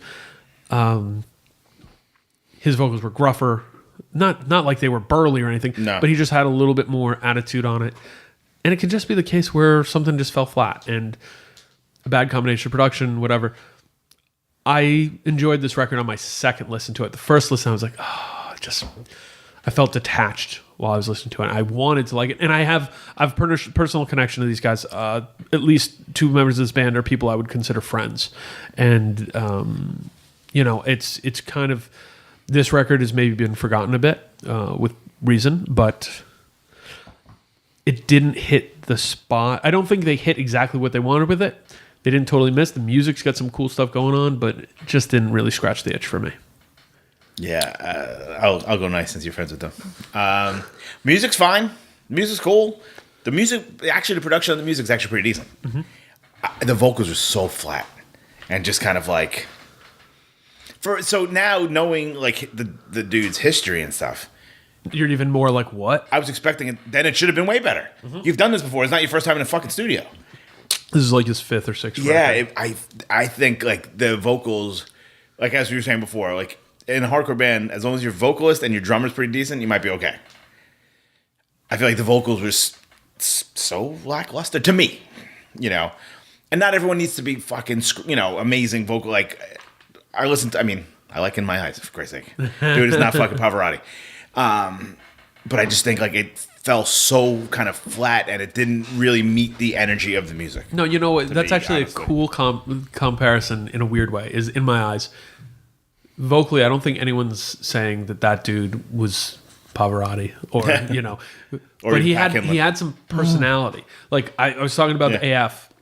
His vocals were gruffer, not like they were burly or anything, but he just had a little bit more attitude on it. And it could just be the case where something just fell flat and a bad combination of production, whatever. I enjoyed this record on my second listen to it. The first listen, I was like, I felt detached while I was listening to it. I wanted to like it, and I've personal connection to these guys. At least 2 members of this band are people I would consider friends, and it's kind of, this record has maybe been forgotten a bit with reason, but it didn't hit the spot. I don't think they hit exactly what they wanted with it. They didn't totally miss. The music's got some cool stuff going on, but it just didn't really scratch the itch for me. Yeah, I'll go nice since you're friends with them. Music's fine. Music's cool. The production of the music's actually pretty decent. Mm-hmm. The vocals are so flat and just kind of like... So now knowing like the dude's history and stuff... You're even more like, what? I was expecting it. Then it should have been way better. Mm-hmm. You've done this before. It's not your first time in a fucking studio. This is like his 5th or 6th record. Yeah, I think like the vocals, like as we were saying before, like in a hardcore band, as long as your vocalist and your drummer's pretty decent, you might be okay. I feel like the vocals were so lackluster to me, and not everyone needs to be fucking, amazing vocal. Like I like In My Eyes, for Christ's sake. Dude is not fucking Pavarotti. But I just think like it fell so kind of flat and it didn't really meet the energy of the music. No, you know what? That's actually honestly a cool comparison in a weird way, is In My Eyes. Vocally, I don't think anyone's saying that dude was Pavarotti or, or but he had some personality. Like I was talking about the AF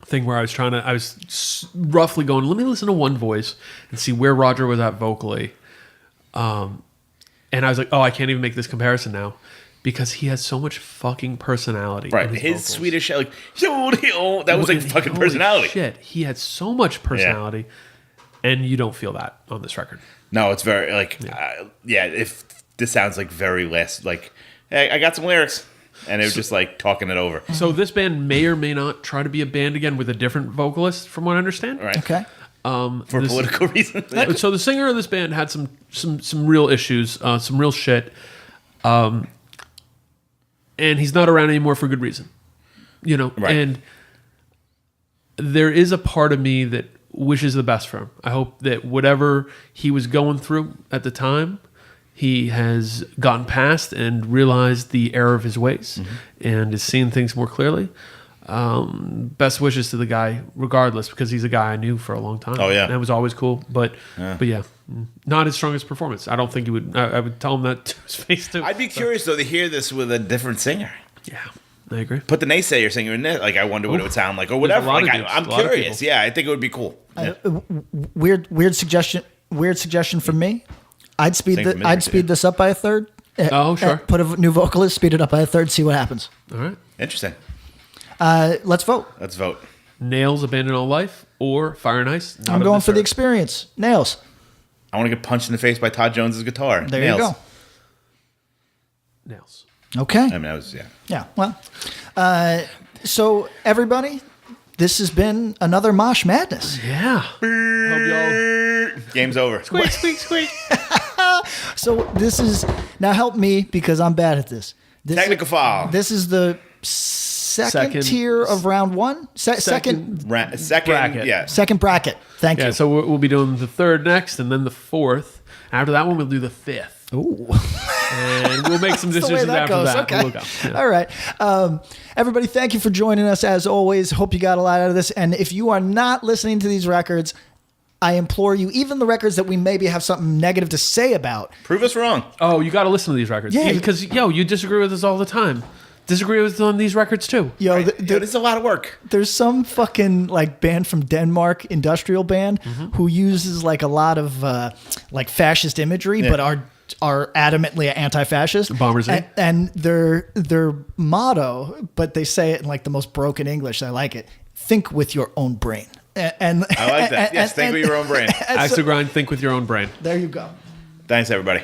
thing where I was roughly going, let me listen to one voice and see where Roger was at vocally. And I was like, I can't even make this comparison now because he has so much fucking personality. Right. His vocals. Swedish, like, that was like fucking personality. Shit. He had so much personality, and you don't feel that on this record. No, it's very, like, if this sounds like very less, like, hey, I got some lyrics. And it was just like talking it over. So this band may or may not try to be a band again with a different vocalist, from what I understand. Right. Okay. For political reasons. So the singer of this band had some real issues, some real shit, and he's not around anymore for good reason, Right. And there is a part of me that wishes the best for him. I hope that whatever he was going through at the time, he has gotten past and realized the error of his ways, and is seeing things more clearly. Best wishes to the guy regardless, because he's a guy I knew for a long time. Oh yeah. And it was always cool, but not his strongest performance. I don't think he would. I would tell him that to his face too. I'd be curious though to hear this with a different singer. Yeah, I agree. Put the NAYSAYER singer in there. Like I wonder what it would sound like or whatever. Like, I'm curious. Yeah, I think it would be cool. Weird suggestion from me. I'd speed this up by a third. Sure. Put a new vocalist, speed it up by a third, see what happens. All right. Interesting. Let's vote. Nails, Abandon All Life, or Fire and Ice. I'm going for the experience. Nails. I want to get punched in the face by Todd Jones's guitar. There Nails. you go. nails. Okay. I mean, that was Yeah. Well, so everybody, this has been another Mosh Madness. Yeah. Hope y'all. Game's over. Squeak, squeak, squeak. So this is now help me because I'm bad at this. Technical foul. This is the second tier of round one. Second bracket. Yeah. second bracket. Thank Yeah, you. so we'll be doing the third next, and then the fourth. After that one, we'll do the fifth. Ooh. And we'll make some That's the way decisions that after goes. that. Okay. We'll go. Yeah. All right. Everybody, thank you for joining us as always. Hope you got a lot out of this. And if you are not listening to these records, I implore you, even the records that we maybe have something negative to say about. Prove us wrong. Oh, you got to listen to these records. Yeah. Because, you disagree with us all the time. Disagree with us on these records, too. Yo, Dude, it's a lot of work. there's some fucking like band from Denmark, industrial band, who uses like a lot of like fascist imagery, but are adamantly anti-fascist. Bombers Inc. And their motto, but they say it in like the most broken English. I like it. Think with your own brain. And I like that. Yes, think with your own brain. Axe to grind, think with your own brain. There you go. Thanks, everybody.